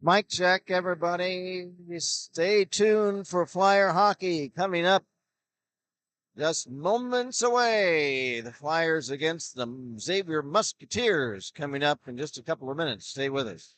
Mic check, everybody. Stay tuned for Flyer hockey coming up just moments away. The Flyers against the Xavier Musketeers coming up in just a couple of minutes. Stay with us.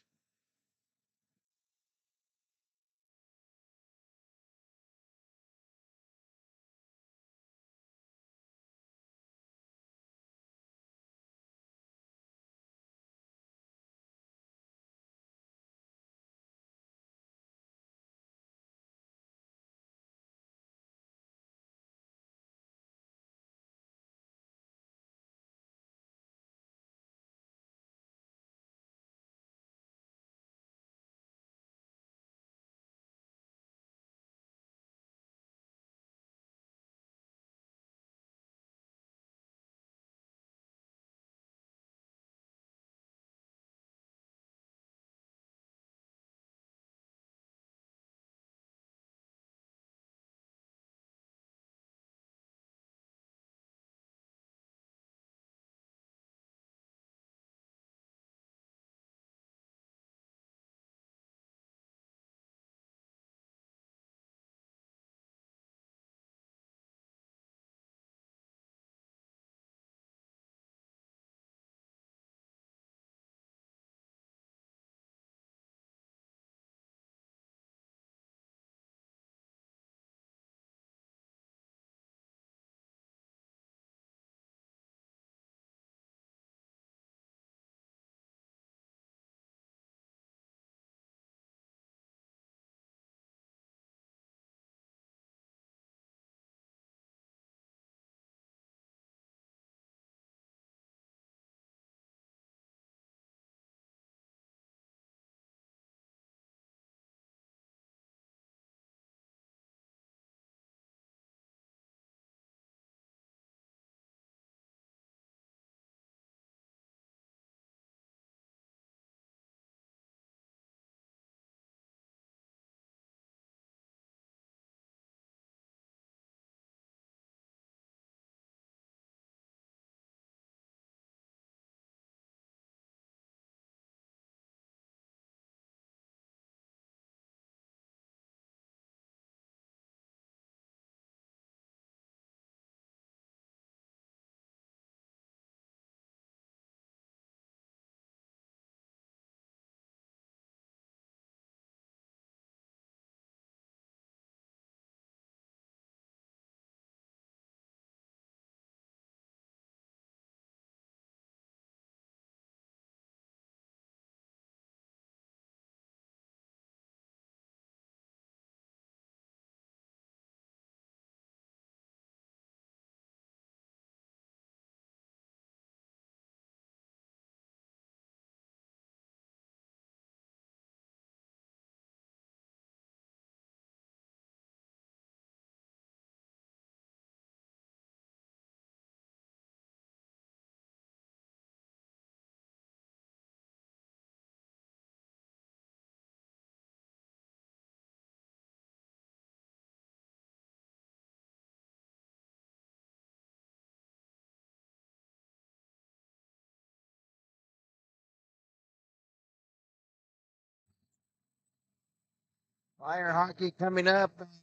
Flyer hockey coming up in just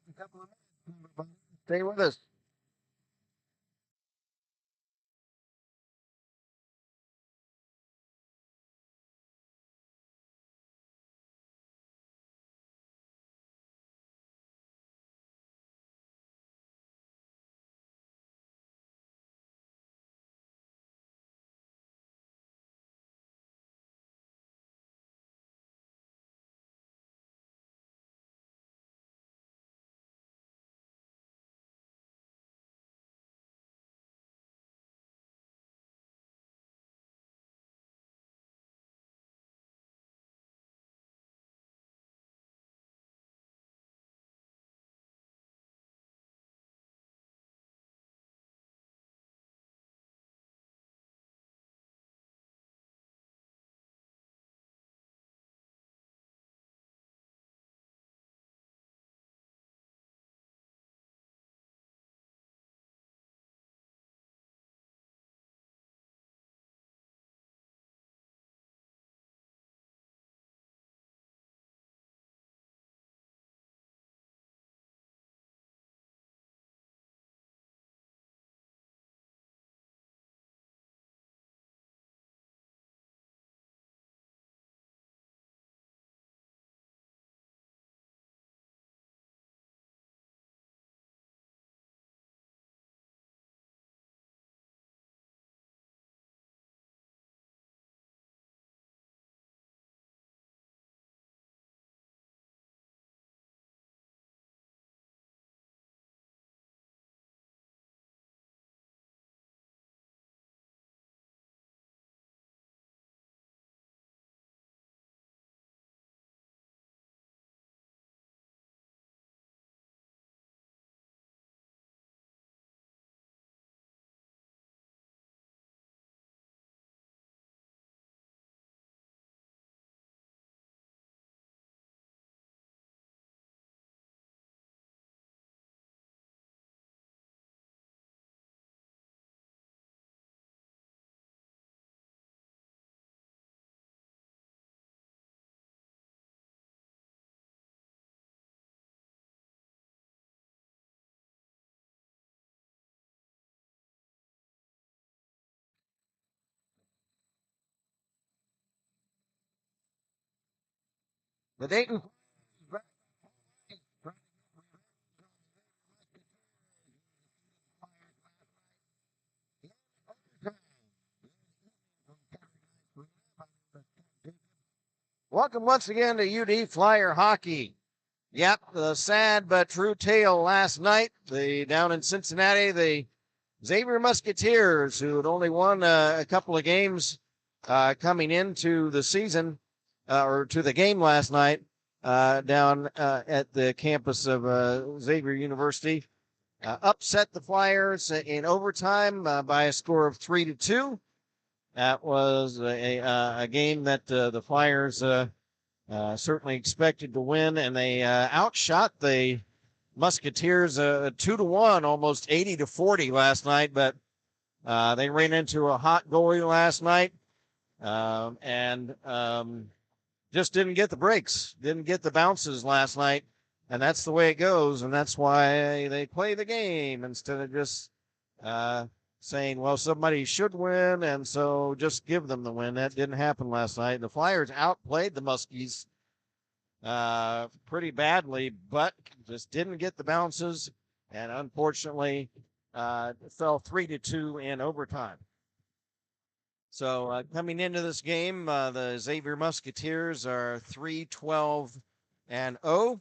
a couple of minutes. Everybody. Stay with us. The Dayton Welcome once again to UD Flyer Hockey. Yep, the sad but true tale last night. Down in Cincinnati, the Xavier Musketeers, who had only won a couple of games coming into the season, or to the game last night, down at the campus of Xavier University, upset the Flyers in overtime by a score of 3-2. That was a game that the Flyers certainly expected to win, and they outshot the Musketeers 2-1, almost 80-40 last night. But they ran into a hot goalie last night, and just didn't get the breaks, didn't get the bounces last night, and that's the way it goes, and that's why they play the game instead of just saying, well, somebody should win, and so just give them the win. That didn't happen last night. The Flyers outplayed the Muskies pretty badly, but just didn't get the bounces, and unfortunately fell 3-2 in overtime. So coming into this game, the Xavier Musketeers are 3-12-0.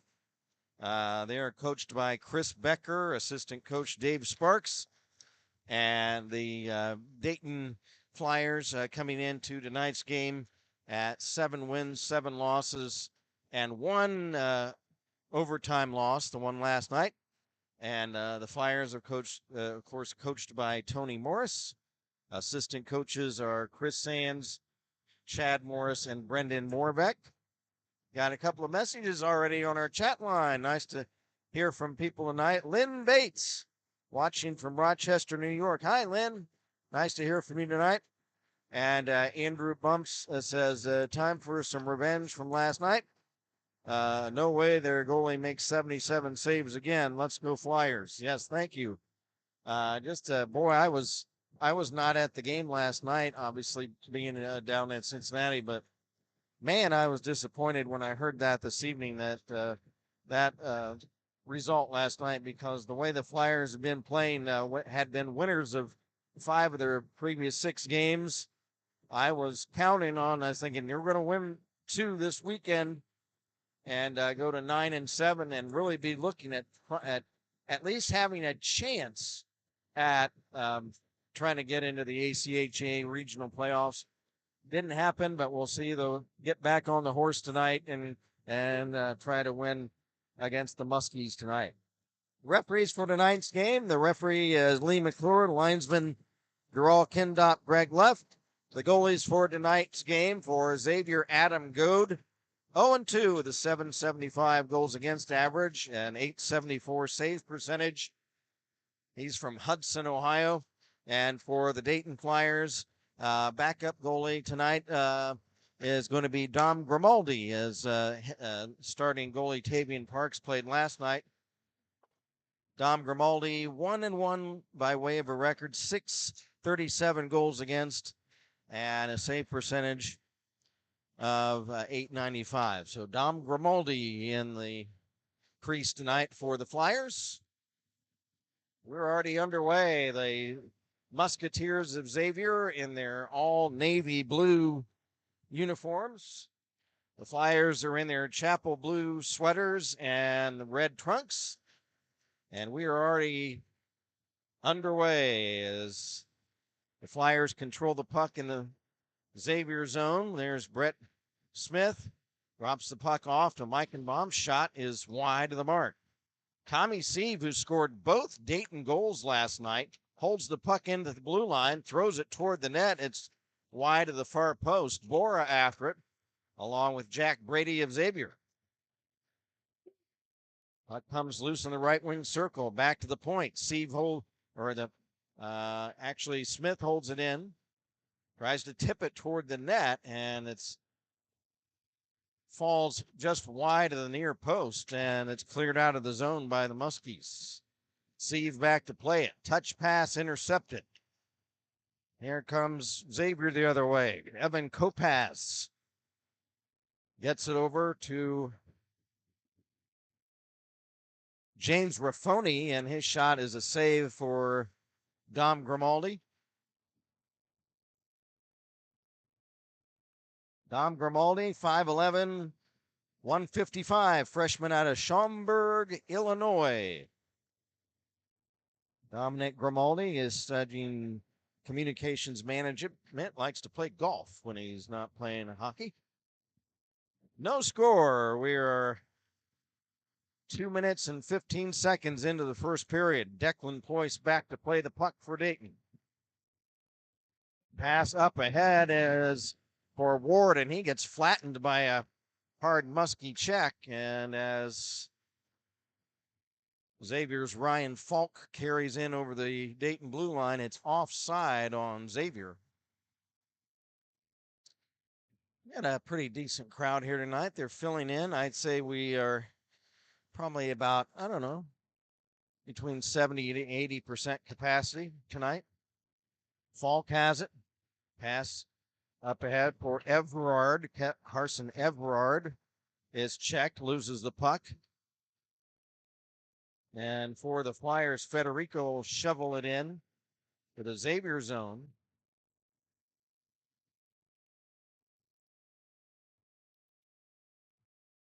They are coached by Chris Becker, assistant coach Dave Sparks, and the Dayton Flyers coming into tonight's game at 7 wins, 7 losses, and 1 overtime loss, the one last night. And the Flyers are coached, of course, coached by Tony Morris. Assistant coaches are Chris Sands, Chad Morris, and Brendan Moorbeck. Got a couple of messages already on our chat line. Nice to hear from people tonight. Lynn Bates, watching from Rochester, New York. Hi, Lynn. Nice to hear from you tonight. And Andrew Bumps says, time for some revenge from last night. No way their goalie makes 77 saves again. Let's go Flyers. Yes, thank you. Boy, I was not at the game last night, obviously being down at Cincinnati, but man, I was disappointed when I heard that this evening, that result last night, because the way the Flyers have been playing, had been winners of 5 of their previous 6 games. I was counting on, I was thinking, you're going to win 2 this weekend and go to 9-7 and really be looking at least having a chance at trying to get into the ACHA regional playoffs. Didn't happen, but we'll see. They'll get back on the horse tonight and try to win against the Muskies tonight. Referees for tonight's game. The referee is Lee McClure, linesman Gerald Kindop, Greg Left. The goalies for tonight's game for Xavier, Adam Goad, 0-2 with a 775 goals against average and 874 save percentage. He's from Hudson, Ohio. And for the Dayton Flyers, backup goalie tonight is going to be Dom Grimaldi, as starting goalie Tavian Parks played last night. Dom Grimaldi 1-1 by way of a record, 637 goals against, and a save percentage of 895. So Dom Grimaldi in the crease tonight for the Flyers. We're already underway. The Musketeers of Xavier in their all navy blue uniforms. The Flyers are in their chapel blue sweaters and red trunks. And we are already underway as the Flyers control the puck in the Xavier zone. There's Brett Smith. Drops the puck off to Meichenbaum. Shot is wide of the mark. Tommy Sieve, who scored both Dayton goals last night, holds the puck into the blue line, throws it toward the net. It's wide of the far post. Bora after it, along with Jack Brady of Xavier. Puck comes loose in the right wing circle. Back to the point. Smith holds it in. Tries to tip it toward the net, and it's falls just wide of the near post, and it's cleared out of the zone by the Muskies. Sieve back to play it. Touch pass intercepted. Here comes Xavier the other way. Evan Kopaz Gets it over to James Raffoni, and his shot is a save for Dom Grimaldi. Dom Grimaldi, 5'11", 155, freshman out of Schaumburg, Illinois. Dominic Grimaldi is studying communications management, likes to play golf when he's not playing hockey. No score. We are 2 minutes and 15 seconds into the first period. Declan Ployce back to play the puck for Dayton. Pass up ahead is for Ward, and he gets flattened by a hard Muskie check. And as Xavier's Ryan Falk carries in over the Dayton blue line, it's offside on Xavier. We got a pretty decent crowd here tonight. They're filling in. I'd say we are probably about, I don't know, between 70 to 80% capacity tonight. Falk has it. Pass up ahead for Everard. Carson Everard is checked, loses the puck. And for the Flyers, Federico will shovel it in to the Xavier zone.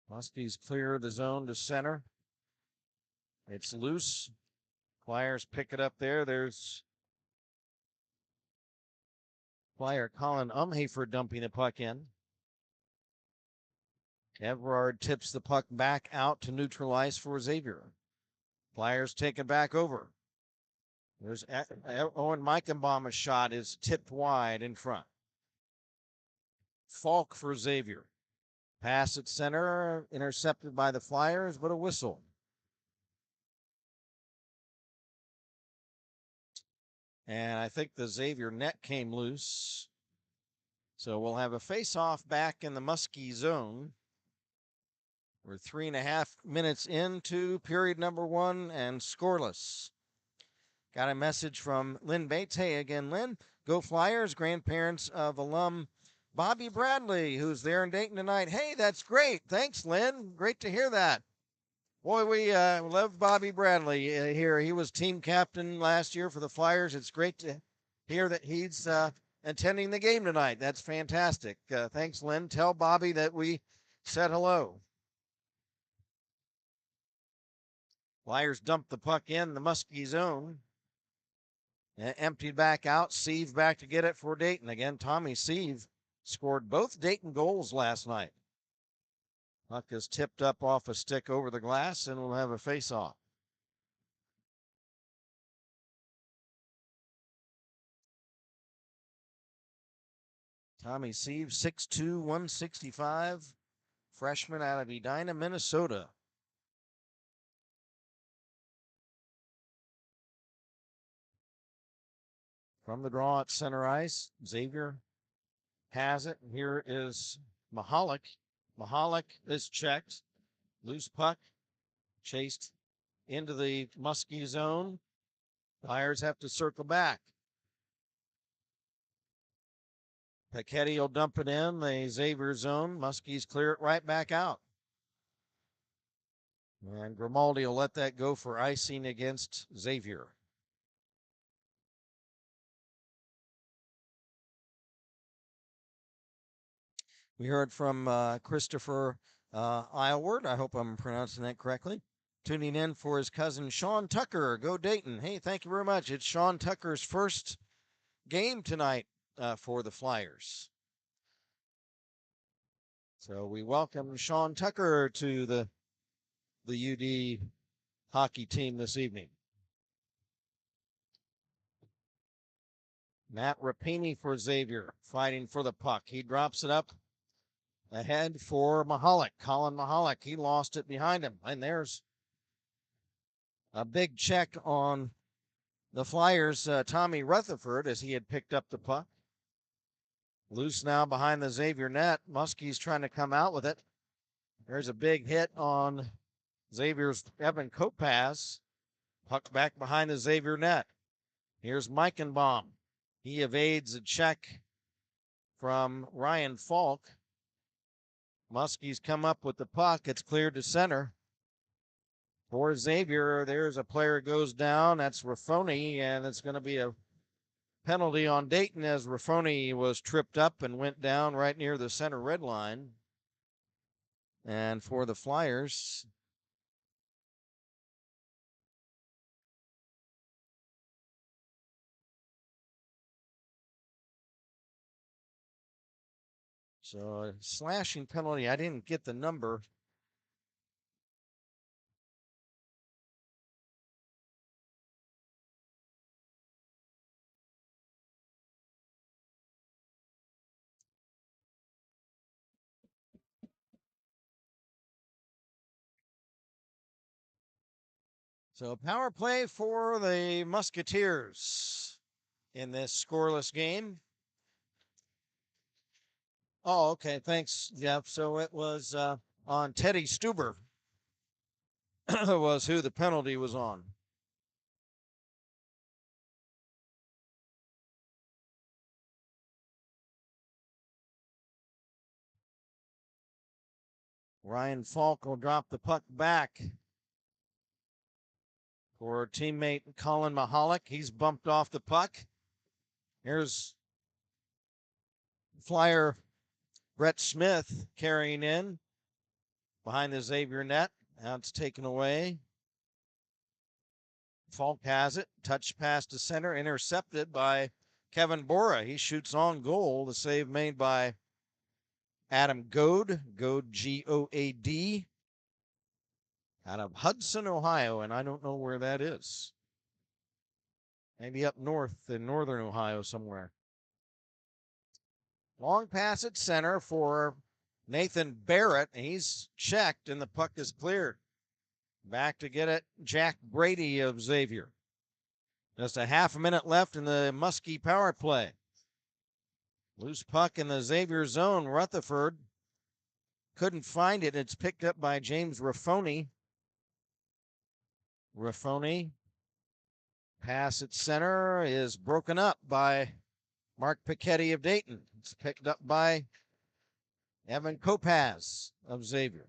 Muskie's clear the zone to center. It's loose. Flyers pick it up there. There's Flyer Colin Umhafer dumping the puck in. Everard tips the puck back out to neutralize for Xavier. Flyers take it back over. There's Owen Meichenbaum's shot is tipped wide in front. Falk for Xavier. Pass at center, intercepted by the Flyers, but a whistle. And I think the Xavier net came loose. So we'll have a face-off back in the Muskie zone. We're 3.5 minutes into period number 1 and scoreless. Got a message from Lynn Bates. Hey again, Lynn. Go Flyers, grandparents of alum Bobby Bradley, who's there in Dayton tonight. Hey, that's great. Thanks, Lynn. Great to hear that. Boy, we love Bobby Bradley here. He was team captain last year for the Flyers. It's great to hear that he's attending the game tonight. That's fantastic. Thanks, Lynn. Tell Bobby that we said hello. Flyers dump the puck in the Muskie zone. Emptied back out. Sieve back to get it for Dayton. Again, Tommy Sieve scored both Dayton goals last night. Puck is tipped up off a stick over the glass, and we'll have a face-off. Tommy Sieve, 6'2", 165, freshman out of Edina, Minnesota. From the draw at center ice, Xavier has it. Here is Mahalik. Mahalik is checked. Loose puck, chased into the Muskie zone. Flyers have to circle back. Paquetti will dump it in the Xavier zone. Muskie's clear it right back out. And Grimaldi will let that go for icing against Xavier. We heard from Christopher Isleward. I hope I'm pronouncing that correctly. Tuning in for his cousin Sean Tucker. Go Dayton. Hey, thank you very much. It's Sean Tucker's first game tonight for the Flyers. So we welcome Sean Tucker to the UD hockey team this evening. Matt Rapini for Xavier, fighting for the puck. He drops it up ahead for Mahalik. Colin Mahalik, he lost it behind him. And there's a big check on the Flyers' Tommy Rutherford as he had picked up the puck. Loose now behind the Xavier net. Muskie's trying to come out with it. There's a big hit on Xavier's Evan Kopaz. Puck back behind the Xavier net. Here's Meichenbaum. He evades a check from Ryan Falk. Muskie's come up with the puck. It's cleared to center. For Xavier, there's a player goes down. That's Raffoni, and it's going to be a penalty on Dayton as Raffoni was tripped up and went down right near the center red line. And for the Flyers, so a slashing penalty. I didn't get the number. So power play for the Musketeers in this scoreless game. Oh, okay. Thanks, Jeff. So it was on Teddy Stuber was who the penalty was on. Ryan Falk will drop the puck back for teammate Colin Mahalik. He's bumped off the puck. Here's Flyer Brett Smith carrying in behind the Xavier net. Now it's taken away. Falk has it. Touch pass to center, intercepted by Kevin Bora. He shoots on goal. The save made by Adam Goad, G-O-A-D, out of Hudson, Ohio, and I don't know where that is. Maybe up north in northern Ohio somewhere. Long pass at center for Nathan Barrett. He's checked, and the puck is cleared. Back to get it, Jack Brady of Xavier. Just a half a minute left in the Muskie power play. Loose puck in the Xavier zone. Rutherford couldn't find it. It's picked up by James Raffoni. Raffoni. Pass at center is broken up by Mark Pichetti of Dayton. It's picked up by Evan Kopaz of Xavier.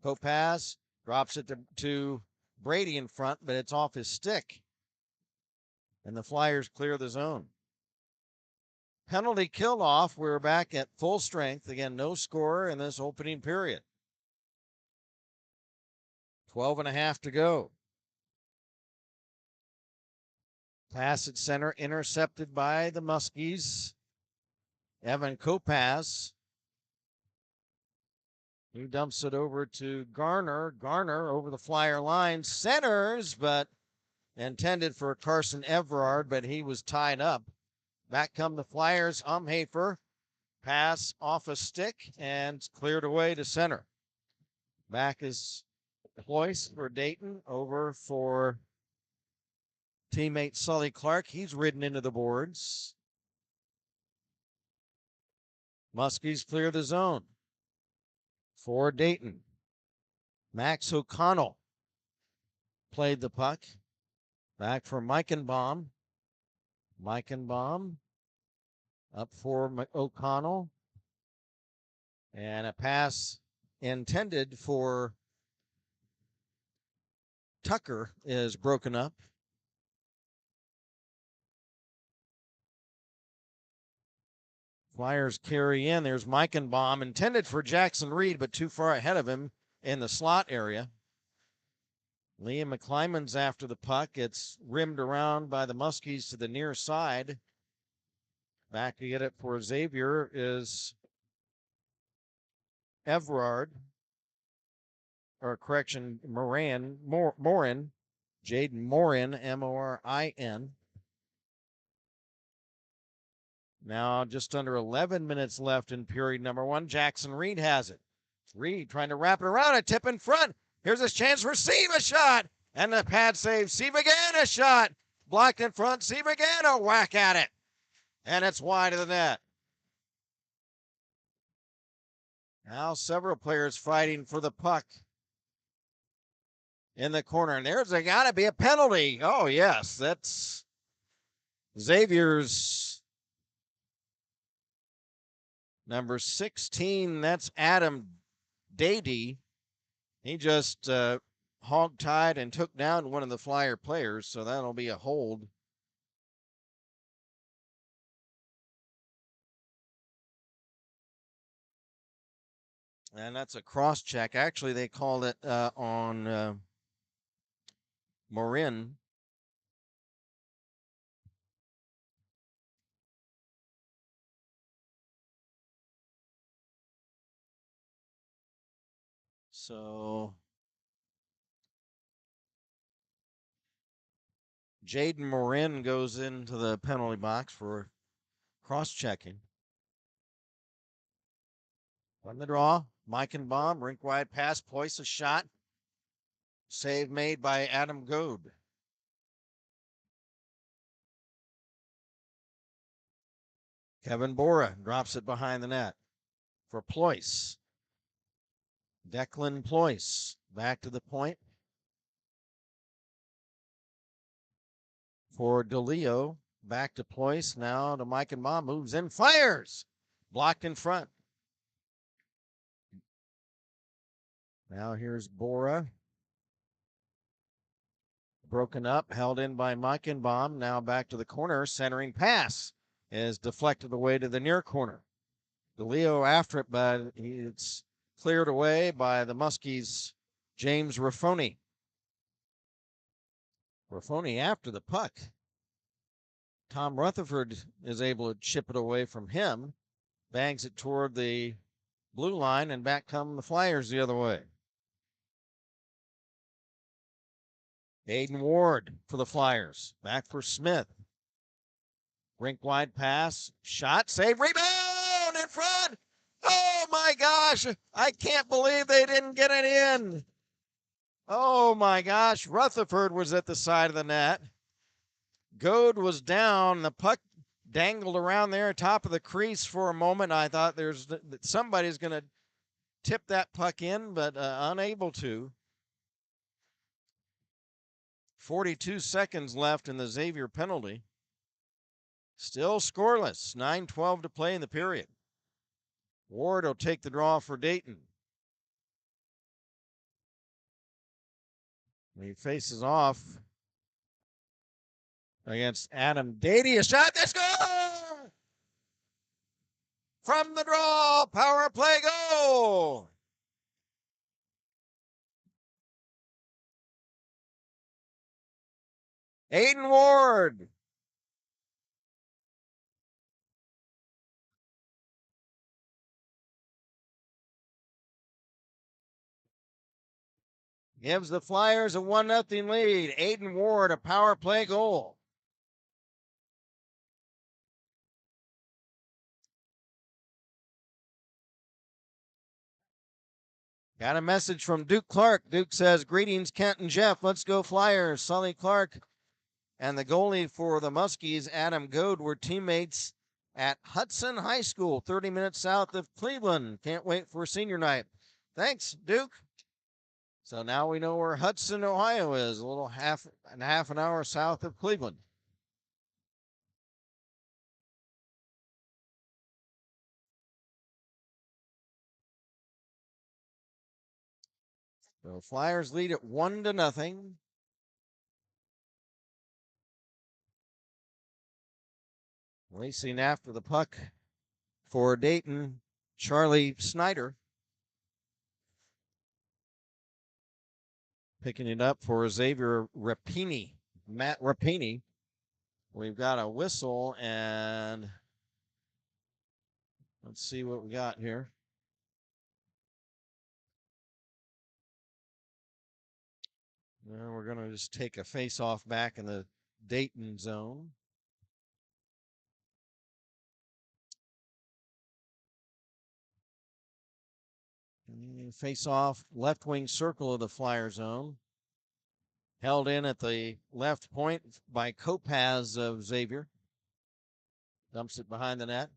Kopaz drops it to Brady in front, but it's off his stick. And the Flyers clear the zone. Penalty killed off. We're back at full strength. Again, no score in this opening period. 12 and a half to go. Pass at center, intercepted by the Muskies. Evan Kopaz. He dumps it over to Garner. Garner over the Flyer line. Centers, but intended for Carson Everard, but he was tied up. Back come the Flyers. Umhafer. Pass off a stick and cleared away to center. Back is Cloyce for Dayton. Over for teammate Sully Clark. He's ridden into the boards. Muskies clear the zone for Dayton. Max O'Connell played the puck. Back for Meichenbaum. Meichenbaum up for O'Connell. And a pass intended for Tucker is broken up. Flyers carry in. There's Meichenbaum, intended for Jackson Reed, but too far ahead of him in the slot area. Liam McClymon's after the puck. It's rimmed around by the Muskies to the near side. Back to get it for Xavier is Everard. Or correction, Morin. Jaden Morin, M-O-R-I-N. Now just under 11 minutes left in period number one. Jackson Reed has it. Reed trying to wrap it around, a tip in front. Here's his chance for Sieve, a shot. And the pad save. Sieve again, a shot. Blocked in front. Sieve again, a whack at it. And it's wide of the net. Now several players fighting for the puck in the corner. And there's got to be a penalty. Oh, yes. That's Xavier's number 16. That's Adam Dady, he just hog-tied and took down one of the Flyer players, so that'll be a hold. And that's a cross check. Actually, they called it on Morin. So Jaden Morin goes into the penalty box for cross-checking. On the draw, Meichenbaum, rink wide pass, Poise a shot. Save made by Adam Goad. Kevin Bora drops it behind the net for Ployce. Declan Ployce back to the point for DeLeo. Back to Ployce. Now to Meichenbaum. Moves in, fires. Blocked in front. Now here's Bora. Broken up, held in by Meichenbaum. Now back to the corner. Centering pass is deflected away to the near corner. DeLeo after it, but it's cleared away by the Muskies' James Raffoni. Raffoni after the puck. Tom Rutherford is able to chip it away from him. Bangs it toward the blue line, and back come the Flyers the other way. Aiden Ward for the Flyers. Back for Smith. Rink wide pass. Shot. Save. Rebound in front. Oh my gosh. I can't believe they didn't get it in. Oh my gosh. Rutherford was at the side of the net. Goad was down. The puck dangled around there, top of the crease for a moment. I thought somebody's going to tip that puck in, but unable to. 42 seconds left in the Xavier penalty. Still scoreless. 9:12 to play in the period. Ward will take the draw for Dayton. He faces off against Adam Dady. A shot. That's good! From the draw. Power play goal. Aiden Ward. Gives the Flyers a 1-0 lead. Aiden Ward, a power play goal. Got a message from Duke Clark. Duke says, greetings, Kent and Jeff. Let's go Flyers. Sully Clark and the goalie for the Muskies, Adam Goad, were teammates at Hudson High School, 30 minutes south of Cleveland. Can't wait for senior night. Thanks, Duke. So now we know where Hudson, Ohio is, a little half an hour south of Cleveland. So Flyers lead at 1-0. Racing after the puck for Dayton, Charlie Snyder. Picking it up for Xavier Rapini, Matt Rapini. We've got a whistle, and let's see what we got here. Well, we're going to just take a face-off back in the Dayton zone. Face-off, left wing circle of the Flyer zone. Held in at the left point by Kopaz of Xavier. Dumps it behind the net.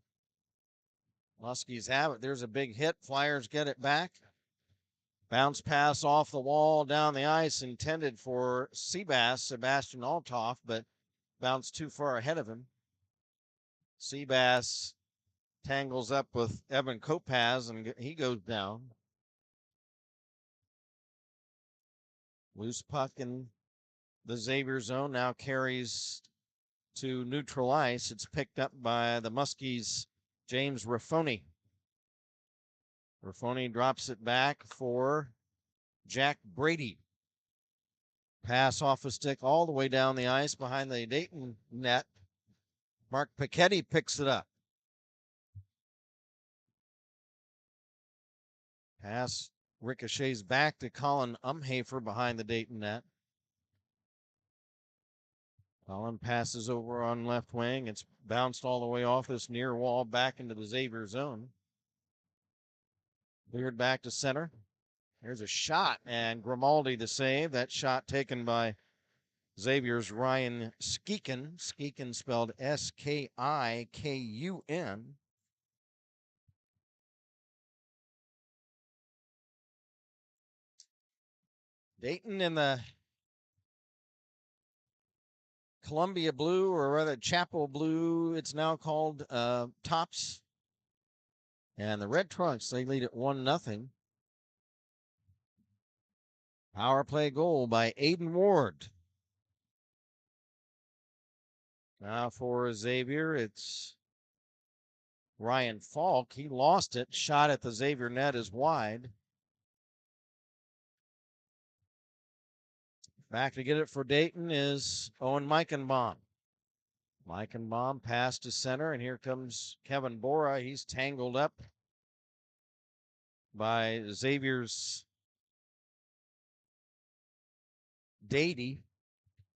Muskies have it. There's a big hit. Flyers get it back. Bounce pass off the wall down the ice intended for Sebastian Altoff, but bounced too far ahead of him. Seabass tangles up with Evan Kopaz, and he goes down. Loose puck in the Xavier zone, now carries to neutral ice. It's picked up by the Muskies' James Raffoni. Raffoni drops it back for Jack Brady. Pass off a stick all the way down the ice behind the Dayton net. Mark Piketty picks it up. Pass ricochets back to Colin Umhafer behind the Dayton net. Colin passes over on left wing. It's bounced all the way off this near wall back into the Xavier zone. Cleared back to center. There's a shot, and Grimaldi the save. That shot taken by Xavier's Ryan Skikun. Skikun spelled Skikun. Dayton in the Columbia blue, or rather Chapel blue, it's now called, tops. And the Red Trunks, they lead at 1-0. Power play goal by Aiden Ward. Now for Xavier, it's Ryan Falk. He lost it. Shot at the Xavier net is wide. Back to get it for Dayton is Owen Meichenbaum. Meichenbaum pass to center, and here comes Kevin Bora. He's tangled up by Xavier's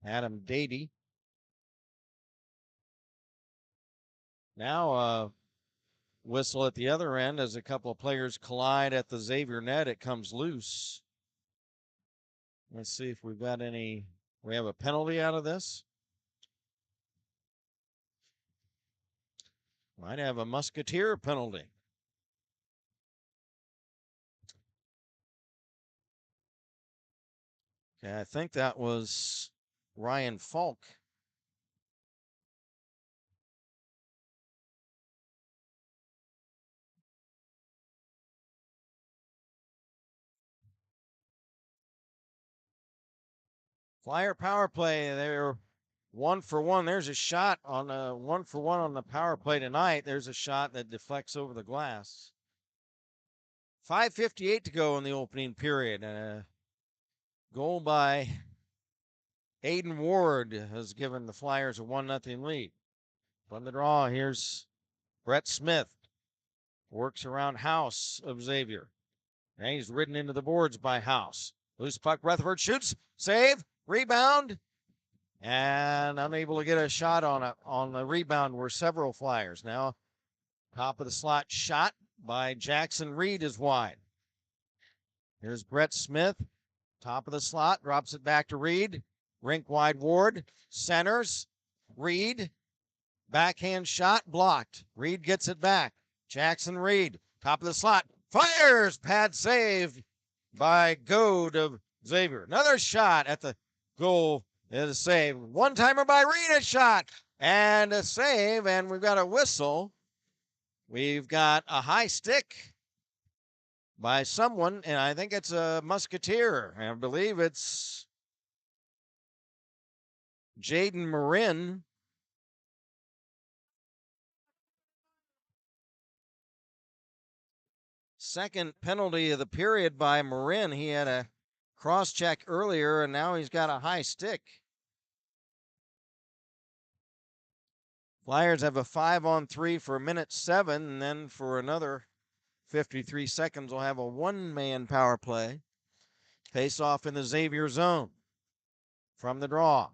Adam Dady. Now a whistle at the other end as a couple of players collide at the Xavier net. It comes loose. Let's see if we've got any. We have a penalty out of this. Might have a Musketeer penalty. Okay, I think that was Ryan Falk. Flyer power play. They're 1-for-1. There's a shot on a 1-for-1 on the power play tonight. There's a shot that deflects over the glass. 5:58 to go in the opening period. Goal by Aiden Ward has given the Flyers a 1-0 lead. From the draw, here's Brett Smith. Works around House of Xavier. And he's ridden into the boards by House. Loose puck, Rutherford shoots, save, rebound, and unable to get a shot on the rebound were several Flyers. Now, top of the slot shot by Jackson Reed is wide. Here's Brett Smith, top of the slot, drops it back to Reed. Rink wide Ward, centers, Reed, backhand shot blocked. Reed gets it back. Jackson Reed, top of the slot, fires, pad save by Goad of Xavier. Another shot at the goal is a save. One-timer by Reed, a shot and a save, and we've got a whistle. We've got a high stick by someone, and I think it's a Musketeer. I believe it's Jaden Marin. Second penalty of the period by Marin. He had a cross check earlier, and now he's got a high stick. Flyers have a 5-on-3 for 1:07, and then for another 53 seconds, we'll have a one-man power play. Face off in the Xavier zone. From the draw.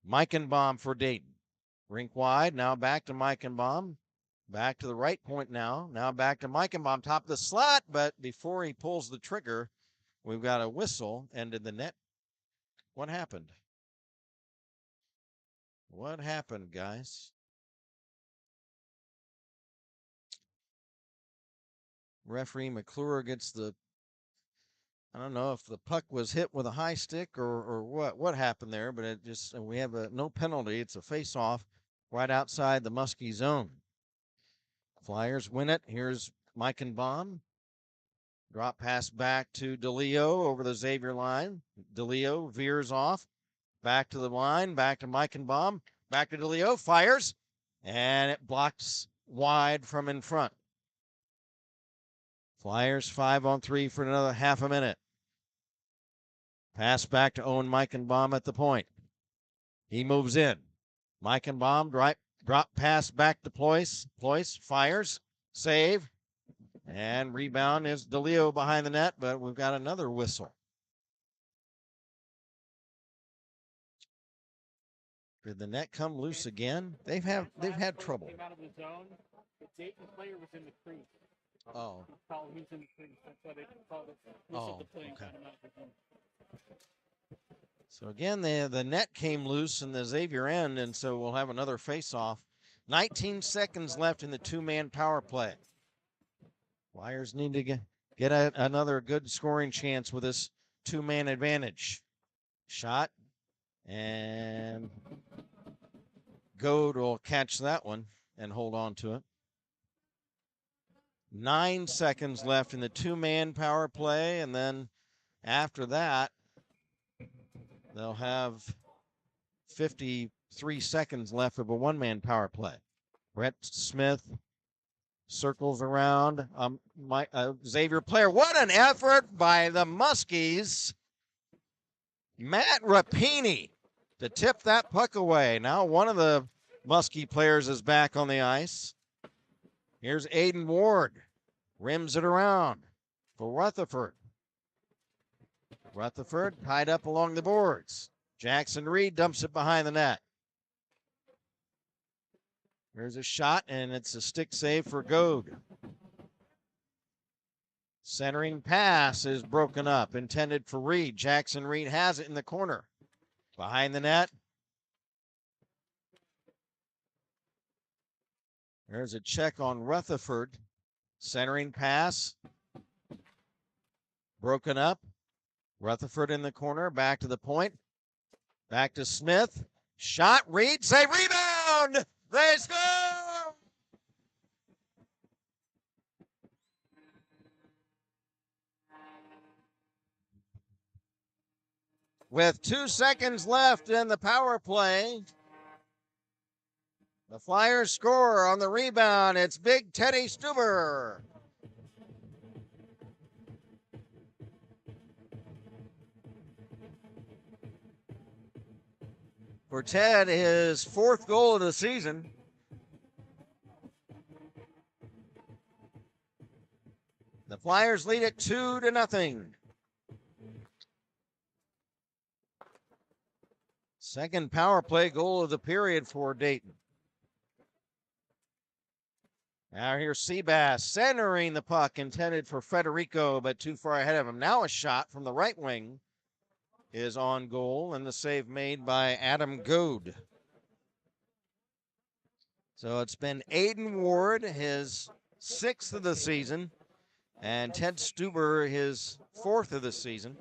Meichenbaum for Dayton. Rink wide, now back to Meichenbaum. Back to the right point now. Now back to Meichenbaum, top of the slot, but before he pulls the trigger, we've got a whistle and in the net. What happened? What happened, guys? Referee McClure gets the, I don't know if the puck was hit with a high stick or what happened there, but it just, we have no penalty. It's a face-off right outside the Muskie zone. Flyers win it. Here's Meichenbaum. Drop pass back to DeLeo over the Xavier line. DeLeo veers off. Back to the line. Back to Meichenbaum. Back to DeLeo. Fires. And it blocks wide from in front. Flyers 5-on-3 for another half a minute. Pass back to Owen Meichenbaum at the point. He moves in. Meichenbaum drop pass back to Ployce. Ployce fires. Save. And rebound is DeLeo behind the net, but we've got another whistle. Did the net come loose again? They've had trouble. Came out of the zone. The Dayton player was in the crease. Oh. He was in the crease. That's why they called it. Whistled the play. Okay. So again, the net came loose in the Xavier end, and so we'll have another face-off. 19 seconds left in the two-man power play. Flyers need to get another good scoring chance with this two-man advantage. Shot, and Goad will catch that one and hold on to it. 9 seconds left in the two-man power play, and then after that, they'll have 53 seconds left of a one-man power play. Brett Smith circles around. Xavier player. What an effort by the Muskies. Matt Rapini to tip that puck away. Now one of the Muskie players is back on the ice. Here's Aiden Ward. Rims it around for Rutherford. Rutherford tied up along the boards. Jackson Reed dumps it behind the net. There's a shot, and it's a stick save for Goad. Centering pass is broken up, intended for Reed. Jackson Reed has it in the corner. Behind the net. There's a check on Rutherford. Centering pass. Broken up. Rutherford in the corner, back to the point. Back to Smith. Shot, Reed, save, rebound! They score! With 2 seconds left in the power play, the Flyers score on the rebound. It's Big Teddy Stuber. For Ted, his 4th goal of the season. The Flyers lead it 2-0. Second power play goal of the period for Dayton. Now here's Seabass centering the puck, intended for Federico, but too far ahead of him. Now a shot from the right wing is on goal, and the save made by Adam Goad. So it's been Aiden Ward, his 6th of the season, and Ted Stuber, his 4th of the season.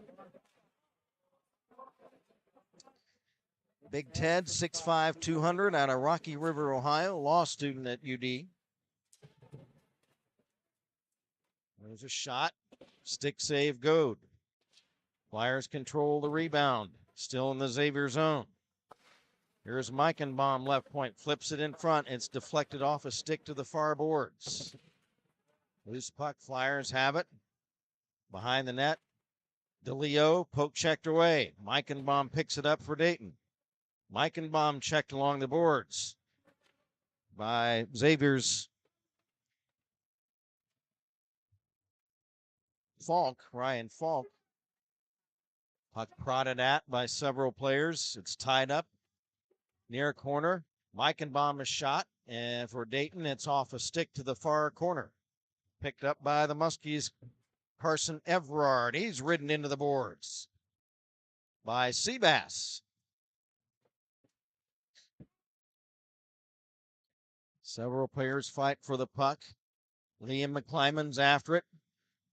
Big Ted, 6'5", 200, out of Rocky River, Ohio, law student at UD. There's a shot, stick save, Goad. Flyers control the rebound, still in the Xavier zone. Here's Meichenbaum, left point, flips it in front. It's deflected off a stick to the far boards. Loose puck, Flyers have it. Behind the net, DeLeo, poke checked away. Meichenbaum picks it up for Dayton. Meichenbaum checked along the boards by Xavier's Ryan Falk. Puck prodded at by several players. It's tied up near corner. Meichenbaum is shot, and for Dayton, it's off a stick to the far corner. Picked up by the Muskies, Carson Everard. He's ridden into the boards by Seabass. Several players fight for the puck. Liam McClymon's after it,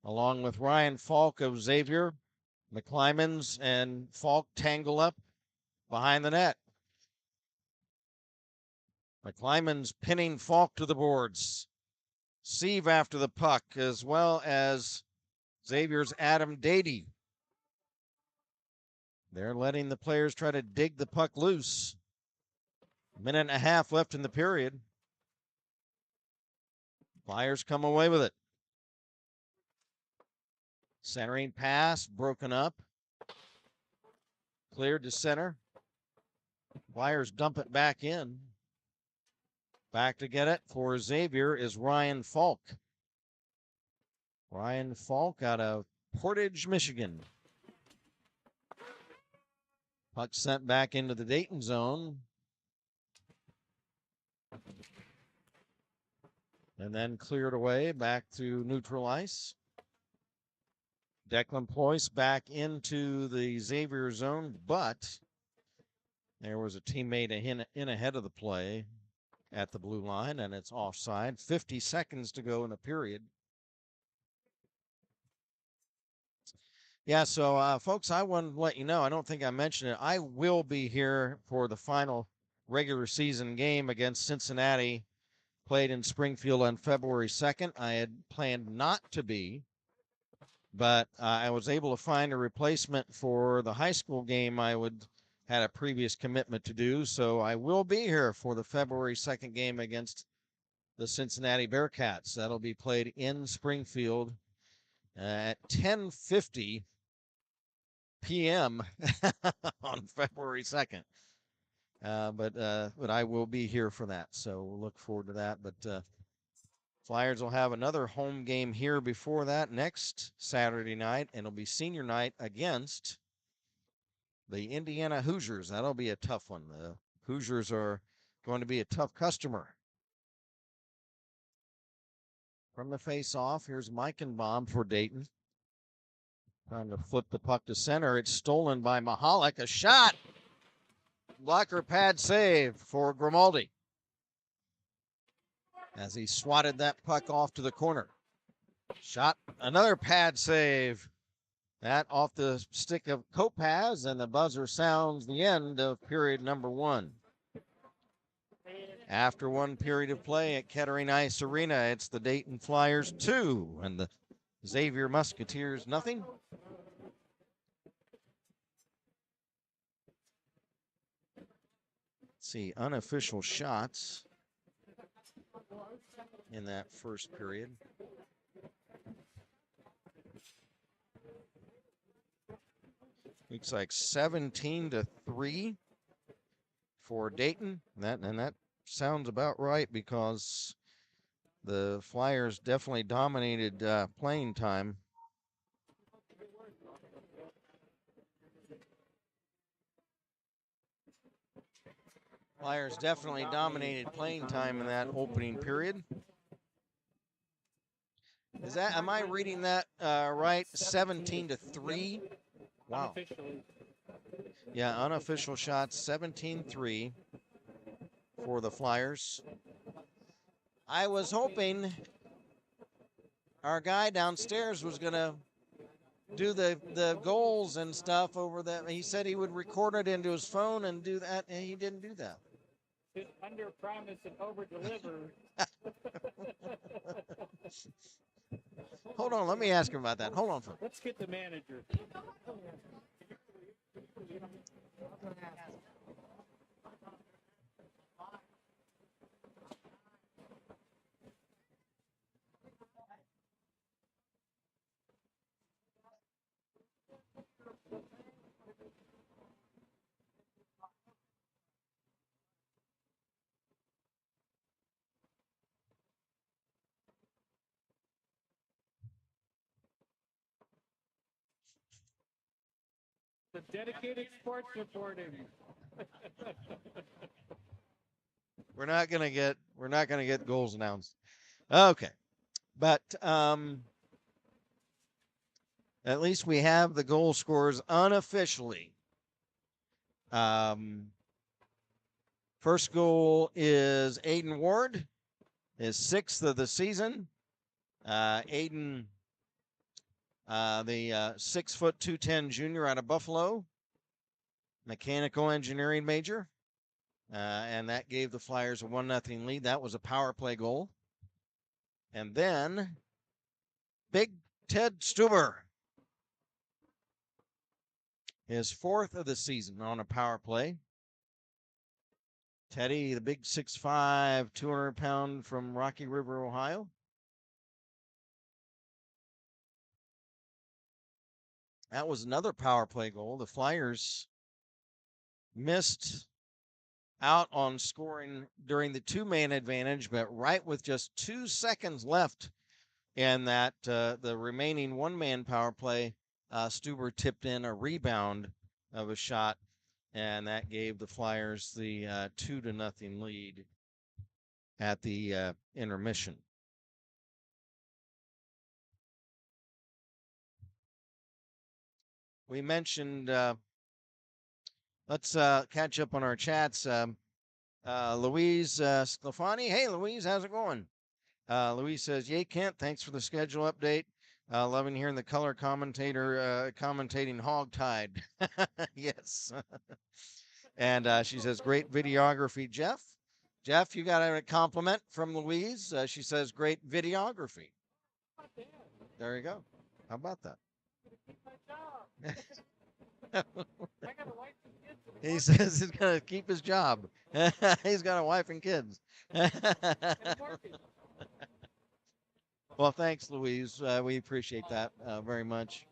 along with Ryan Falk of Xavier. McClymon's and Falk tangle up behind the net. McClymon's pinning Falk to the boards. Sieve after the puck, as well as Xavier's Adam Dady. They're letting the players try to dig the puck loose. Minute and a half left in the period. Flyers come away with it. Centering pass, broken up. Cleared to center. Flyers dump it back in. Back to get it for Xavier is Ryan Falk. Ryan Falk out of Portage, Michigan. Puck sent back into the Dayton zone. And then cleared away back to neutral ice. Declan Ployce back into the Xavier zone, but there was a teammate in ahead of the play at the blue line, and it's offside. 50 seconds to go in the period. Yeah, so folks, I wanted to let you know, I don't think I mentioned it, I will be here for the final regular season game against Cincinnati, played in Springfield on February 2nd. I had planned not to be, but I was able to find a replacement for the high school game I had a previous commitment to do, so I will be here for the February 2nd game against the Cincinnati Bearcats. That'll be played in Springfield at 10:50 p.m. on February 2nd. But I will be here for that, so we'll look forward to that. But Flyers will have another home game here before that next Saturday night, and it'll be senior night against the Indiana Hoosiers. That'll be a tough one. The Hoosiers are going to be a tough customer. From the face-off, here's Meichenbaum for Dayton. Trying to flip the puck to center. It's stolen by Mahalik. A shot. Blocker pad save for Grimaldi as he swatted that puck off to the corner. Shot, another pad save. That off the stick of Kopaz, and the buzzer sounds the end of period number 1. After one period of play at Kettering Ice Arena, it's the Dayton Flyers 2 and the Xavier Musketeers nothing. Let's see, unofficial shots in that first period. Looks like 17-3 for Dayton. That sounds about right because the Flyers definitely dominated playing time. Flyers definitely dominated playing time in that opening period. Am I reading that right? 17-3? Wow. Yeah, unofficial shots, 17-3 for the Flyers. I was hoping our guy downstairs was going to do the goals and stuff over that. He said he would record it into his phone and do that, and he didn't do that. Under promise and over deliver. Hold on, let me ask him about that. Hold on, folks. Let's get the manager. The dedicated sports reporting. We're not gonna get goals announced. Okay, but at least we have the goal scorers unofficially. First goal is Aiden Ward, his 6th of the season. Aiden, the 6', 210 junior out of Buffalo, mechanical engineering major. And that gave the Flyers a 1-0 lead. That was a power play goal. And then, big Ted Stuber. His 4th of the season on a power play. Teddy, the big 6'5", 200-pound from Rocky River, Ohio. That was another power play goal. The Flyers missed out on scoring during the 2-man advantage, but right with just 2 seconds left in that the remaining 1-man power play, Stuber tipped in a rebound of a shot, and that gave the Flyers the 2-0 lead at the intermission. We mentioned, let's catch up on our chats. Louise Sclafani. Hey, Louise, how's it going? Louise says, yay, Kent, thanks for the schedule update. Loving hearing the color commentator commentating Hogtied. Yes. And she says, great videography, Jeff. Jeff, you got a compliment from Louise. She says, great videography. There you go. How about that? He says he's going to keep his job. He's got a wife and kids. Well, thanks, Louise. We appreciate that very much.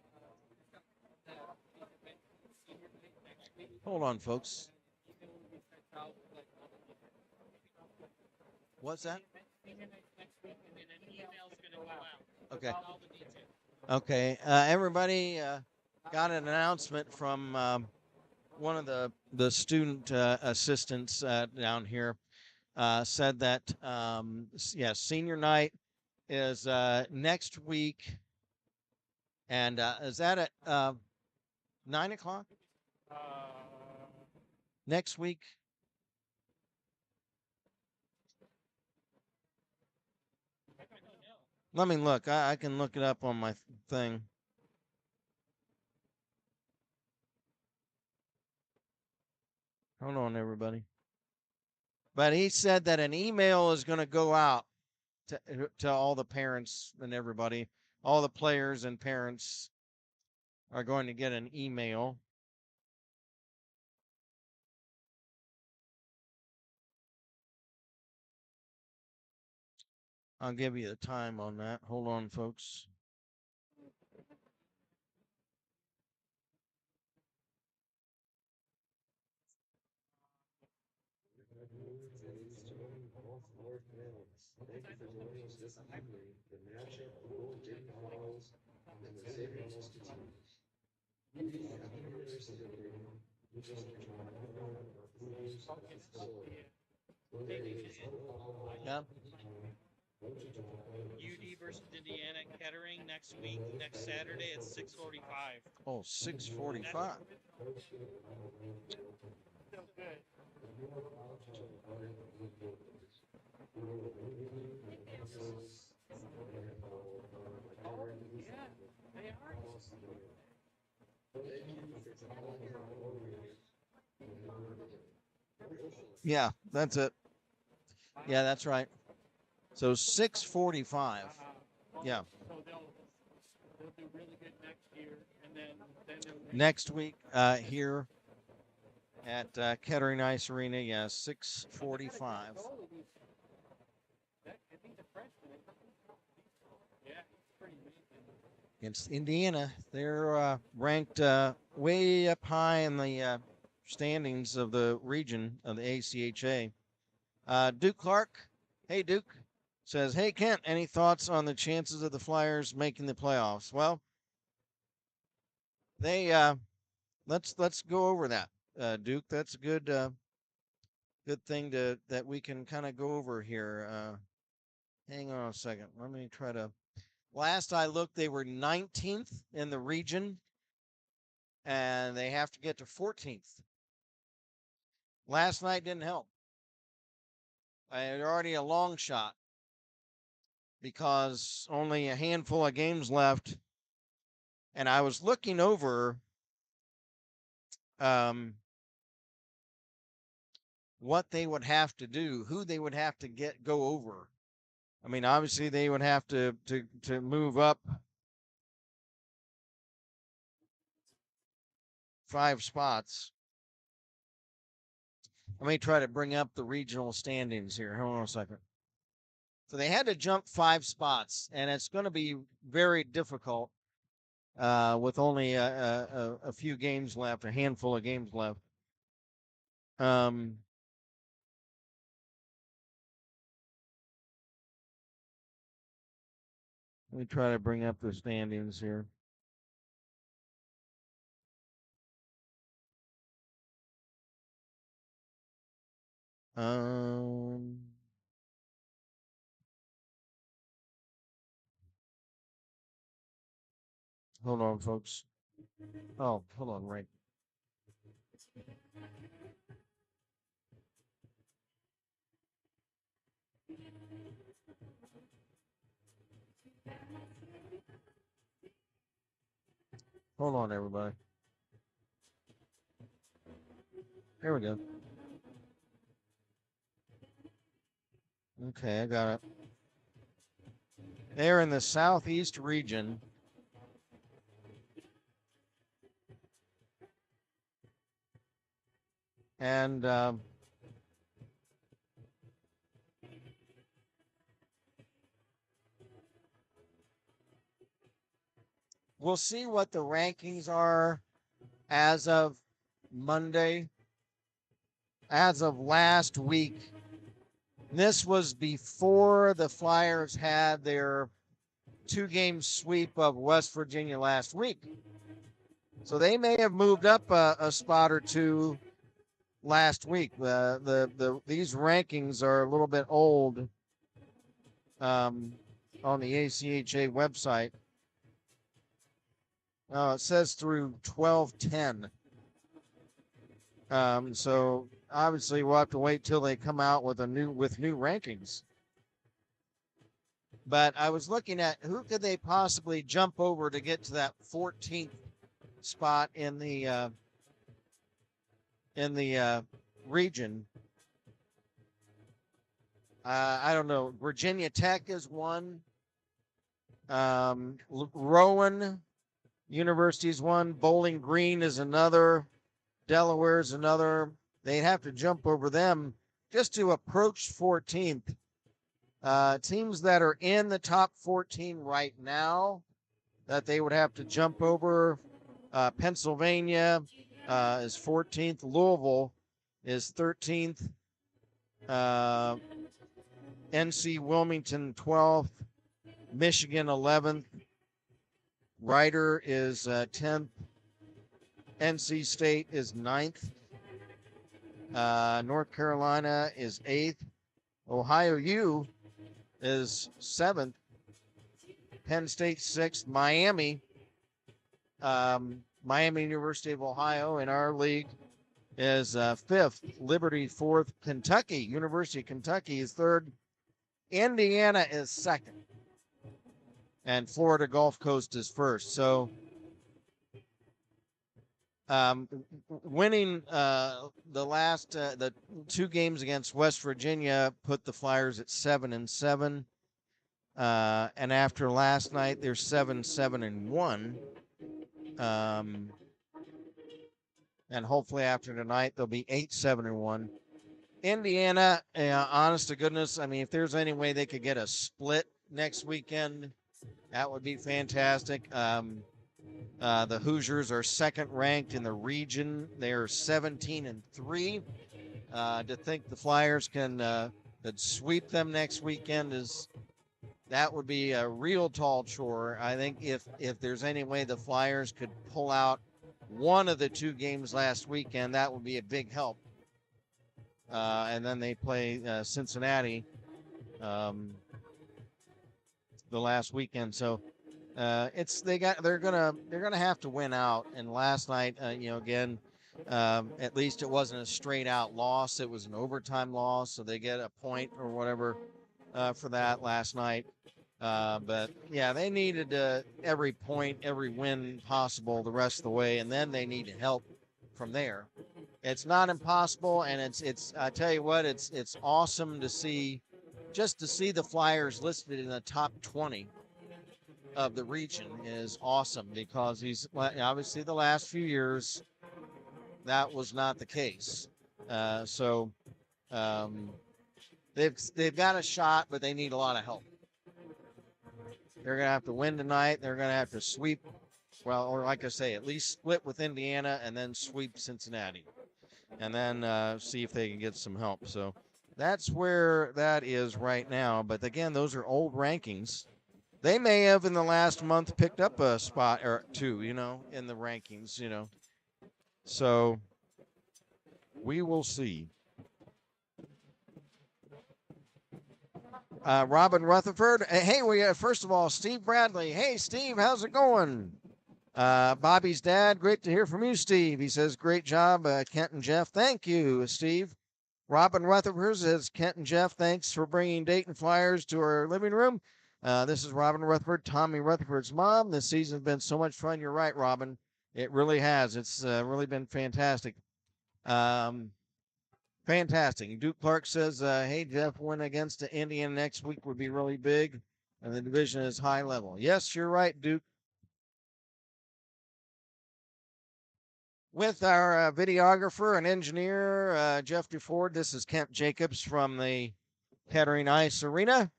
Hold on, folks. What's that? Okay. Okay. Everybody got an announcement from one of the student assistants down here. Said that senior night is next week, and is that at 9 o'clock next week? Let me look. I can look it up on my thing. Hold on, everybody. But he said that an email is going to go out to all the parents and everybody. All the players and parents are going to get an email. I'll give you the time on that. Hold on, folks. Thank you for joining us this evening. The matchup of both Big Falls and the Xavier Musketeers. Yeah. UD versus Indiana Kettering next week, next Saturday at 6:45. Oh, 6:45. So good. Yeah, that's it. Yeah, that's right. So 6:45. Yeah. So they'll do really good next year, and then Next week here at Kettering Ice Arena. Yeah, 6:45. Against Indiana, they're ranked way up high in the standings of the region of the ACHA. Duke Clark, hey Duke, says, hey Kent, any thoughts on the chances of the Flyers making the playoffs? Well, they let's go over that, Duke. That's a good thing that we can kind of go over here. Hang on a second. Let me try to. Last I looked, they were 19th in the region, and they have to get to 14th. Last night didn't help. They're already a long shot because only a handful of games left. And I was looking over what they would have to do, who they would have to go over. I mean, obviously they would have to move up 5 spots. Let me try to bring up the regional standings here. Hold on a second. So they had to jump 5 spots, and it's going to be very difficult with only a few games left, a handful of games left. Let me try to bring up the standings here. Hold on, folks. Oh, hold on, right. Hold on, everybody. There we go. Okay, I got it. They're in the southeast region. And we'll see what the rankings are as of Monday. As of last week, this was before the Flyers had their 2-game sweep of West Virginia last week. So they may have moved up a spot or two last week. These rankings are a little bit old on the ACHA website. It says through 12/10. So obviously we'll have to wait till they come out with new rankings. But I was looking at who could they possibly jump over to get to that 14th spot in the region. I don't know. Virginia Tech is one. Rowan University is one. Bowling Green is another. Delaware is another. They'd have to jump over them just to approach 14th. Teams that are in the top 14 right now that they would have to jump over. Pennsylvania is 14th. Louisville is 13th. NC Wilmington 12th. Michigan 11th. Rider is 10th. NC State is 9th. North Carolina is 8th. Ohio U is 7th. Penn State 6th. Miami, Miami University of Ohio in our league is 5th. Liberty 4th. Kentucky, University of Kentucky is 3rd. Indiana is 2nd. And Florida Gulf Coast is 1st. So winning the 2 games against West Virginia put the Flyers at 7-7. And after last night, they're 7-1. And hopefully after tonight, they'll be 8-1. Indiana, honest to goodness, I mean, if there's any way they could get a split next weekend, that would be fantastic. The Hoosiers are 2nd ranked in the region. They're 17-3. To think the Flyers could sweep them next weekend that would be a real tall chore. I think if there's any way the Flyers could pull out one of the 2 games last weekend, that would be a big help. And then they play Cincinnati the last weekend. So they're gonna have to win out. And last night, again, at least it wasn't a straight out loss. It was an overtime loss, so they get a point or whatever for that last night. But yeah, they needed every point, every win possible the rest of the way, and then they need help from there. It's not impossible, and it's I tell you what, it's awesome to see, just to see the Flyers listed in the top 20 of the region is awesome, because obviously the last few years that was not the case. So they've got a shot, but they need a lot of help. They're going to have to win tonight. They're going to have to sweep, well, or like I say, at least split with Indiana and then sweep Cincinnati, and then see if they can get some help. So that's where that is right now. But again, those are old rankings. They may have in the last month picked up a spot or two, in the rankings, So we will see. Robin Rutherford. Hey, first of all, Steve Bradley. Hey, Steve, how's it going? Bobby's dad. Great to hear from you, Steve. He says, great job, Kent and Jeff. Thank you, Steve. Robin Rutherford says, Kent and Jeff, thanks for bringing Dayton Flyers to our living room. This is Robin Rutherford, Tommy Rutherford's mom. This season's been so much fun. You're right, Robin. It really has. It's really been fantastic. Fantastic. Duke Clark says, hey, Jeff, win against the Indiana next week would be really big, and the division is high level. Yes, you're right, Duke. With our videographer and engineer, Jeff DuFord, this is Kent Jacobs from the Kettering Ice Arena.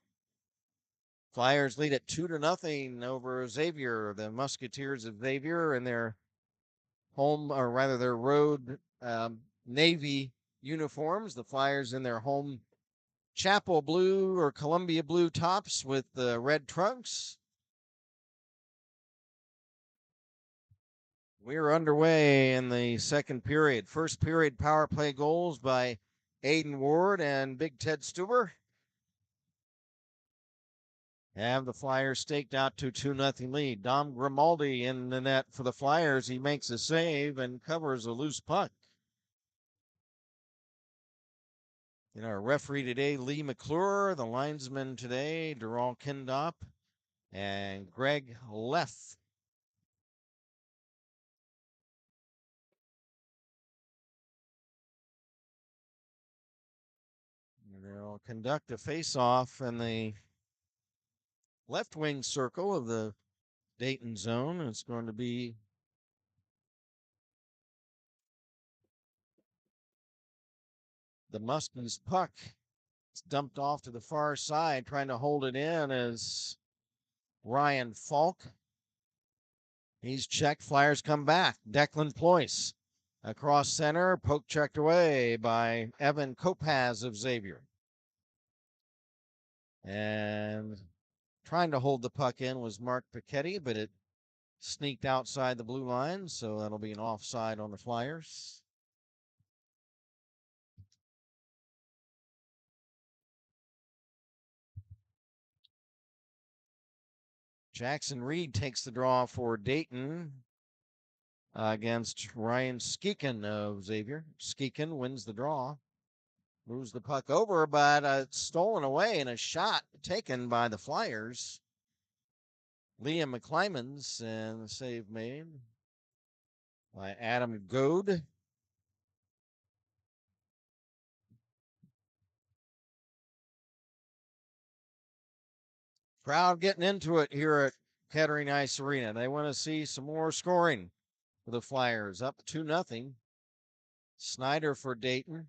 Flyers lead at 2-0 over Xavier, the Musketeers of Xavier, in their home, or rather their road Navy uniforms. The Flyers in their home Chapel blue or Columbia blue tops with the red trunks. We're underway in the second period. First period power play goals by Aiden Ward and Big Ted Stuber have the Flyers staked out to 2-0 lead. Dom Grimaldi in the net for the Flyers. He makes a save and covers a loose puck. Our referee today, Lee McClure. The linesman today, Dural Kindop and Greg Leff. They'll conduct a face-off in the left wing circle of the Dayton zone. It's going to be the Muskies puck. It's dumped off to the far side. Trying to hold it in is Ryan Falk. He's checked. Flyers come back. Declan Ployce across center. Poke checked away by Evan Kopaz of Xavier. And trying to hold the puck in was Mark Pichetti, but it sneaked outside the blue line, so that'll be an offside on the Flyers. Jackson Reed takes the draw for Dayton against Ryan Skeekin of Xavier. Skeekin wins the draw. Moves the puck over, but it's stolen away and a shot taken by the Flyers. Liam McClymans, and the save made by Adam Goad. Crowd getting into it here at Kettering Ice Arena. They want to see some more scoring for the Flyers. Up 2-0. Snyder for Dayton.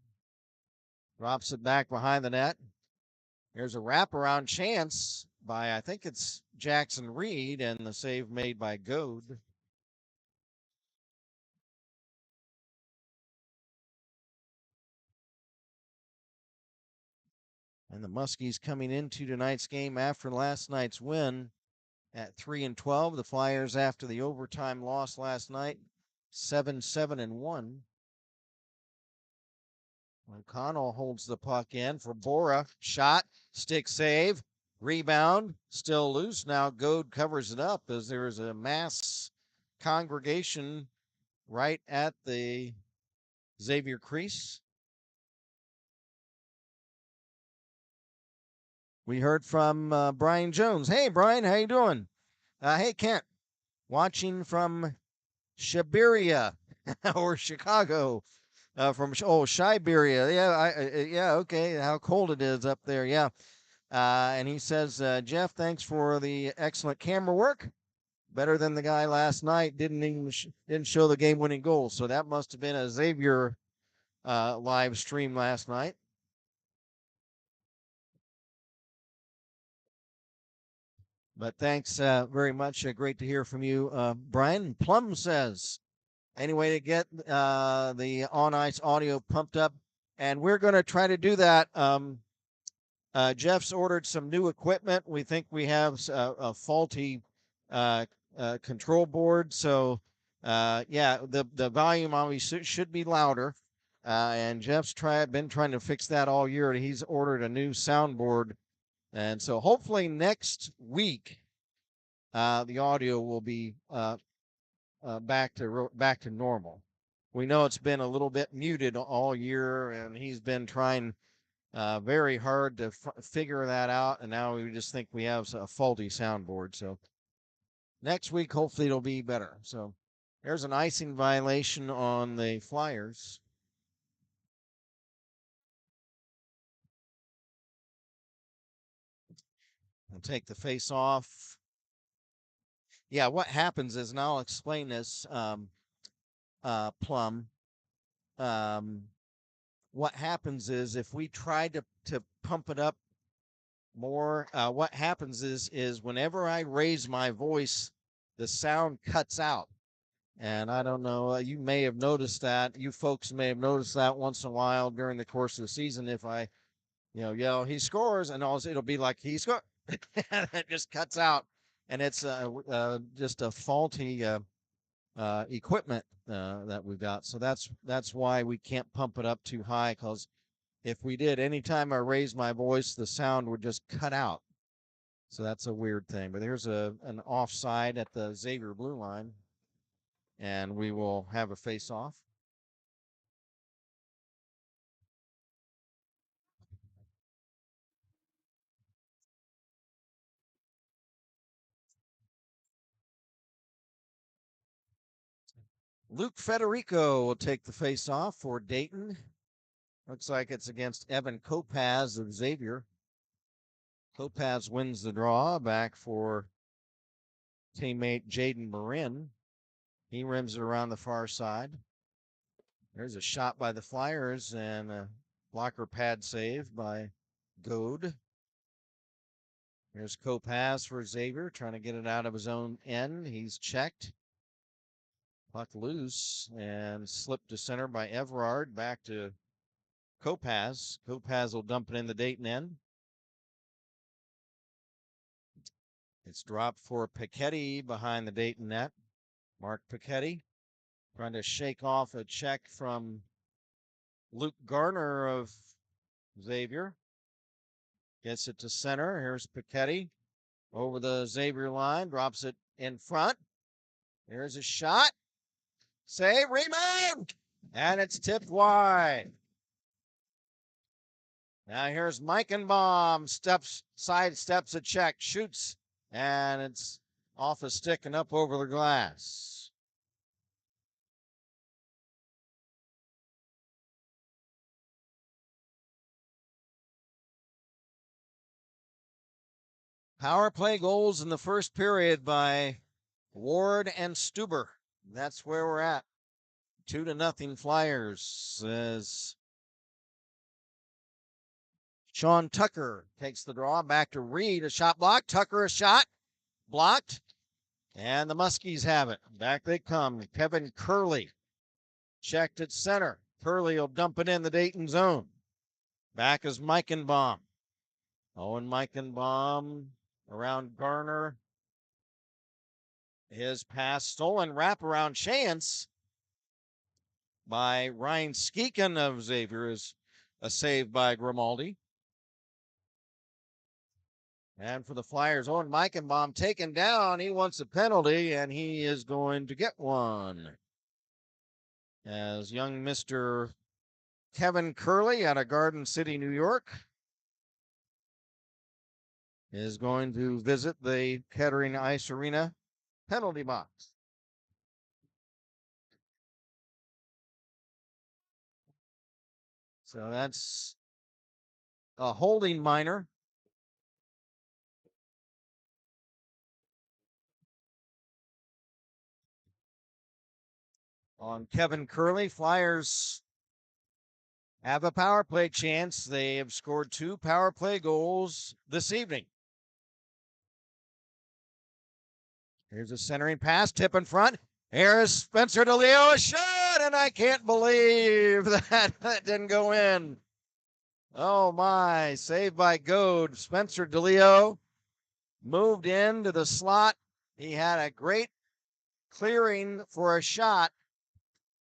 Drops it back behind the net. There's a wraparound chance by, I think it's Jackson Reed, and the save made by Goad. And the Muskies coming into tonight's game after last night's win at 3-12. The Flyers, after the overtime loss last night, 7-7-1. O'Connell holds the puck in for Bora. Shot, stick save, rebound, still loose. Now Goad covers it up as there is a mass congregation right at the Xavier crease. We heard from Brian Jones. Hey, Brian, how you doing? Hey, Kent, watching from Siberia or Chicago. From Siberia. Yeah, okay. How cold it is up there. Yeah. And he says, Jeff, thanks for the excellent camera work. better than the guy last night. Didn't show the game-winning goal. So that must have been a Xavier live stream last night. But thanks very much. Great to hear from you, Brian. Plum says, any way to get the on ice audio pumped up? And we're going to try to do that. Jeff's ordered some new equipment. We think we have a faulty uh, control board. So, yeah, the volume obviously should be louder. And Jeff's been trying to fix that all year. He's ordered a new soundboard. And so hopefully next week, the audio will be back to normal. We know it's been a little bit muted all year, and he's been trying very hard to figure that out. And now we just think we have a faulty soundboard. So next week, hopefully, it'll be better. So there's an icing violation on the Flyers. We'll take the face off. Yeah, what happens is, and I'll explain this, Plum. What happens is if we try to pump it up more, what happens is whenever I raise my voice, the sound cuts out. And I don't know, you may have noticed that. You folks may have noticed that once in a while during the course of the season. If I, yell, he scores, and also it'll be like he scored. And it just cuts out. And it's just a faulty equipment that we've got. So that's why we can't pump it up too high, because if we did, anytime I raised my voice, the sound would just cut out. So that's a weird thing. But here's an offside at the Xavier blue line, and we will have a face-off. Luke Federico will take the face-off for Dayton. Looks like it's against Evan Kopaz of Xavier. Kopaz wins the draw, back for teammate Jaden Marin. He rims it around the far side. There's a shot by the Flyers and a blocker pad save by Goad. Here's Kopaz for Xavier, trying to get it out of his own end. He's checked. Puck loose and slipped to center by Everard. Back to Kopaz. Kopaz will dump it in the Dayton end. It's dropped for Piketty behind the Dayton net. Mark Piketty trying to shake off a check from Luke Garner of Xavier. Gets it to center. Here's Piketty over the Xavier line. Drops it in front. There's a shot. Save, rebound! And it's tipped wide. Now here's Meichenbaum. Sidesteps a check. Shoots. And it's off a stick and up over the glass. Power play goals in the first period by Ward and Stuber. That's where we're at. 2-0 Flyers as Sean Tucker takes the draw. Back to Reed. A shot blocked. Tucker a shot. Blocked. And the Muskies have it. Back they come. Kevin Curley checked at center. Curley will dump it in the Dayton zone. Back is Meichenbaum. Owen Meichenbaum around Garner. His pass stolen. Wraparound chance by Ryan Skeekin of Xavier is a save by Grimaldi. And for the Flyers, Owen Meichenbaum taken down. He wants a penalty, and he is going to get one. As young Mr. Kevin Curley out of Garden City, New York, is going to visit the Kettering Ice Arena penalty box. So that's a holding minor. on Kevin Curley. Flyers have a power play chance. They have scored 2 power play goals this evening. Here's a centering pass, tip in front. Here's Spencer DeLeo, a shot, and I can't believe that didn't go in. Oh my, saved by Goad. Spencer DeLeo moved into the slot. He had a great clearing for a shot.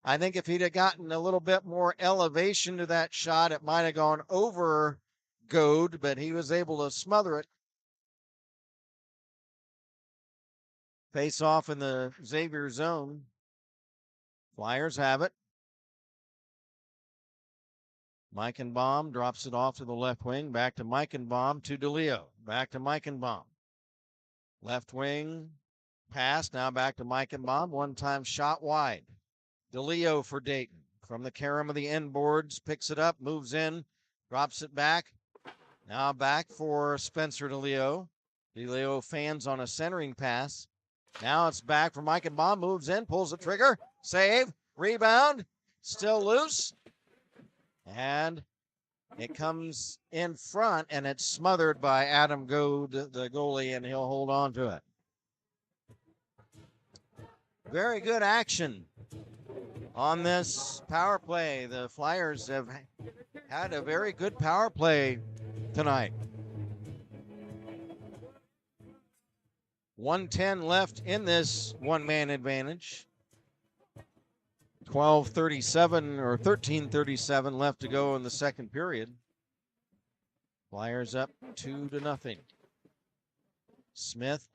I think if he'd have gotten a little bit more elevation to that shot, it might have gone over Goad, but he was able to smother it. Face off in the Xavier zone. Flyers have it. Meichenbaum drops it off to the left wing. Back to Meichenbaum to DeLeo. Back to Meichenbaum. Left wing pass. Now back to Meichenbaum. One-time shot wide. DeLeo for Dayton. From the carom of the end boards. Picks it up. Moves in. Drops it back. Now back for Spencer DeLeo. DeLeo fans on a centering pass. Now it's back for Meichenbaum. Moves in. Pulls the trigger. Save. Rebound. Still loose. And it comes in front, and it's smothered by Adam Goad, the goalie, and he'll hold on to it. Very good action on this power play. The Flyers have had a very good power play tonight. 1:10 left in this one-man advantage. 12:37 or 13:37 left to go in the second period. Flyers up 2-0. Smith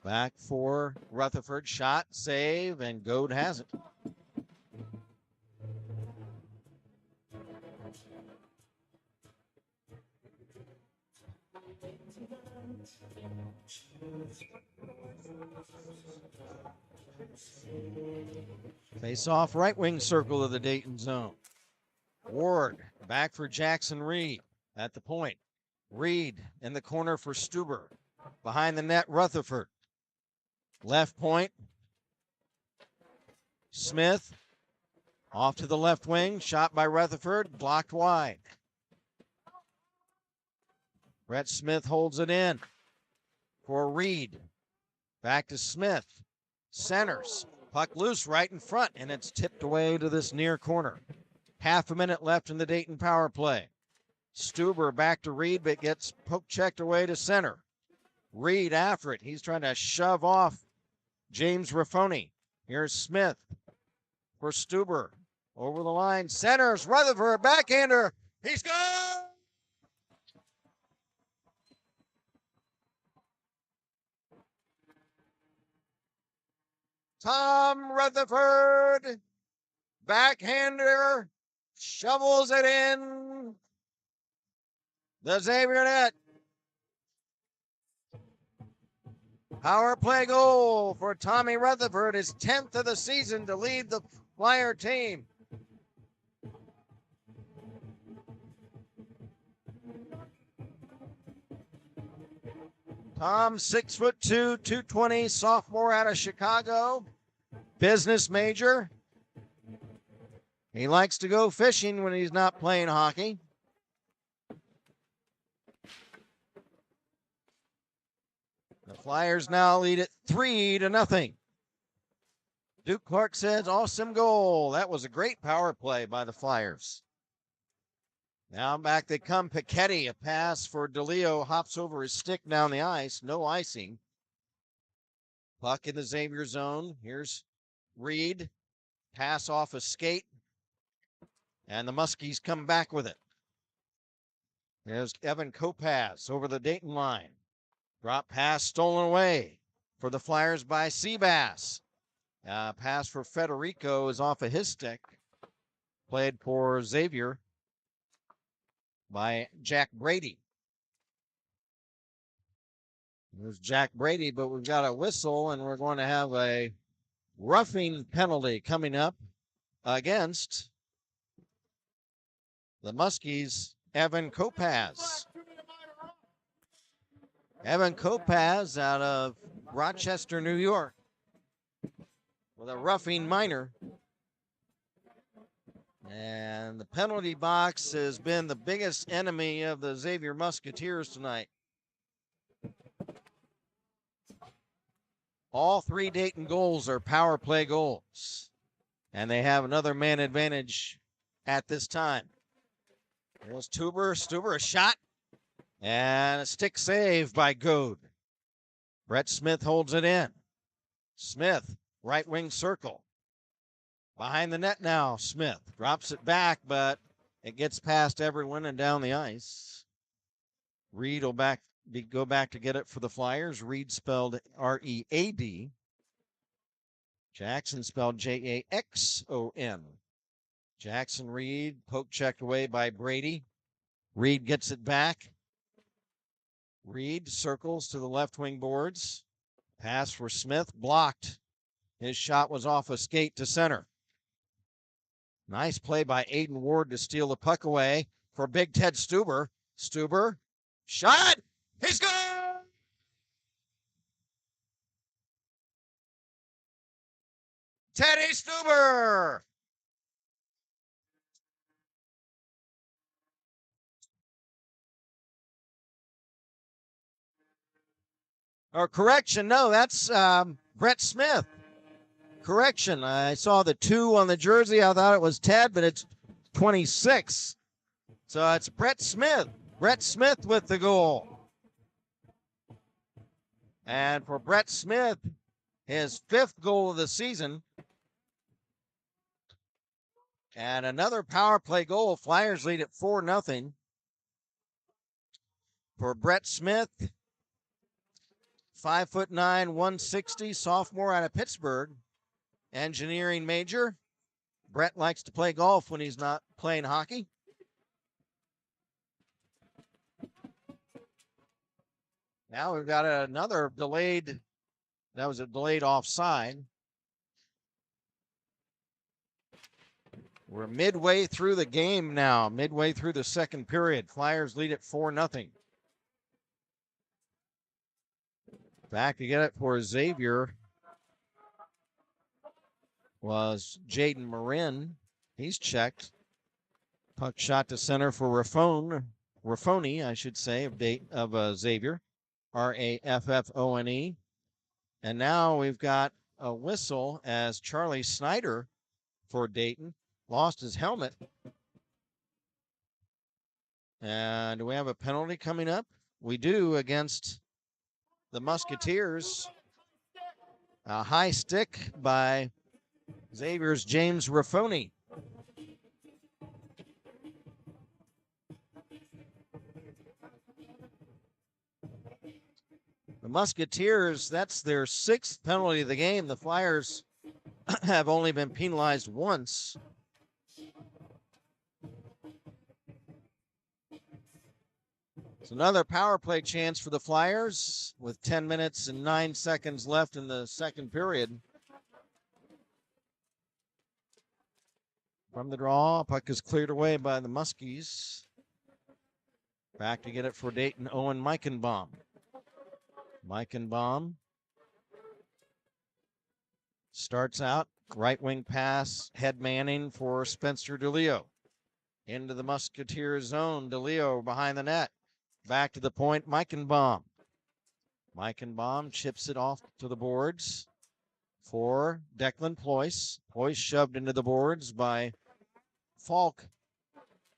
back for Rutherford. Shot, save, and Goad has it. Face off right wing circle of the Dayton zone. Ward back for Jackson Reed at the point. Reed in the corner for Stuber. Behind the net, Rutherford. Left point. Smith off to the left wing. Shot by Rutherford. Blocked wide. Brett Smith holds it in for Reed. Back to Smith. Centers. Puck loose right in front, and it's tipped away to this near corner. Half a minute left in the Dayton power play. Stuber back to Reed, but gets poke checked away to center. Reed after it. He's trying to shove off James Raffoni. Here's Smith for Stuber. Over the line. Centers. Rutherford. Backhander. He's gone. Tom Rutherford, backhander, shovels it in the Xavier net. Power play goal for Tommy Rutherford, his 10th of the season to lead the Flyer team. Tom, 6'2", 220, sophomore out of Chicago, business major. He likes to go fishing when he's not playing hockey. The Flyers now lead it 3-0. Duke Clark says, awesome goal. That was a great power play by the Flyers. Now back they come. Piketty, a pass for DeLeo, hops over his stick down the ice. No icing. Puck in the Xavier zone. Here's Reed. Pass off a skate. And the Muskies come back with it. There's Evan Kopaz over the Dayton line. Drop pass stolen away for the Flyers by Seabass. Pass for Federico is off of his stick. Played for Xavier by Jack Brady. There's Jack Brady, but we've got a whistle, and we're going to have a roughing penalty coming up against the Muskies, Evan Kopaz. Evan Kopaz out of Rochester, New York. with a roughing minor. And the penalty box has been the biggest enemy of the Xavier Musketeers tonight. All 3 Dayton goals are power play goals. And they have another man advantage at this time. There's Stuber, a shot. And a stick save by Goad. Brett Smith holds it in. Smith, right wing circle. Behind the net now, Smith drops it back, but it gets past everyone and down the ice. Reed will go back to get it for the Flyers. Reed spelled R-E-A-D. Jackson spelled J-A-X-O-N. Jackson Reed, poke checked away by Brady. Reed gets it back. Reed circles to the left wing boards. Pass for Smith, blocked. His shot was off a skate to center. Nice play by Aiden Ward to steal the puck away for Big Ted Stuber. Stuber, shot, he's good! Teddy Stuber! Or correction, no, that's Brett Smith. Correction, I saw the 2 on the jersey. I thought it was Ted, but it's 26. So it's Brett Smith. Brett Smith with the goal. And for Brett Smith, his 5th goal of the season. And another power play goal. Flyers lead at 4-0. For Brett Smith, 5'9", 160, sophomore out of Pittsburgh. Engineering major. Brett likes to play golf when he's not playing hockey. Now we've got another delayed, that was a delayed offside. We're midway through the game now, midway through the second period. Flyers lead at 4-0. Back to get it for Xavier was Jaden Marin. He's checked. Puck shot to center for Raffoni, I should say, of Xavier. Raffone. And now we've got a whistle as Charlie Snyder for Dayton lost his helmet. And do we have a penalty coming up? We do against the Musketeers. A high stick by Xavier's James Raffoni. The Musketeers, that's their 6th penalty of the game. The Flyers have only been penalized once. It's another power play chance for the Flyers with 10 minutes and 9 seconds left in the second period. From the draw, puck is cleared away by the Muskies. Back to get it for Dayton, Owen Meichenbaum. Meichenbaum starts out, right wing pass, head manning for Spencer DeLeo. Into the Musketeer zone, DeLeo behind the net. Back to the point, Meichenbaum. Meichenbaum chips it off to the boards for Declan Ployce. Ployce shoved into the boards by Falk.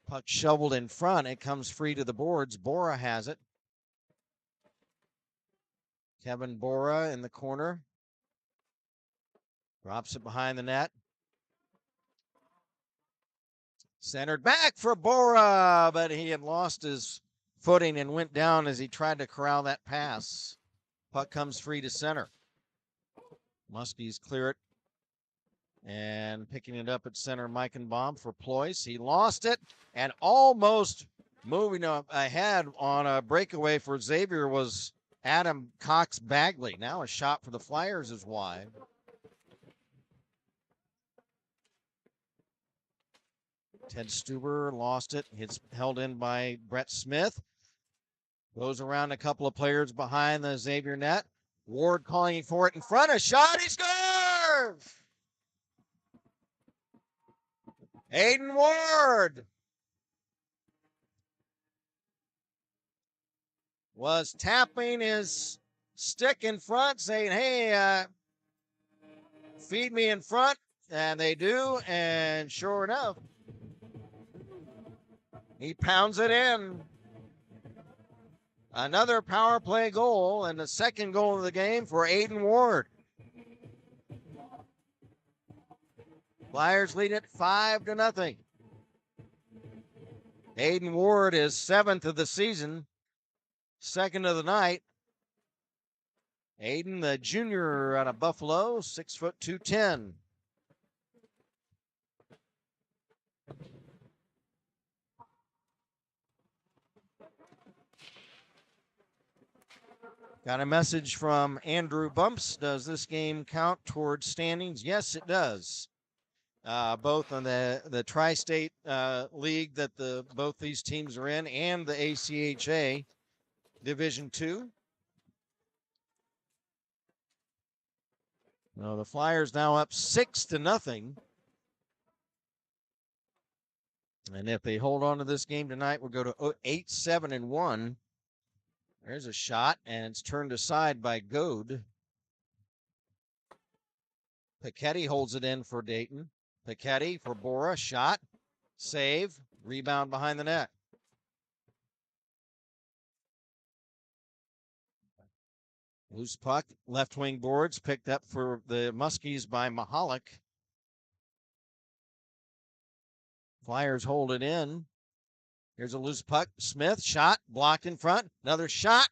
Puck shoveled in front. It comes free to the boards. Bora has it. Kevin Bora in the corner. Drops it behind the net. Centered back for Bora, but he had lost his footing and went down as he tried to corral that pass. Puck comes free to center. Muskies clear it. And picking it up at center, Meichenbaum for Ployce. He lost it and almost moving ahead on a breakaway for Xavier was Adam Cox Bagley. Now a shot for the Flyers is wide. Ted Stuber lost it. It's held in by Brett Smith. Goes around a couple of players behind the Xavier net. Ward calling for it in front. A shot. He scores! Aiden Ward was tapping his stick in front, saying, hey, feed me in front. And they do, and sure enough, he pounds it in. Another power play goal, and the second goal of the game for Aiden Ward. Flyers lead it 5-0. Aiden Ward is 7th of the season, 2nd of the night. Aiden, the junior out of Buffalo, 6 foot 210. Got a message from Andrew Bumps. Does this game count towards standings? Yes, it does. Both on the Tri-State League that both these teams are in and the ACHA Division II. Well, the Flyers now up 6-0. And if they hold on to this game tonight, we'll go to 8-7-1. There's a shot, and it's turned aside by Goad. Piketty holds it in for Dayton. Piketty for Bora. Shot. Save. Rebound behind the net. Loose puck. Left wing boards picked up for the Muskies by Mahalik. Flyers hold it in. Here's a loose puck. Smith, shot, blocked in front. Another shot.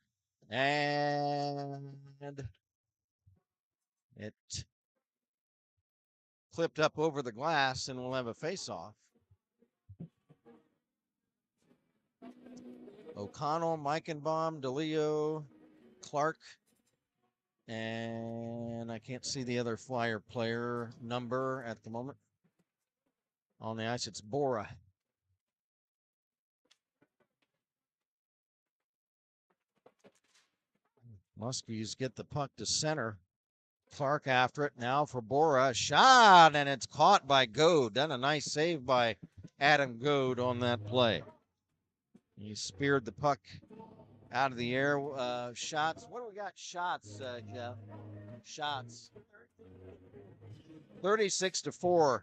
And it clipped up over the glass, and we'll have a face-off. O'Connell, Meichenbaum, DeLeo, Clark, and I can't see the other Flyer player number at the moment. On the ice, it's Bora. Muskies get the puck to center. Clark after it now for Bora. Shot, and it's caught by Goad. Done a nice save by Adam Goad on that play. He speared the puck out of the air. Shots. What do we got? Shots, Jeff. Shots. 36-4,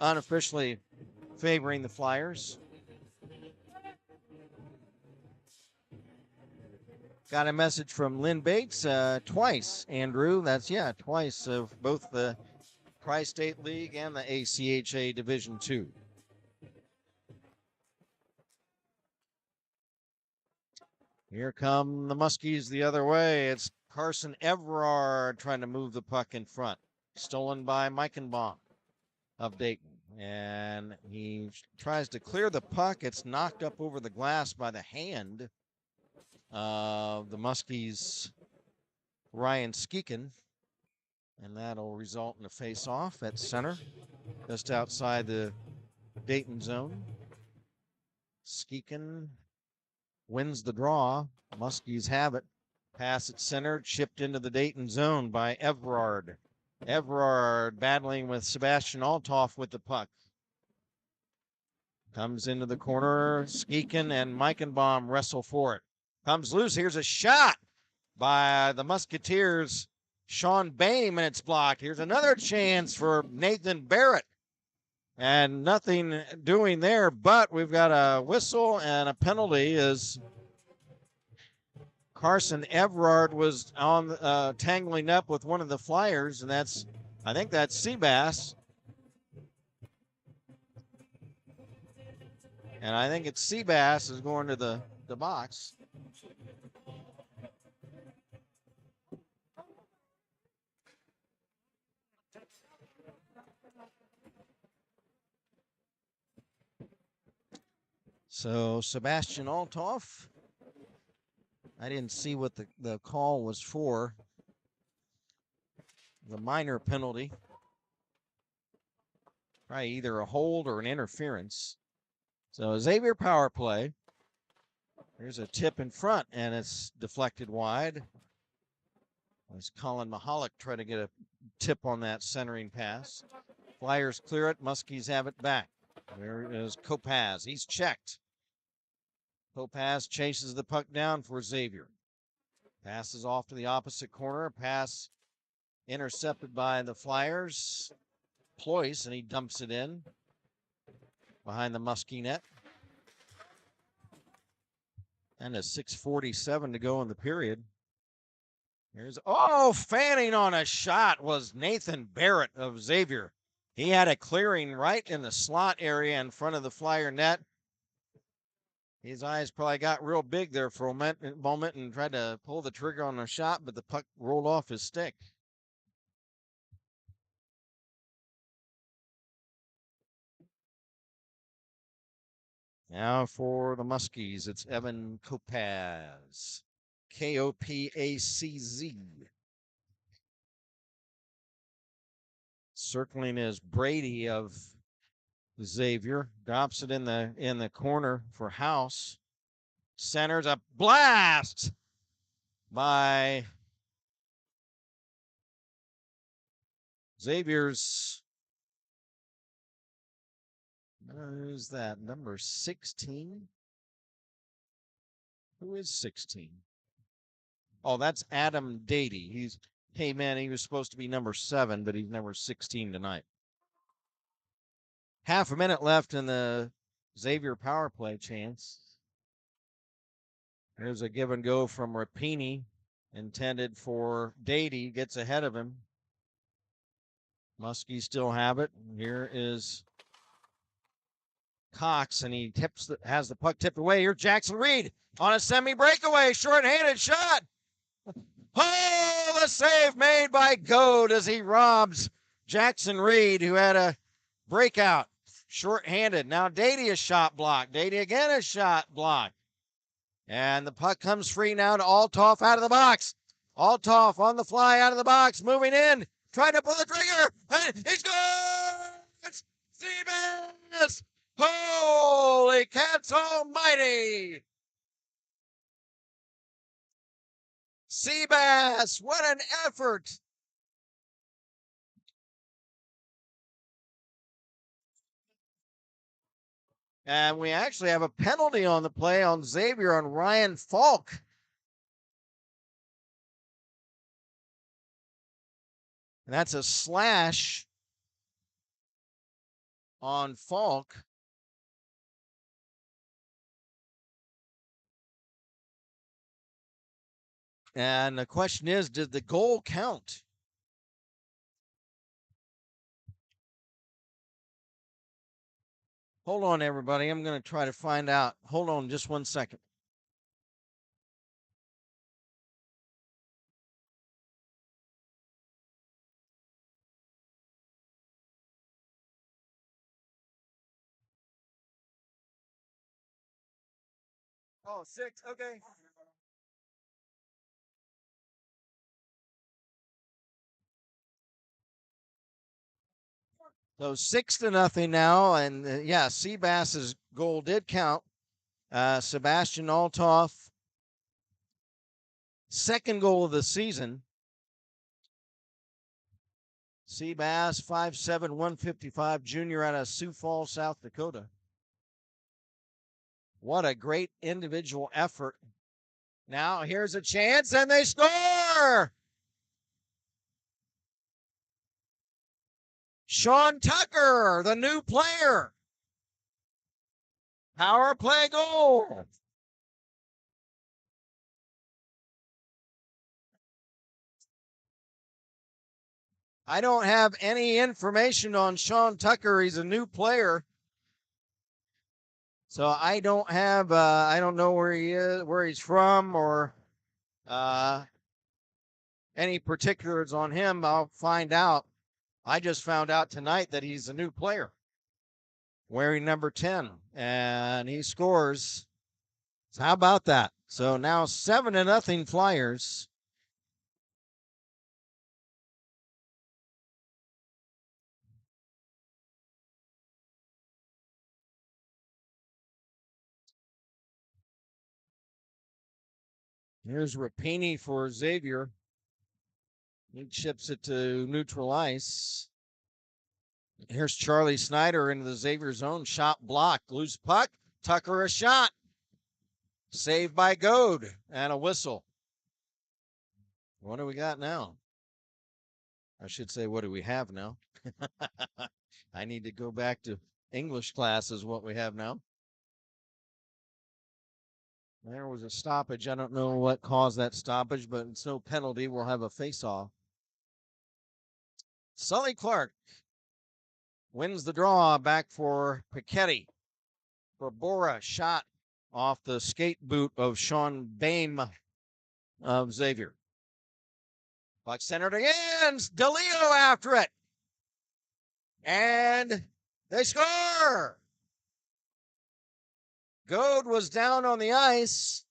unofficially favoring the Flyers. Got a message from Lynn Bates twice, Andrew. That's, twice of both the Tri-State League and the ACHA Division II. Here come the Muskies the other way. It's Carson Everard trying to move the puck in front. Stolen by Meichenbaum of Dayton. And he tries to clear the puck. It's knocked up over the glass by the hand of the Muskies' Ryan Skeekin. And that'll result in a face-off at center, just outside the Dayton zone. Skeekin wins the draw. Muskies have it. Pass at center, chipped into the Dayton zone by Everard. Everard battling with Sebastian Althoff with the puck. Comes into the corner. Skeekin and Meichenbaum wrestle for it. Comes loose. Here's a shot by the Musketeers' Sean Boehm, and it's blocked. Here's another chance for Nathan Barrett. And nothing doing there, but we've got a whistle and a penalty as Carson Everard was on tangling up with one of the Flyers, and I think that's Seabass. And I think it's Seabass is going to the box. So Sebastian Althoff, I didn't see what the call was for. The minor penalty. Probably either a hold or an interference. So Xavier power play. There's a tip in front, and it's deflected wide. As Colin Mahalik try to get a tip on that centering pass. Flyers clear it. Muskies have it back. There is Kopaz. He's checked. Kopaz chases the puck down for Xavier. Passes off to the opposite corner. Pass intercepted by the Flyers. Ployce, and he dumps it in behind the Muskie net. And a 6:47 to go in the period. Fanning on a shot was Nathan Barrett of Xavier. He had a clearing right in the slot area in front of the Flyer net. His eyes probably got real big there for a moment and tried to pull the trigger on a shot, but the puck rolled off his stick. Now for the Muskies, it's Evan Kopaz. Kopacz. Circling is Brady of Xavier. Drops it in the corner for House. Centers a blast by Xavier's. Who's that? Number 16? Who is 16? Oh, that's Adam Dady. He was supposed to be number 7, but he's number 16 tonight. Half a minute left in the Xavier power play chance. There's a give and go from Rapini, intended for Dady, gets ahead of him. Muskie still have it. Here is Cox, and he has the puck tipped away. Here's Jackson Reed on a semi-breakaway, short-handed shot. Oh, the save made by Goad as he robs Jackson Reed, who had a breakout, short-handed. Now Dady a shot block. Dady again a shot block. And the puck comes free now to Althoff out of the box. Althoff on the fly out of the box, moving in, trying to pull the trigger, and he scores! Seabass! Holy cats almighty! Seabass, what an effort! And we actually have a penalty on the play on Xavier on Ryan Falk. And that's a slash on Falk. And the question is, did the goal count? Hold on, everybody. I'm going to try to find out. Hold on just 1 second. Oh, 6. Okay. So 6-0 now, and Seabass's goal did count. Sebastian Althoff, second goal of the season. Seabass, 5'7", 155, junior out of Sioux Falls, South Dakota. What a great individual effort. Now here's a chance, and they score! Sean Tucker, the new player. Power play goal. I don't have any information on Sean Tucker. He's a new player. So I don't have, I don't know where he is, where he's from, or any particulars on him. I'll find out. I just found out tonight that he's a new player wearing number 10, and he scores. So how about that? So now 7-0 Flyers. Here's Rapini for Xavier. He chips it to neutral ice. Here's Charlie Snyder into the Xavier zone. Shot blocked. Loose puck. Tucker a shot. Saved by Goad and a whistle. What do we got now? I should say, what do we have now? I need to go back to English class is what we have now. There was a stoppage. I don't know what caused that stoppage, but it's no penalty. We'll have a face-off. Sully Clark wins the draw back for Piketty. Bora shot off the skate boot of Sean Bame of Xavier. Puck centered again. DeLeo after it. And they score. Goad was down on the ice.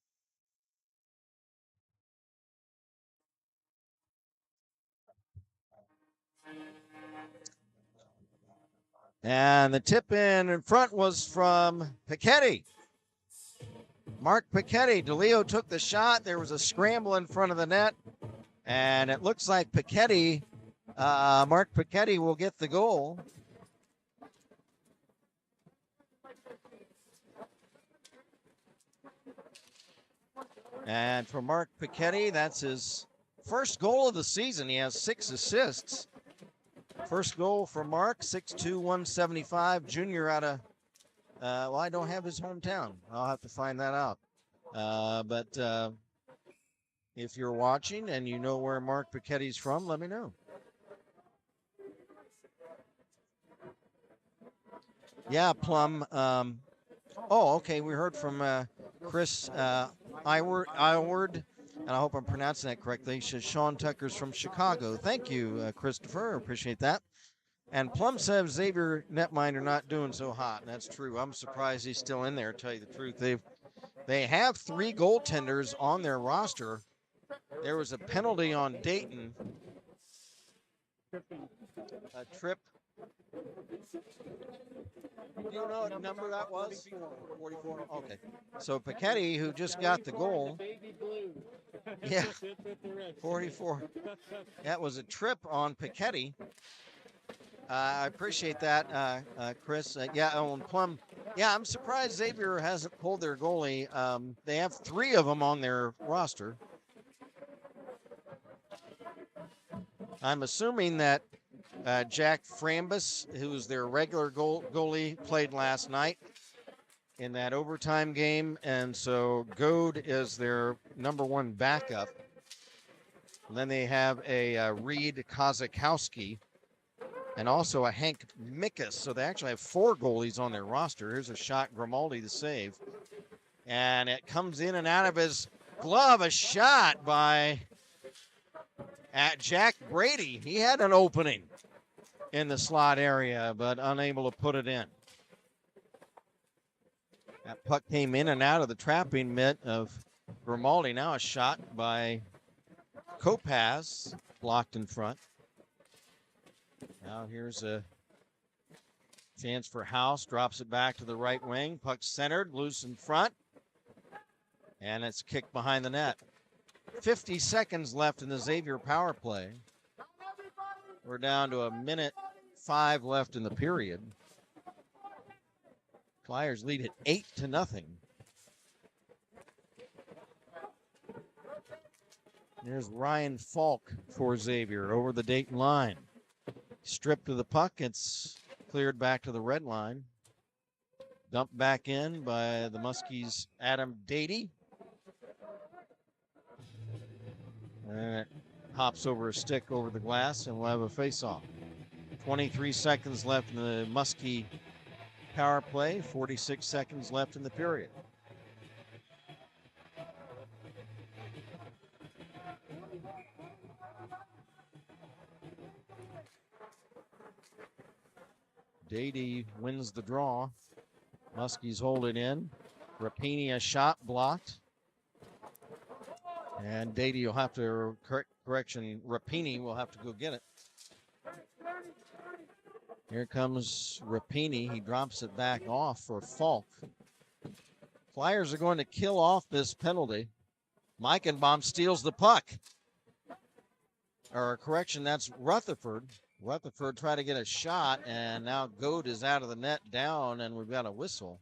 And the tip in front was from Piketty. Mark Piketty. DeLeo took the shot. There was a scramble in front of the net. And it looks like Piketty, Mark Piketty will get the goal. And for Mark Piketty, that's his first goal of the season. He has 6 assists. First goal for Mark, 6'2", 175, junior out of, well, I don't have his hometown. I'll have to find that out. But if you're watching and you know where Mark Piketty's from, let me know. Yeah, Plum. Oh, okay. We heard from Chris Iward, and I hope I'm pronouncing that correctly. He says Sean Tucker's from Chicago. Thank you, Christopher. Appreciate that. And Plum says Xavier netminder not doing so hot. And that's true. I'm surprised he's still in there, to tell you the truth. They have 3 goaltenders on their roster. There was a penalty on Dayton. A trip. Do you know what number that was? 44. Okay. So Piketty, who just got the goal. Yeah. 44. That was a trip on Piketty. I appreciate that, Chris. Yeah, on Plum. Yeah, I'm surprised Xavier hasn't pulled their goalie. They have 3 of them on their roster. I'm assuming that Jack Frambus, who's their regular goalie, played last night in that overtime game. And so Goad is their #1 backup. And then they have a Reed Kozakowski and also a Hank Mickus. So they actually have 4 goalies on their roster. Here's a shot, Grimaldi to save. And it comes in and out of his glove, a shot by Jack Brady. He had an opening in the slot area, but unable to put it in. That puck came in and out of the trapping mitt of Grimaldi. Now a shot by Kopaz, blocked in front. Now here's a chance for House. Drops it back to the right wing. Puck centered, loose in front. And it's kicked behind the net. 50 seconds left in the Xavier power play. We're down to 1:05 left in the period. Flyers lead at 8-0. There's Ryan Falk for Xavier over the Dayton line. Stripped of the puck. It's cleared back to the red line. Dumped back in by the Muskies' Adam Dady. And it hops over a stick over the glass, and we'll have a face-off. 23 seconds left in the Muskie power play. 46 seconds left in the period. Dady wins the draw. Muskies hold it in. Rapini a shot blocked. And Dady will have to, correction, Rapini will have to go get it. Here comes Rapini. He drops it back off for Falk. Flyers are going to kill off this penalty. Meichenbaum steals the puck. Or correction, that's Rutherford. Rutherford tried to get a shot, and now Goad is out of the net down, and we've got a whistle.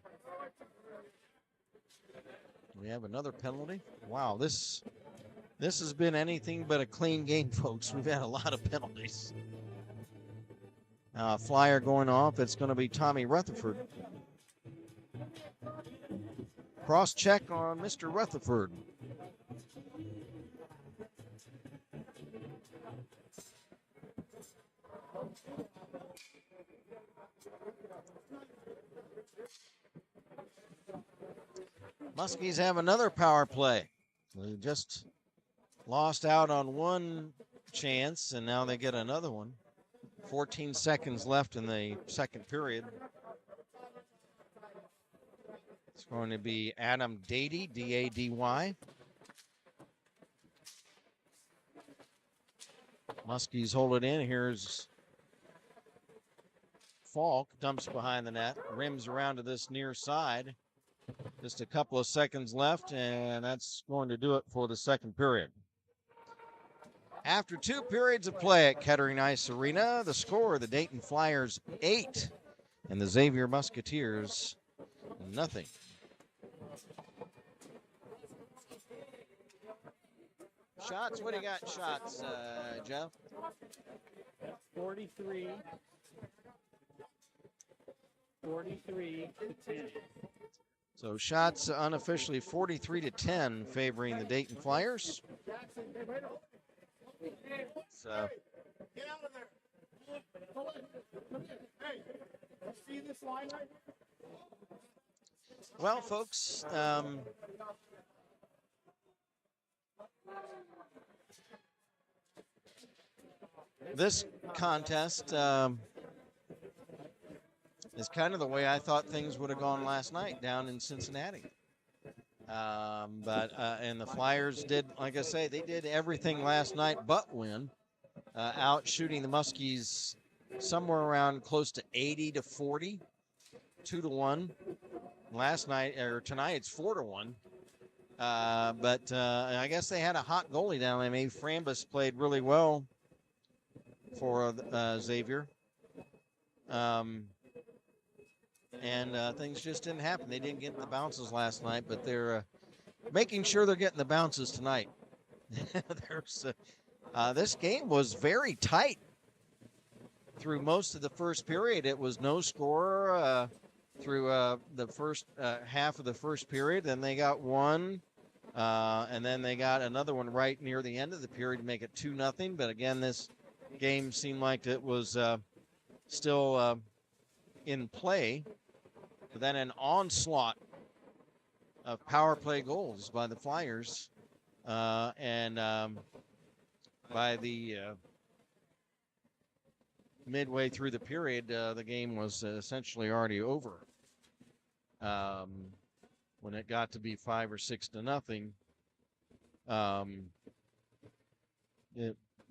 We have another penalty. Wow, this has been anything but a clean game, folks. We've had a lot of penalties. Flyer going off. It's going to be Tommy Rutherford. Cross check on Mr. Rutherford. Muskies have another power play. They just lost out on one chance, and now they get another one. 14 seconds left in the second period. It's going to be Adam Dady, D-A-D-Y. Muskies hold it in. Here's Falk, dumps behind the net, rims around to this near side. Just a couple of seconds left, and that's going to do it for the second period. After 2 periods of play at Kettering Ice Arena, the score, the Dayton Flyers 8 and the Xavier Musketeers nothing. Shots, what do you got shots, Jeff? 43 to 10. So shots unofficially 43 to 10 favoring the Dayton Flyers. So Get out of there. Hey, see this line right here? well, folks, this contest is kind of the way I thought things would have gone last night down in Cincinnati. And the Flyers did, like I say, they did everything last night but win, out shooting the Muskies somewhere around close to 80 to 40, 2-1. Last night, or tonight, it's 4-1. But I guess they had a hot goalie down there. Maybe Frambus played really well for Xavier. And things just didn't happen. They didn't get the bounces last night, but they're making sure they're getting the bounces tonight. This game was very tight through most of the first period. It was no score through the first half of the first period. Then they got one, and then they got another one right near the end of the period to make it 2-0. But again, this game seemed like it was still in play. But then an onslaught of power play goals by the Flyers, and by the midway through the period, the game was essentially already over. When it got to be 5 or 6-0,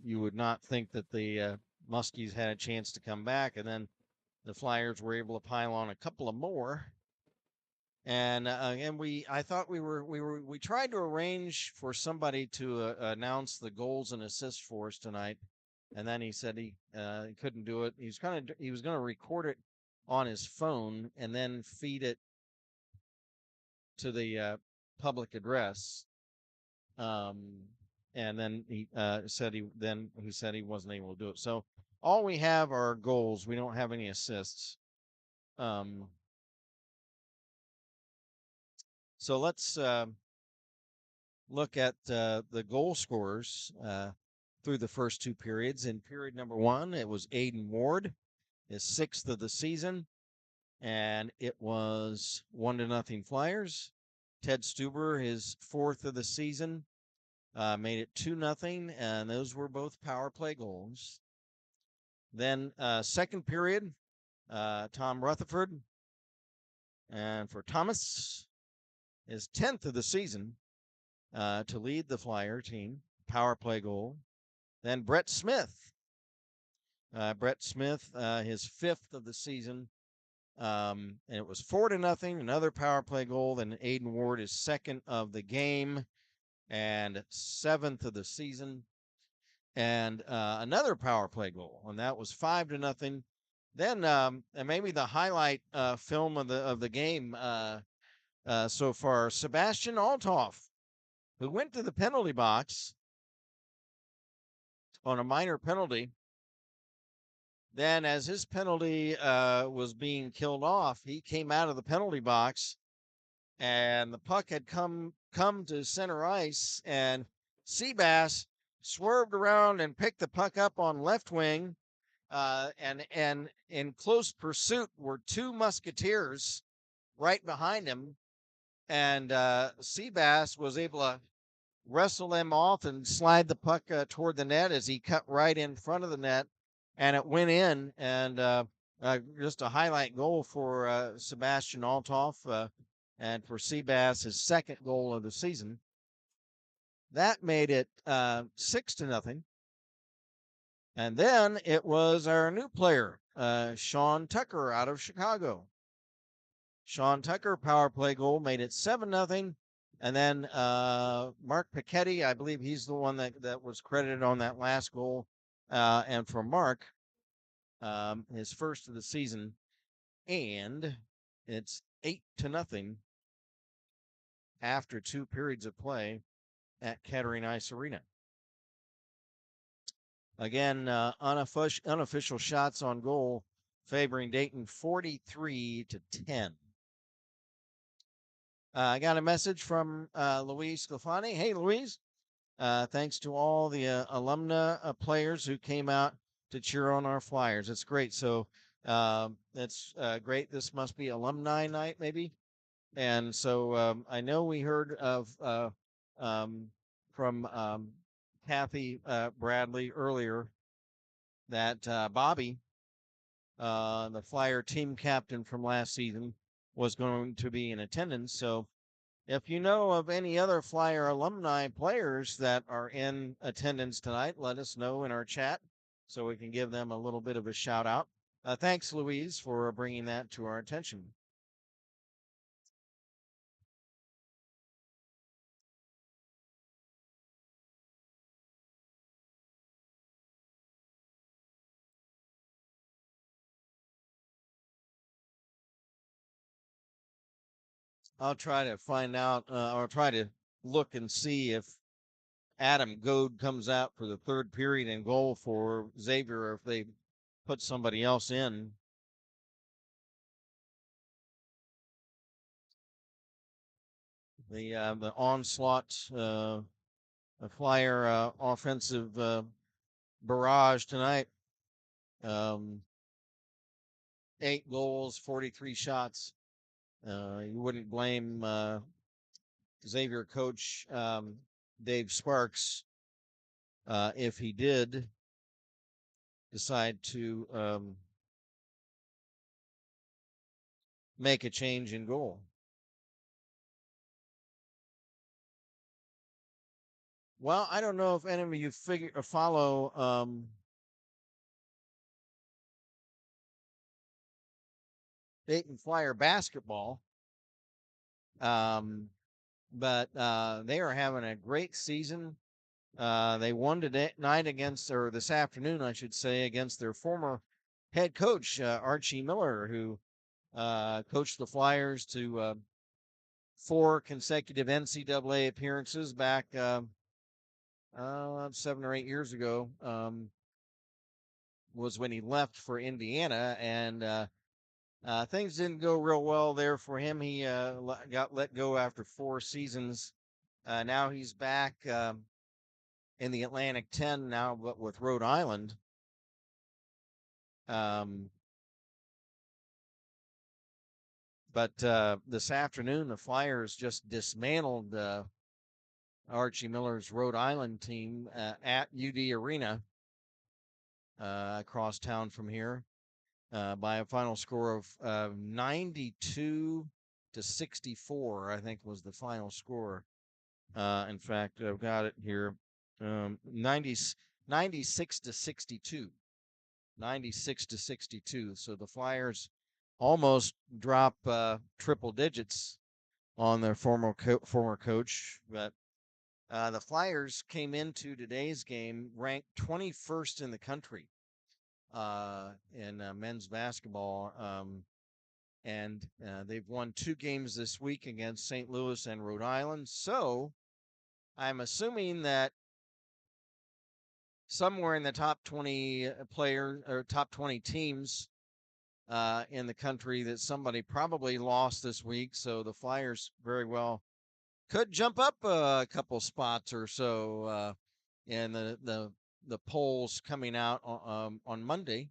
you would not think that the Muskies had a chance to come back, and then the Flyers were able to pile on a couple of more. And I thought we tried to arrange for somebody to announce the goals and assists for us tonight, and then he said he couldn't do it. He was going to record it on his phone and then feed it to the public address. And then he said he wasn't able to do it. So all we have are goals. We don't have any assists. So let's look at the goal scorers through the first 2 periods. In period number 1, it was Aiden Ward, his 6th of the season, and it was 1-0 Flyers. Ted Stuber, his 4th of the season, made it 2-0, and those were both power play goals. Then second period, Tom Rutherford, and for Thomas, his 10th of the season, to lead the Flyer team, power play goal. Then Brett Smith, his 5th of the season, and it was 4-0, another power play goal. Then Aiden Ward is 2nd of the game and 7th of the season. and another power play goal, and that was 5-0. Then, and maybe the highlight film of the game so far, Sebastian Althoff, who went to the penalty box on a minor penalty. Then, as his penalty was being killed off, he came out of the penalty box, and the puck had come to center ice, and Seabass swerved around and picked the puck up on left wing, and in close pursuit were two Musketeers right behind him, and Seabass was able to wrestle them off and slide the puck toward the net as he cut right in front of the net, and it went in, and just a highlight goal for Sebastian Althoff, and for Seabass, his second goal of the season. That made it 6-0. And then it was our new player, Sean Tucker out of Chicago. Sean Tucker, power play goal, made it 7-0. And then Mark Piketty, I believe he's the one that was credited on that last goal. And for Mark, his first of the season. And it's 8-0 after 2 periods of play at Kettering Ice Arena. Again, unofficial shots on goal favoring Dayton 43-10. I got a message from Louise Sclafani. Hey, Louise. Thanks to all the alumna players who came out to cheer on our Flyers. It's great. So that's great. This must be alumni night, maybe. And so I know we heard of from Kathy Bradley earlier that Bobby, the Flyer team captain from last season, was going to be in attendance. So if you know of any other Flyer alumni players that are in attendance tonight, let us know in our chat so we can give them a little bit of a shout out. Thanks, Louise, for bringing that to our attention. I'll try to find out, or try to look and see if Adam Goad comes out for the third period in goal for Xavier, or if they put somebody else in. The onslaught, the Flyer offensive barrage tonight. 8 goals, 43 shots. You wouldn't blame Xavier coach Dave Sparks if he did decide to make a change in goal. Well, I don't know if any of you follow Dayton Flyer basketball, but they are having a great season. They won tonight this afternoon, I should say, against their former head coach, Archie Miller, who coached the Flyers to 4 consecutive NCAA appearances back 7 or 8 years ago. Was when he left for Indiana, and things didn't go real well there for him. He got let go after 4 seasons. Now he's back in the Atlantic 10 now, but with Rhode Island. But this afternoon, the Flyers just dismantled Archie Miller's Rhode Island team at UD Arena across town from here by a final score of 92-64, I think was the final score. In fact, I've got it here. 96-62. 96-62. So the Flyers almost drop triple digits on their former coach, but The Flyers came into today's game ranked 21st in the country in men's basketball. And they've won 2 games this week against St. Louis and Rhode Island. So I'm assuming that somewhere in the top 20 players or top 20 teams in the country that somebody probably lost this week. So the Flyers very well could jump up a couple spots or so in the polls coming out on Monday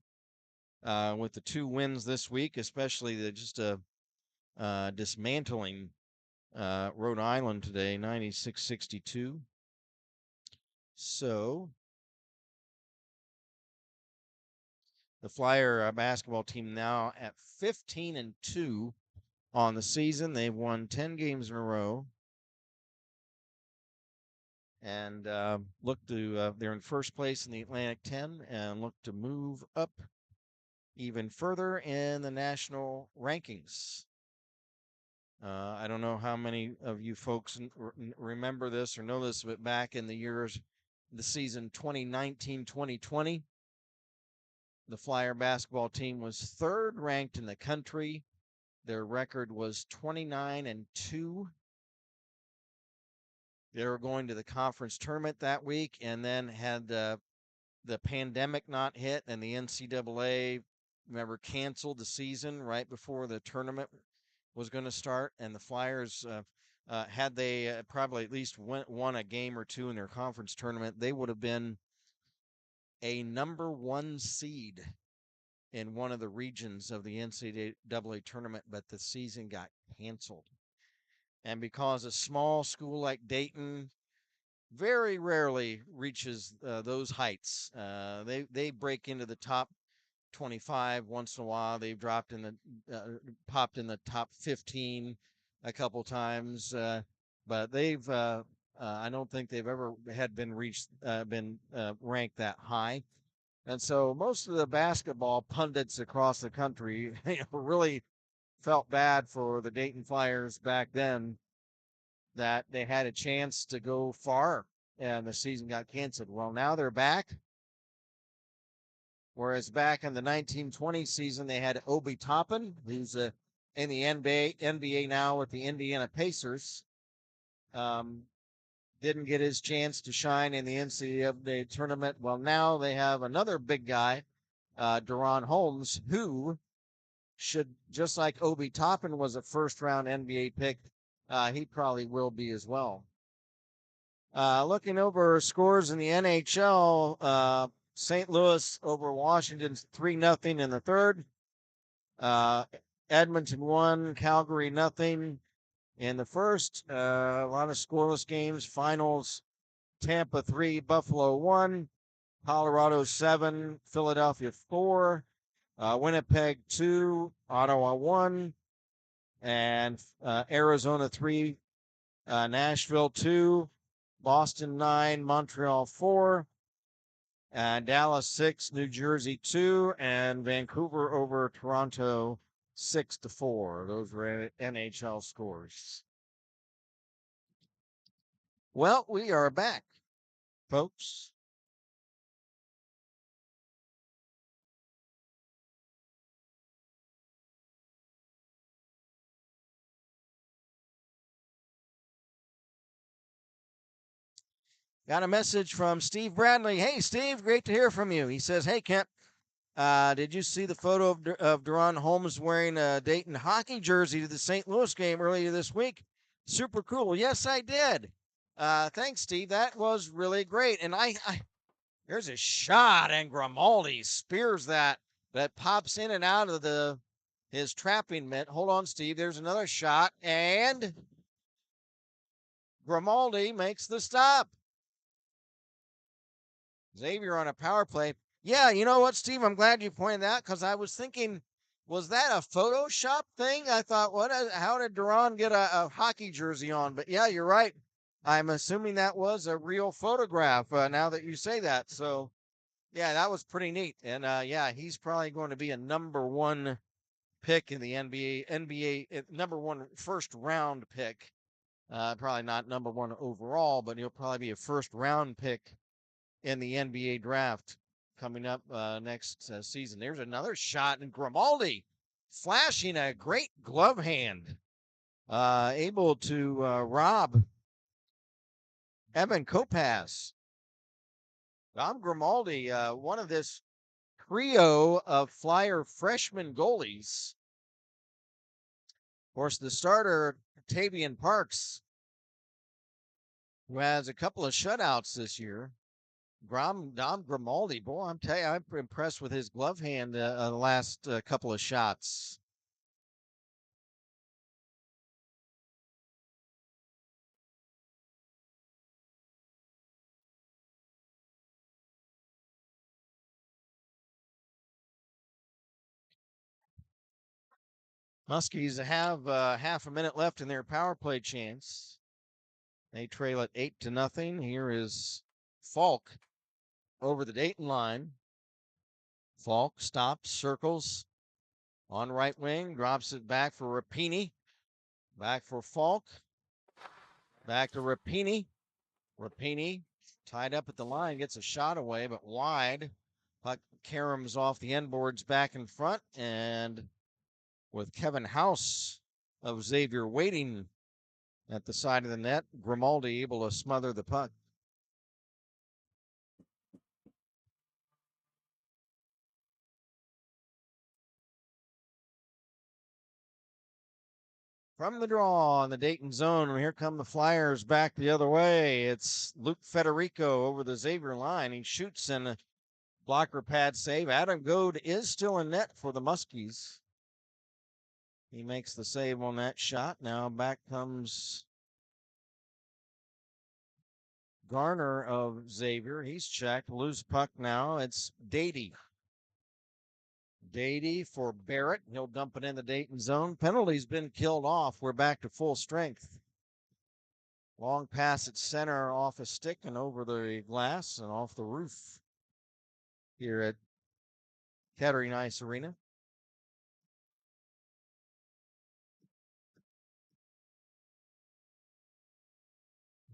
with the 2 wins this week, especially the just dismantling Rhode Island today, 96-62. So the Flyer basketball team now at 15-2 on the season. They've won 10 games in a row. And they're in first place in the Atlantic 10 and look to move up even further in the national rankings. I don't know how many of you folks remember this or know this, but back in the season 2019-2020, the Flyer basketball team was 3rd ranked in the country. Their record was 29-2. They were going to the conference tournament that week, and then had the pandemic not hit, and the NCAA, remember, canceled the season right before the tournament was going to start. And the Flyers, had they probably at least won a game or 2 in their conference tournament, they would have been a number 1 seed in one of the regions of the NCAA tournament, but the season got canceled. And because a small school like Dayton very rarely reaches those heights, they break into the top 25 once in a while. They've popped in the top 15 a couple times, but they've I don't think they've ever been ranked that high. And so most of the basketball pundits across the country really felt bad for the Dayton Flyers back then, that they had a chance to go far and the season got canceled. Well, now they're back. Whereas back in the 1920 season, they had Obi Toppin, who's in the NBA now with the Indiana Pacers. Didn't get his chance to shine in the NCAA tournament. Well, now they have another big guy, Deron Holmes, who should, just like Obi Toppin was a first-round NBA pick, he probably will be as well. Looking over scores in the NHL, St. Louis over Washington 3-0 in the third. Edmonton 1, Calgary 0 in the first. A lot of scoreless games. Finals: Tampa 3, Buffalo 1, Colorado 7, Philadelphia 4, Winnipeg 2, Ottawa 1, and Arizona 3, Nashville 2, Boston 9, Montreal 4, Dallas 6, New Jersey 2, and Vancouver over Toronto 6-4. Those were NHL scores. Well, we are back, folks. Got a message from Steve Bradley. Hey, Steve, great to hear from you. He says, hey, Kent, did you see the photo of Deron Holmes wearing a Dayton hockey jersey to the St. Louis game earlier this week? Super cool. Yes, I did. Thanks, Steve. That was really great. And there's a shot, and Grimaldi spears that pops in and out of his trapping mitt. Hold on, Steve. There's another shot, and Grimaldi makes the stop. Xavier on a power play. Yeah, you know what, Steve? I'm glad you pointed that, because I was thinking, was that a Photoshop thing? I thought, how did Deron get a hockey jersey on? But yeah, you're right. I'm assuming that was a real photograph now that you say that. So, yeah, that was pretty neat. And, yeah, he's probably going to be a number 1 pick in the NBA number 1 first round pick Probably not number one overall, but he'll probably be a first-round pick in the NBA draft coming up next season. There's another shot, and Grimaldi flashing a great glove hand, able to rob Evan Kopacz. Dom Grimaldi, one of this trio of Flyer freshman goalies. Of course, the starter, Tavian Parks, who has a couple of shutouts this year. Dom Grimaldi, boy, I'm telling you, I'm impressed with his glove hand the last couple of shots. Muskies have half a minute left in their power play chance. They trail it 8-0. Here is Falk over the Dayton line. Falk stops, circles on right wing, drops it back for Rapini. Back for Falk. Back to Rapini. Rapini tied up at the line, gets a shot away, but wide. Puck caroms off the end boards back in front, and with Kevin House of Xavier waiting at the side of the net, Grimaldi able to smother the puck. From the draw in the Dayton zone, here come the Flyers back the other way. It's Luke Federico over the Xavier line. He shoots and a blocker pad save. Adam Goad is still in net for the Muskies. He makes the save on that shot. Now back comes Garner of Xavier. He's checked. Loose puck now. It's Dady. Dady for Barrett. He'll dump it in the Dayton zone. Penalty's been killed off. We're back to full strength. Long pass at center off a stick and over the glass and off the roof here at Kettering Ice Arena.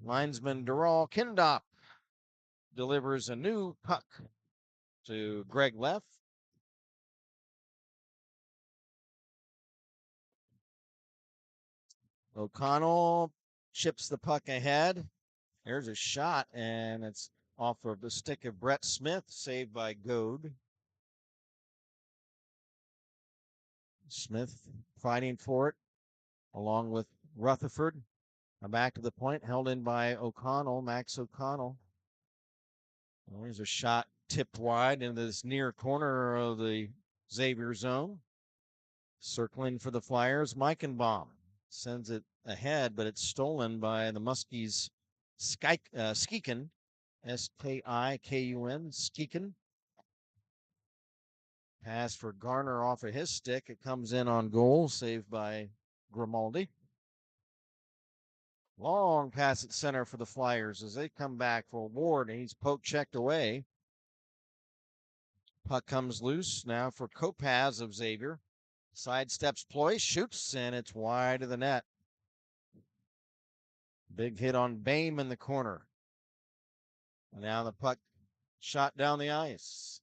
Linesman Dural Kindop delivers a new puck to Greg Leff. O'Connell chips the puck ahead. There's a shot, and it's off of the stick of Brett Smith, saved by Goad. Smith fighting for it, along with Rutherford. Back to the point, held in by O'Connell, Max O'Connell. Well, there's a shot tipped wide into this near corner of the Xavier zone. Circling for the Flyers, Meichenbaum sends it ahead, but it's stolen by the Muskies. Skiken, S-K-I-K-U-N, Skiken. Pass for Garner off of his stick. It comes in on goal, saved by Grimaldi. Long pass at center for the Flyers as they come back for Ward, and he's poke checked away. Puck comes loose now for Kopacz of Xavier. Sidesteps Ploy, shoots, and it's wide of the net. Big hit on Bame in the corner. Now the puck shot down the ice.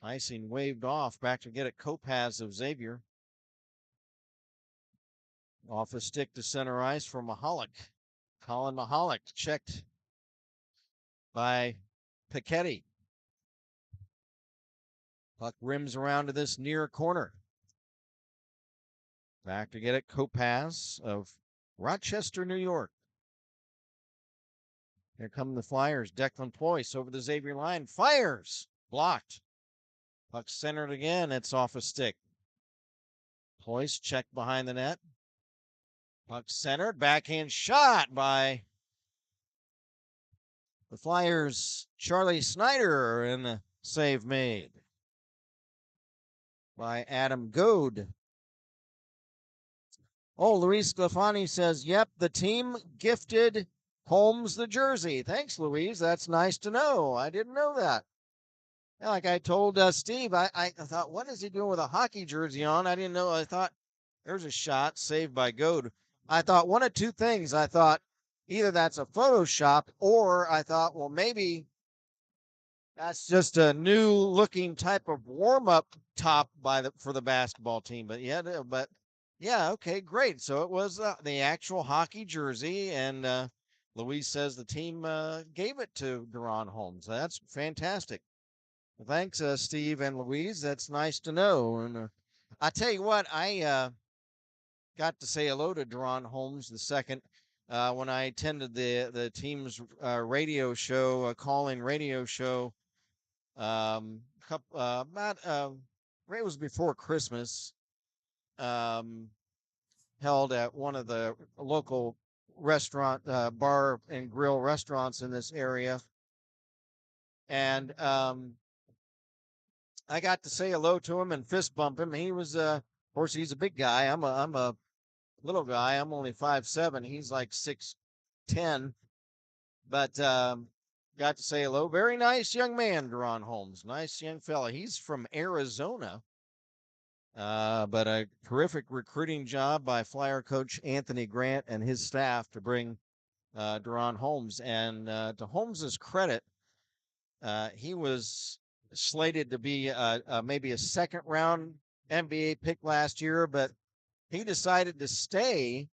Icing waved off. Back to get it, Kopacz of Xavier. Off a stick to center ice for Mahalik. Colin Mahalik checked by Piketty. Puck rims around to this near corner. Back to get it, Kopacz of Rochester, New York. Here come the Flyers. Declan Ployce over the Xavier line. Fires! Blocked. Puck centered again. It's off a stick. Ployce checked behind the net. Puck centered. Backhand shot by the Flyers' Charlie Snyder, and the save made by Adam Goad. Oh, Luis Sclafani says, yep, the team gifted Holmes the jersey. Thanks, Louise. That's nice to know. I didn't know that. Yeah, like I told Steve, I thought, what is he doing with a hockey jersey on? I didn't know. I thought there's a shot saved by Goad. I thought one of two things. I thought either that's a Photoshop, or I thought, well, maybe that's just a new looking type of warm up top for the basketball team. But yeah, okay, great. So it was the actual hockey jersey, and Louise says the team gave it to Deron Holmes. That's fantastic. Well, thanks, Steve and Louise. That's nice to know. And I tell you what, I got to say hello to Deron Holmes the second when I attended the team's radio show, call-in radio show. It was before Christmas. Held at one of the local restaurant, bar and grill restaurants in this area, and I got to say hello to him and fist bump him. He was, of course, he's a big guy. I'm a little guy. I'm only 5'7". He's like 6'10", but got to say hello. Very nice young man, Deron Holmes. Nice young fella. He's from Arizona, but a terrific recruiting job by Flyer coach Anthony Grant and his staff to bring Deron Holmes. And to Holmes's credit, he was slated to be maybe a second round NBA pick last year, but he decided to stay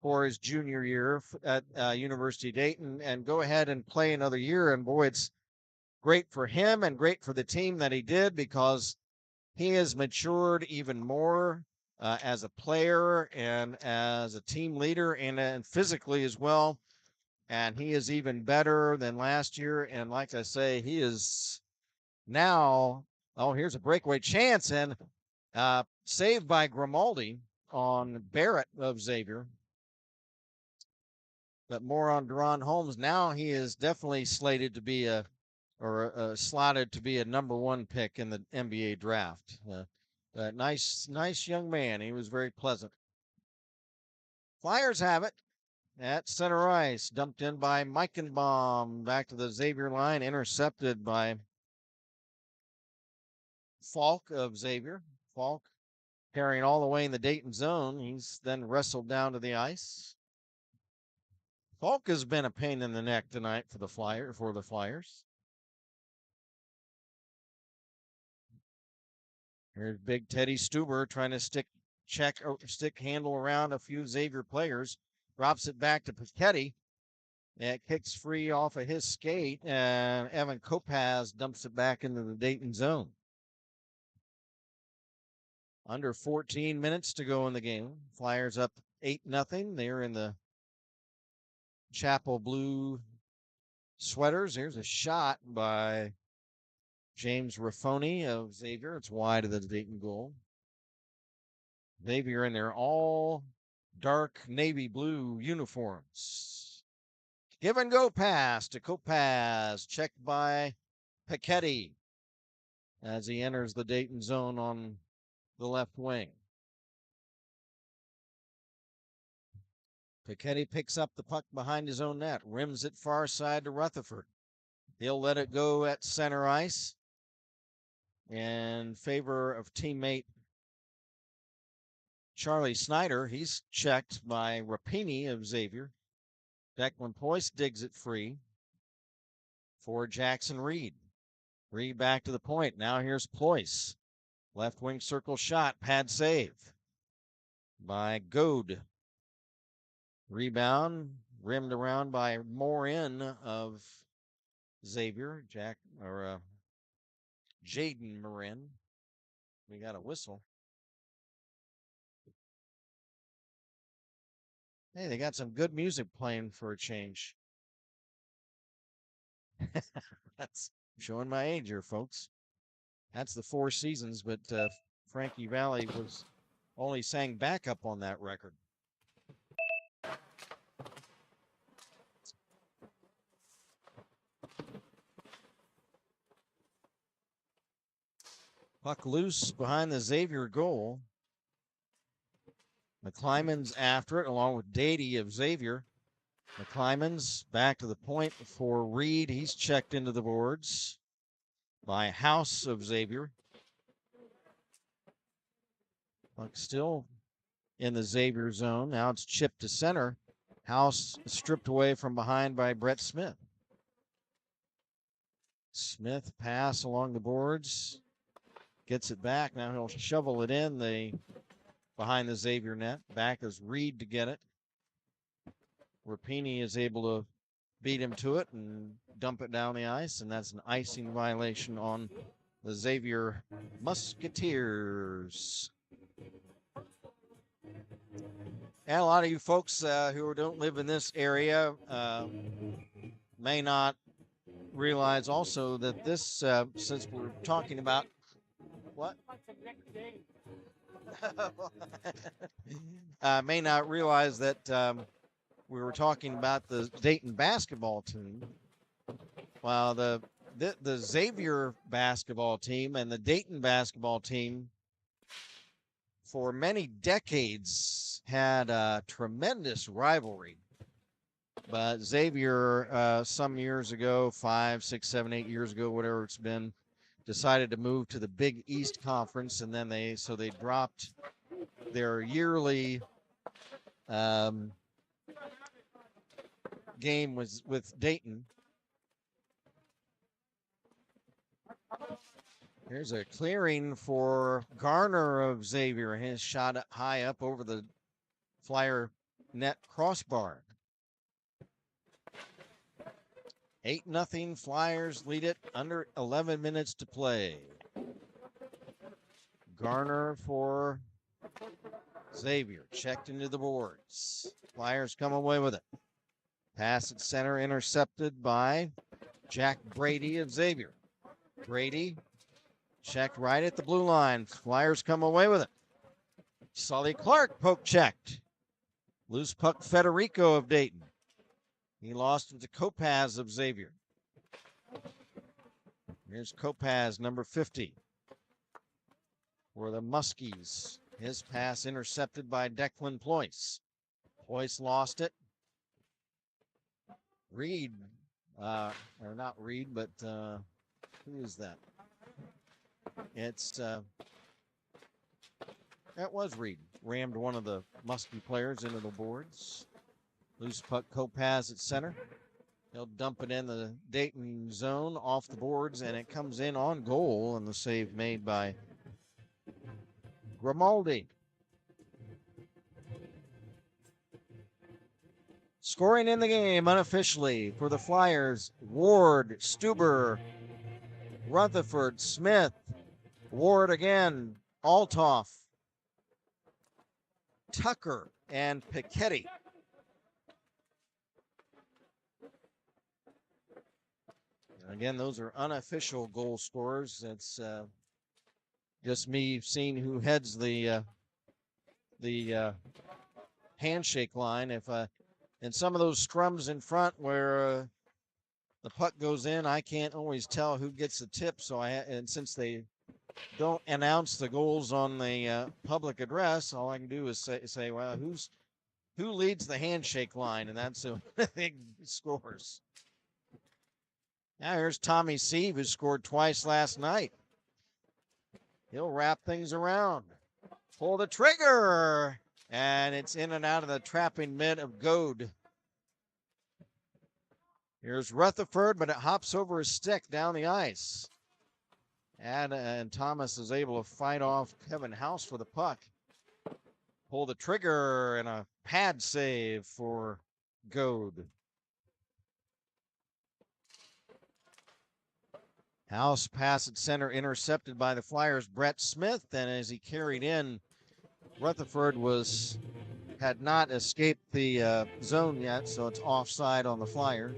for his junior year at University of Dayton and go ahead and play another year. And boy, it's great for him and great for the team that he did, because he has matured even more as a player and as a team leader, and physically as well. And he is even better than last year. And like I say, he is now, oh, here's a breakaway chance, and saved by Grimaldi on Barrett of Xavier. But more on Deron Holmes. Now he is definitely slated to be slotted to be a number one pick in the NBA draft. Nice young man. He was very pleasant. Flyers have it at center ice. Dumped in by Meichenbaum. Back to the Xavier line. Intercepted by Falk of Xavier. Falk carrying all the way in the Dayton zone. He's then wrestled down to the ice. Falk has been a pain in the neck tonight for the Flyers. Here's big Teddy Stuber trying to stick handle around a few Xavier players. Drops it back to Piketty. It kicks free off of his skate, and Evan Kopaz dumps it back into the Dayton zone. Under 14 minutes to go in the game. Flyers up 8-0. They're in the Chapel blue sweaters. Here's a shot by James Raffoni of Xavier. It's wide of the Dayton goal. Xavier in their all dark navy blue uniforms. Give and go pass to Kopaz. Checked by Piketty as he enters the Dayton zone on the left wing. Piketty picks up the puck behind his own net, rims it far side to Rutherford. He'll let it go at center ice in favor of teammate Charlie Snyder. He's checked by Rapini of Xavier. Declan Poyce digs it free for Jackson Reed. Reed back to the point. Now here's Poyce. Left wing circle shot, pad save by Goad. Rebound rimmed around by Morin of Xavier. Jaden Morin. We got a whistle. Hey, they got some good music playing for a change. That's showing my age here, folks. That's the Four Seasons, but Frankie Valli was only sang backup on that record. Puck loose behind the Xavier goal. McClymonds after it, along with Dady of Xavier. McClymonds back to the point for Reed. He's checked into the boards by House of Xavier. Puck still in the Xavier zone. Now it's chipped to center. House stripped away from behind by Brett Smith. Smith pass along the boards. Gets it back. Now he'll shovel it in behind the Xavier net. Back is Reed to get it. Rapini is able to beat him to it and dump it down the ice, and that's an icing violation on the Xavier Musketeers. And a lot of you folks who don't live in this area may not realize also that this, since we're talking about what? May not realize that we were talking about the Dayton basketball team. Well, the Xavier basketball team and the Dayton basketball team for many decades had a tremendous rivalry. But Xavier, some years ago, 5, 6, 7, 8 years ago, whatever it's been, decided to move to the Big East Conference, and then they dropped their yearly game with Dayton. Here's a clearing for Garner of Xavier. His shot high up over the Flyer net crossbar. 8-0 Flyers lead it, under 11 minutes to play. Garner for Xavier, checked into the boards. Flyers come away with it. Pass at center, intercepted by Jack Brady of Xavier. Brady checked right at the blue line. Flyers come away with it. Sully Clark poke checked. Loose puck Federico of Dayton. He lost it to Kopaz of Xavier. Here's Kopaz, number 50. For the Muskies. His pass intercepted by Declan Ployce. Ployce lost it. Reed, or not Reed, but who is that? That was Reed. Rammed one of the Muskie players into the boards. Loose puck, Kopaz at center. He'll dump it in the Dayton zone off the boards, and it comes in on goal, and the save made by Grimaldi. Scoring in the game unofficially for the Flyers, Ward, Stuber, Rutherford, Smith, Ward again, Altoff, Tucker, and Piketty. Again, those are unofficial goal scorers. It's just me seeing who heads the handshake line. If in some of those scrums in front where the puck goes in, I can't always tell who gets the tip. And since they don't announce the goals on the public address, all I can do is say, well, who leads the handshake line, and that's who scores. Now here's Tommy Sieve, who scored twice last night. He'll wrap things around. Pull the trigger, and it's in and out of the trapping mitt of Goad. Here's Rutherford, but it hops over his stick down the ice. And Thomas is able to fight off Kevin House for the puck. Pull the trigger, and a pad save for Goad. House pass at center, intercepted by the Flyers' Brett Smith, and as he carried in, Rutherford had not escaped the zone yet, so it's offside on the Flyers.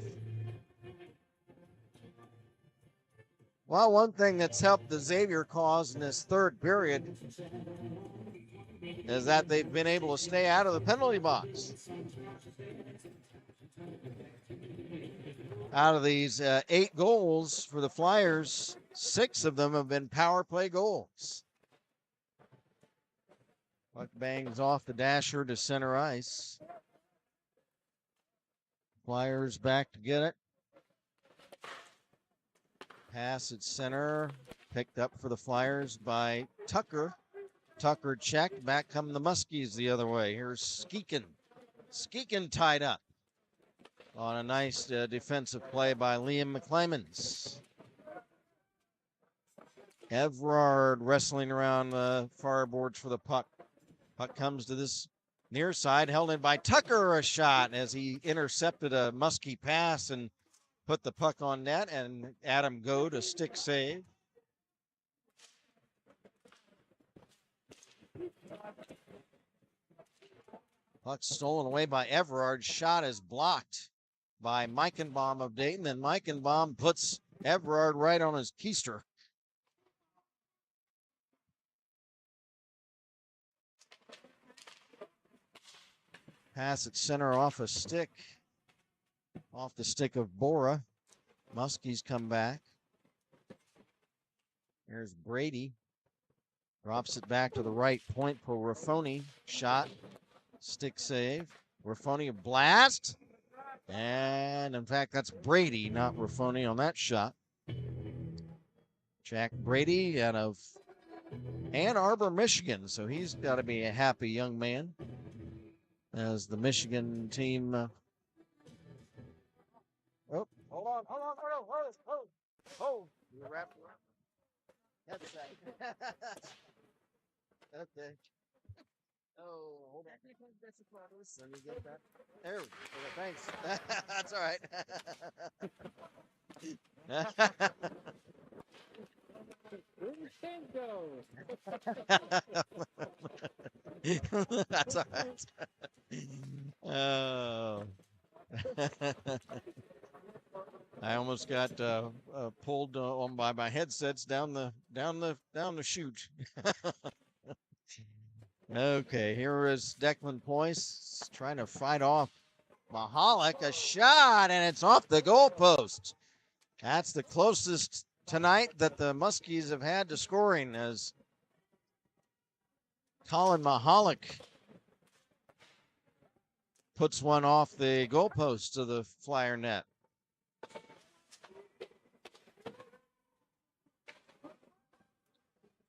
Well, one thing that's helped the Xavier cause in this third period is that they've been able to stay out of the penalty box. Out of these 8 goals for the Flyers, 6 of them have been power play goals. Puck bangs off the dasher to center ice. Flyers back to get it. Pass at center, picked up for the Flyers by Tucker. Tucker checked. Back come the Muskies the other way. Here's Skeekin. Skeekin tied up on a nice defensive play by Liam McClemens. Everard wrestling around the far boards for the puck. Puck comes to this near side, held in by Tucker, a shot as he intercepted a Muskie pass and put the puck on net, and Adam Go to stick save. Puck stolen away by Everard. Shot is blocked by Meichenbaum of Dayton. Then Meichenbaum puts Everard right on his keister. Pass at center off a stick. Off the stick of Bora. Muskies come back. Here's Brady. Drops it back to the right point for Raffoni. Shot. Stick save. Raffoni a blast. And in fact, that's Brady, not Raffoni on that shot. Jack Brady out of Ann Arbor, Michigan. So he's got to be a happy young man as the Michigan team. Oh, hold on. You wrap. That's that. Okay. Oh, hold on. Let me get that. There we go. Thanks. That's all right. That's all right. Oh. I almost got pulled on by my headsets down the chute. Okay, here is Declan Poyce trying to fight off Mahalik. A shot, and it's off the goalpost. That's the closest tonight that the Muskies have had to scoring, as Colin Mahalik puts one off the goalpost of the Flyer net.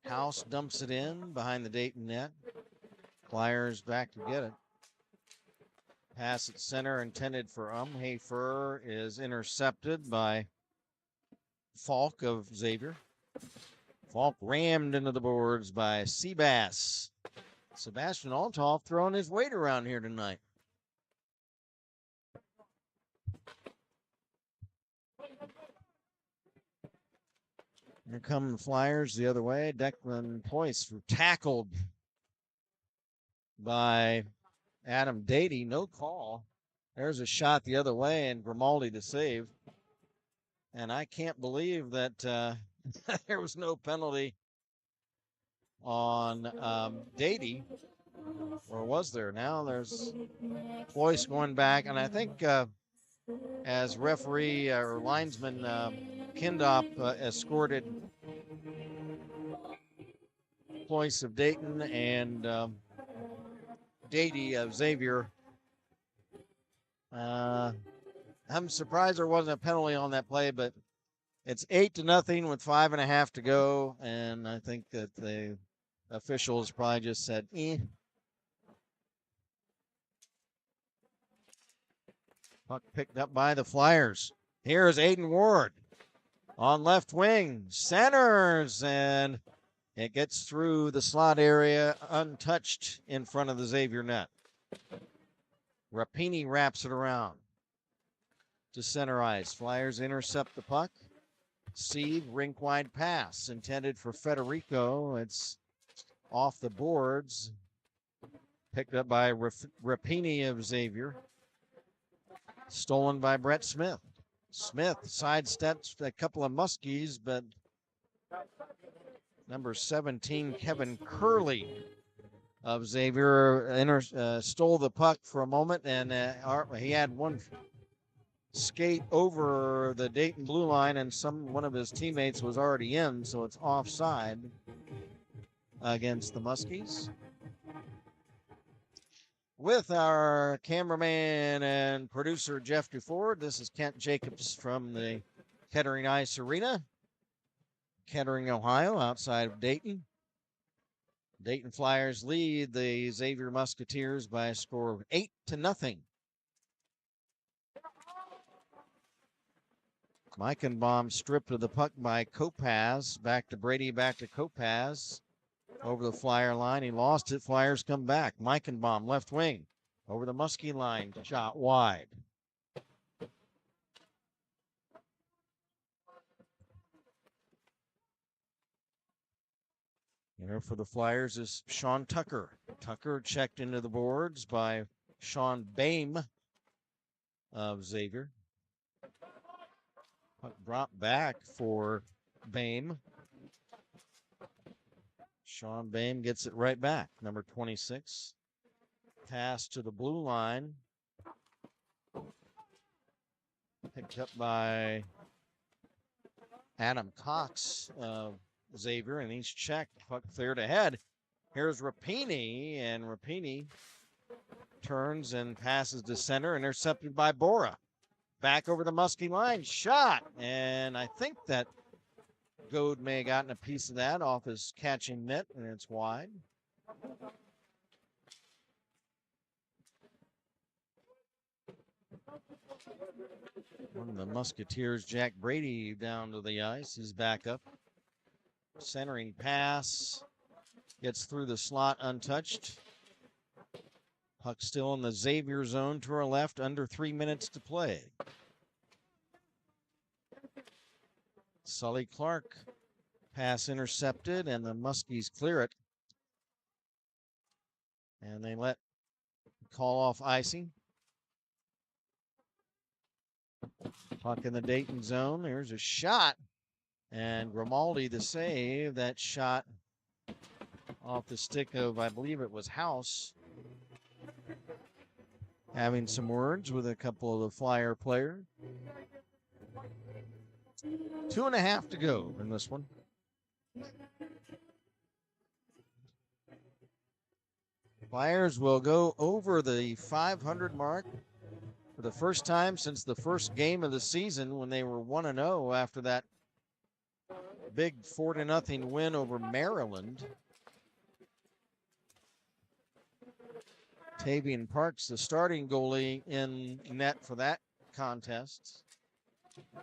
House dumps it in behind the Dayton net. Flyers back to get it. Pass at center intended for Hayfer is intercepted by Falk of Xavier. Falk rammed into the boards by Seabass. Sebastian Althoff throwing his weight around here tonight. Here come the Flyers the other way. Declan Poyce tackled by Adam Dady. No call. There's a shot the other way, and Grimaldi to save. And I can't believe that there was no penalty on Dady. Or was there? Now there's Poyce going back. And I think as referee or linesman Kindop escorted Poyce of Dayton and Dady of Xavier. I'm surprised there wasn't a penalty on that play, but it's 8-0 with 5.5 to go, and I think that the officials probably just said, eh. Puck picked up by the Flyers. Here's Aiden Ward on left wing, centers, and it gets through the slot area untouched in front of the Xavier net. Rapini wraps it around to center ice. Flyers intercept the puck. Sieve, rink wide pass intended for Federico. It's off the boards. Picked up by Rapini of Xavier. Stolen by Brett Smith. Smith sidesteps a couple of Muskies, but number 17, Kevin Curley of Xavier, stole the puck for a moment, and he had one skate over the Dayton blue line, and one of his teammates was already in, so it's offside against the Muskies. With our cameraman and producer Jeff Duford, this is Kent Jacobs from the Kettering Ice Arena, Kettering, Ohio, outside of Dayton. Dayton Flyers lead the Xavier Musketeers by a score of 8-0. Meichenbaum stripped of the puck by Kopaz. Back to Brady, back to Kopaz. Over the Flyer line. He lost it. Flyers come back. Meichenbaum, left wing. Over the Muskie line. Shot wide. Here for the Flyers is Sean Tucker. Tucker checked into the boards by Sean Boehm of Xavier. Puck brought back for Boehm. Sean Boehm gets it right back. Number 26. Pass to the blue line. Picked up by Adam Cox of Xavier, and he's checked. Puck cleared ahead. Here's Rapini, and Rapini turns and passes to center, intercepted by Bora. Back over the Muskie line, shot, and I think that Goad may have gotten a piece of that off his catching mitt, and it's wide. One of the Musketeers, Jack Brady, down to the ice. He's back up. Centering pass. Gets through the slot untouched. Puck still in the Xavier zone to our left. Under 3 minutes to play. Sully Clark. Pass intercepted, and the Muskies clear it. And they call off icing. Puck in the Dayton zone. There's a shot. And Grimaldi the save. That shot off the stick of, I believe it was House. Having some words with a couple of the Flyer players. 2.5 to go in this one. Flyers will go over the 500 mark for the first time since the first game of the season when they were 1-0 after that big 4-0 win over Maryland. Tavian Parks, the starting goalie, in net for that contest.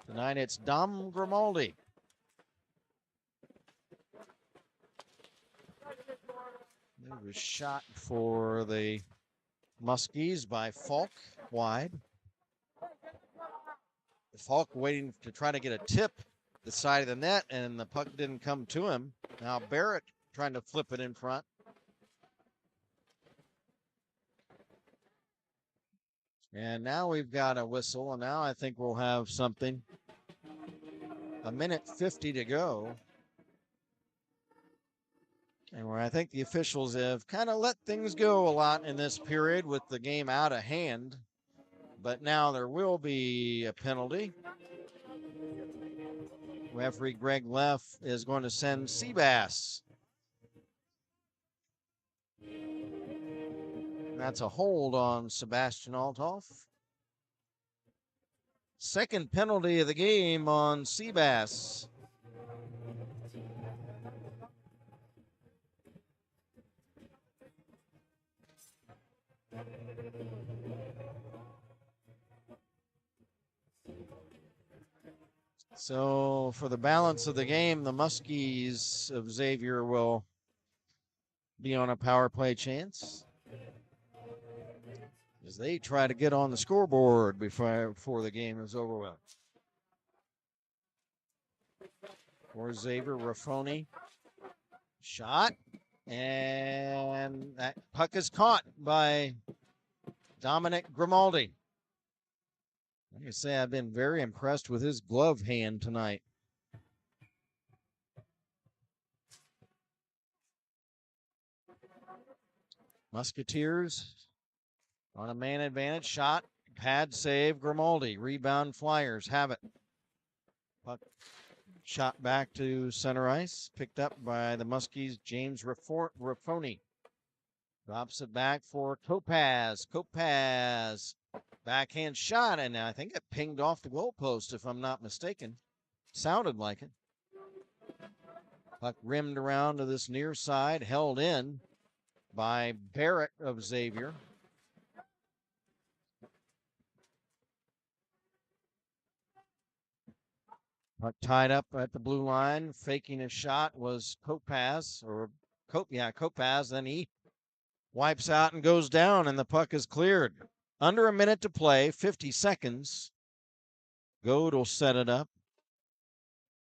Tonight it's Dom Grimaldi. There was shot for the Muskies by Falk, wide. Falk waiting to try to get a tip the side of the net, and the puck didn't come to him. Now Barrett trying to flip it in front. And now we've got a whistle, and now I think we'll have something. 1:50 to go. And where I think the officials have kind of let things go a lot in this period with the game out of hand. But now there will be a penalty. Referee Greg Leff is going to send Seabass. That's a hold on Sebastian Althoff. Second penalty of the game on Seabass. So for the balance of the game, the Muskies of Xavier will be on a power play chance as they try to get on the scoreboard before the game is over with. For Xavier, Raffoni. Shot. And that puck is caught by Dominic Grimaldi. Like I say, I've been very impressed with his glove hand tonight. Musketeers on a man advantage. Shot, pad save, Grimaldi. Rebound, Flyers have it. Puck shot back to center ice. Picked up by the Muskies, James Raffoni. Drops it back for Kopaz. Kopaz. Backhand shot, and I think it pinged off the goalpost, if I'm not mistaken. Sounded like it. Puck rimmed around to this near side, held in by Barrett of Xavier. Puck tied up at the blue line, faking a shot was Kopaz, Kopaz. Then he wipes out and goes down, and the puck is cleared. Under a minute to play, 50 seconds. Goad will set it up.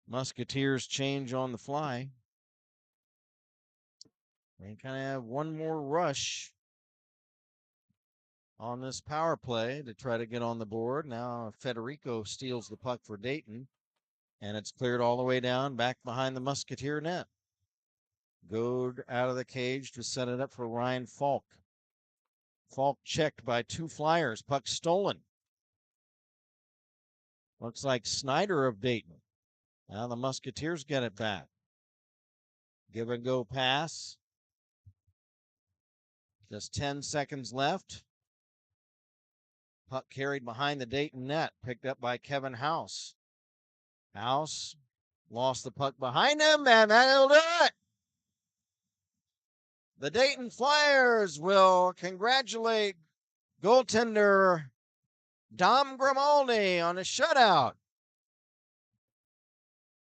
Musketeers change on the fly. They kind of have one more rush on this power play to try to get on the board. Now Federico steals the puck for Dayton, and it's cleared all the way down back behind the Musketeer net. Goad out of the cage to set it up for Ryan Falk. Falk checked by two Flyers. Puck stolen. Looks like Snyder of Dayton. Now the Musketeers get it back. Give and go pass. Just 10 seconds left. Puck carried behind the Dayton net. Picked up by Kevin House. House lost the puck behind him, and that'll do it. The Dayton Flyers will congratulate goaltender Dom Grimaldi on a shutout,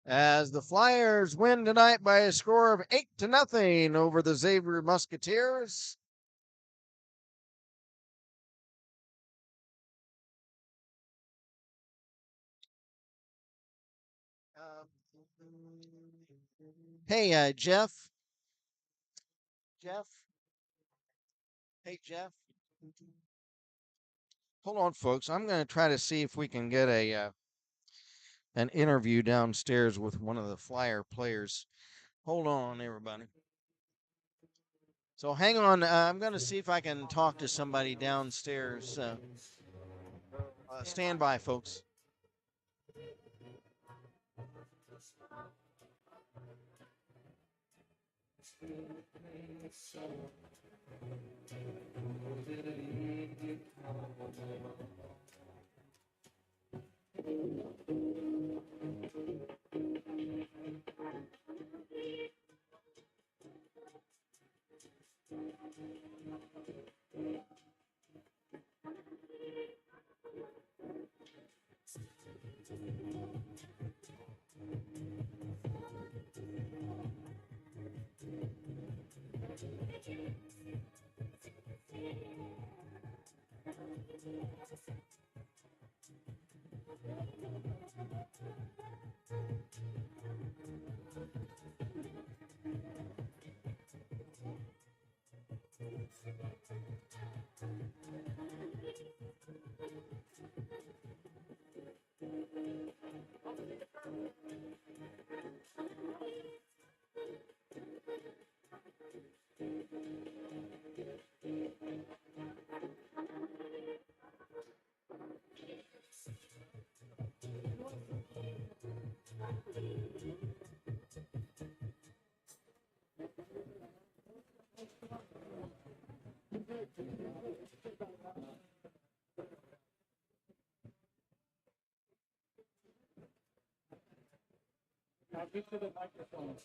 as the Flyers win tonight by a score of 8-0 over the Xavier Musketeers. Hey, Jeff. Hey, Jeff. Hold on, folks. I'm going to try to see if we can get an interview downstairs with one of the Flyer players. Hold on, everybody. So hang on. I'm going to see if I can talk to somebody downstairs. Stand by, folks. Now get to the microphone.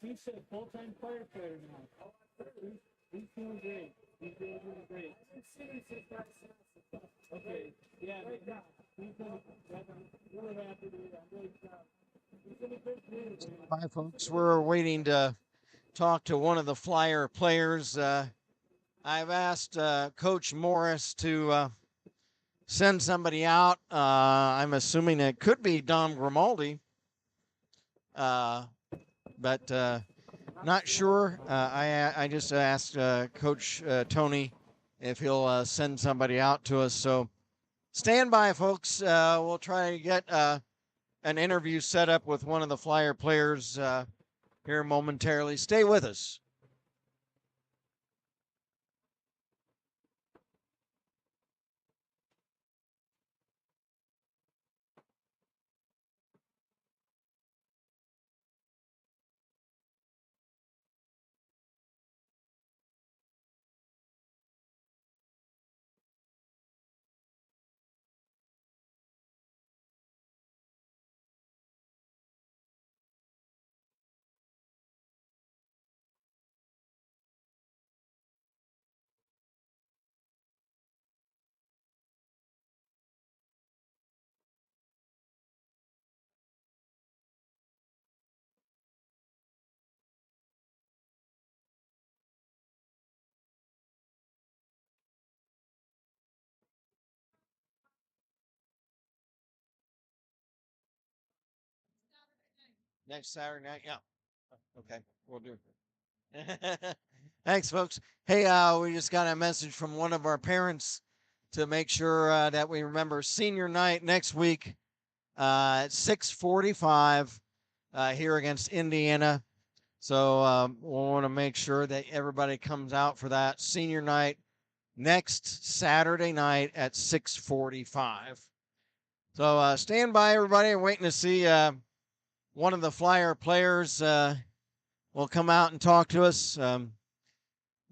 He's a full-time player now. He's doing great. He's doing great. Okay, yeah. He's really happy to I'm really proud. He's in a good mood. Hi, folks. We're waiting to talk to one of the Flyer players. I've asked Coach Morris to send somebody out. I'm assuming it could be Dom Grimaldi, but not sure. I just asked Coach Tony if he'll send somebody out to us. So stand by, folks. We'll try to get an interview set up with one of the Flyer players here momentarily. Stay with us. Next Saturday night, yeah. Okay, we'll do it. Thanks, folks. Hey, we just got a message from one of our parents to make sure that we remember senior night next week at 6:45 here against Indiana. So we want to make sure that everybody comes out for that senior night next Saturday night at 6:45. So stand by, everybody. I'm waiting to see one of the Flyer players will come out and talk to us. I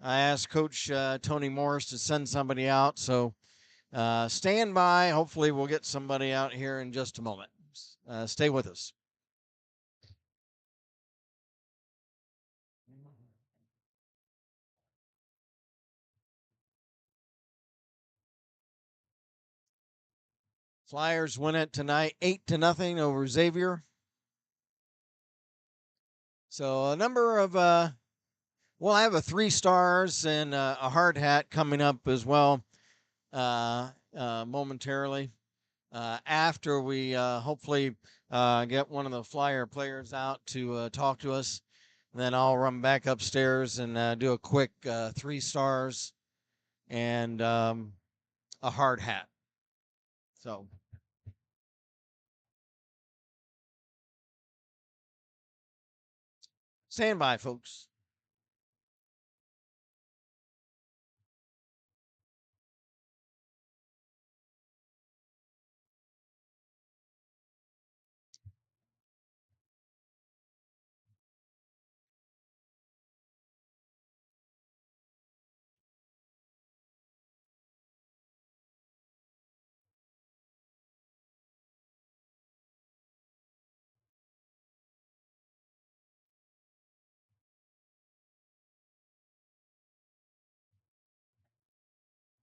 asked Coach Tony Morris to send somebody out, so stand by. Hopefully, we'll get somebody out here in just a moment. Stay with us. Flyers win it tonight, 8-0 over Xavier. So a number of we'll have a 3 stars and a hard hat coming up as well momentarily after we hopefully get one of the Flyer players out to talk to us. Then I'll run back upstairs and do a quick 3 stars and a hard hat. So stand by, folks.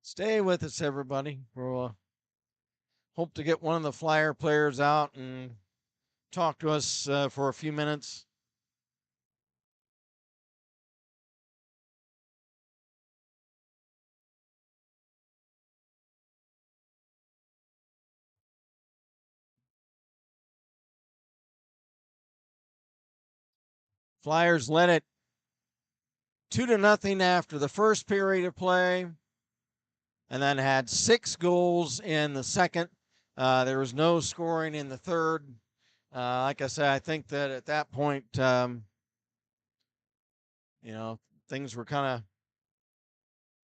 Stay with us, everybody. We'll hope to get one of the Flyer players out and talk to us for a few minutes. Flyers led it 2-0 after the first period of play, and then had 6 goals in the second. There was no scoring in the third. Like I said, I think that at that point, things were kind of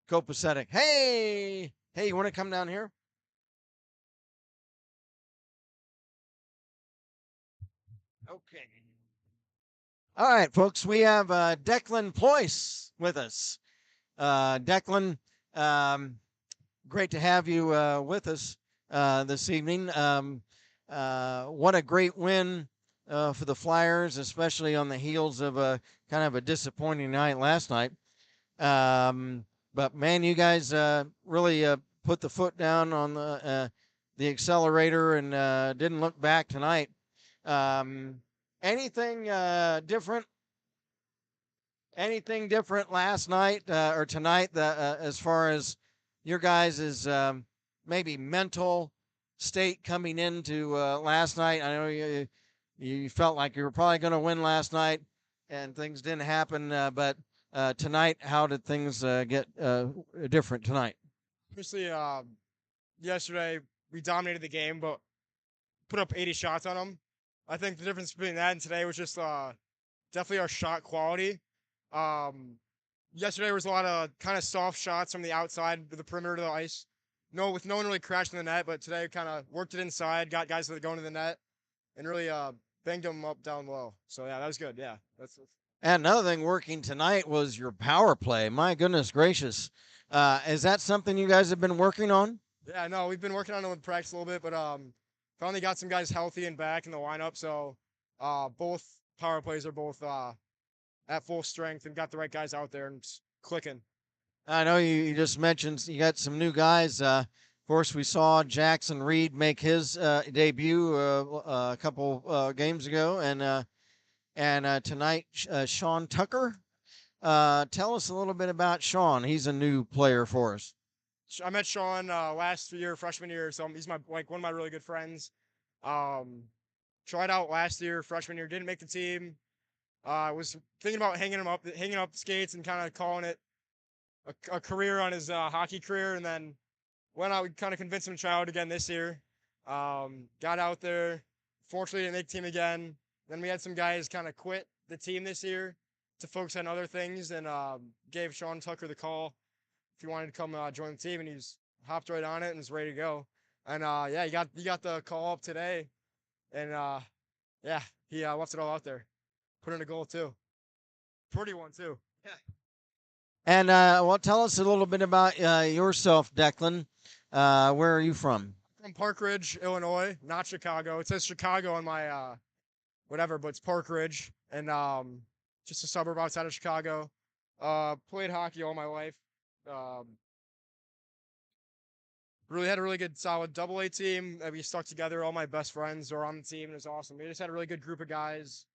copacetic. Hey, you want to come down here? Okay. All right, folks, we have Declan Ployce with us. Declan, great to have you with us this evening. What a great win for the Flyers, especially on the heels of a kind of a disappointing night last night. But man, you guys really put the foot down on the accelerator and didn't look back tonight. Anything different Anything different last night or tonight as far as your guys' maybe mental state coming into last night? I know you felt like you were probably going to win last night, and things didn't happen. But tonight, how did things get different tonight? Obviously, yesterday we dominated the game, but put up 80 shots on them. I think the difference between that and today was just definitely our shot quality. Yesterday was a lot of kind of soft shots from the outside to the perimeter of the ice. With no one really crashing the net, but today kind of worked it inside, got guys that are going to the net, and really banged them up down low. So yeah, that was good. Yeah, that's. And another thing working tonight was your power play. My goodness gracious. Is that something you guys have been working on? Yeah, no, we've been working on it with practice a little bit, but finally got some guys healthy and back in the lineup. So both power plays are both at full strength and got the right guys out there and it's clicking. I know you just mentioned you got some new guys. Of course, we saw Jackson Reed make his debut a couple games ago, and tonight Sean Tucker. Tell us a little bit about Sean. He's a new player for us. I met Sean last year, freshman year, so he's one of my really good friends. Tried out last year, freshman year, didn't make the team. Was thinking about hanging up skates and kind of calling it a career on his hockey career, and then went out. We kind of convinced him to try out again this year. Got out there. Fortunately, didn't make team again. Then we had some guys kind of quit the team this year to focus on other things, and gave Sean Tucker the call if he wanted to come join the team, and he's hopped right on it and is ready to go. And yeah, he got the call up today, and yeah, he left it all out there. Put in a goal too. Pretty one too. Yeah. And well, tell us a little bit about yourself, Declan. Where are you from? From Park Ridge, Illinois, not Chicago. It says Chicago on my whatever, but it's Park Ridge, and just a suburb outside of Chicago. Played hockey all my life. Really had a really good, solid AA team. We stuck together. All my best friends are on the team. It was awesome. We just had a really good group of guys.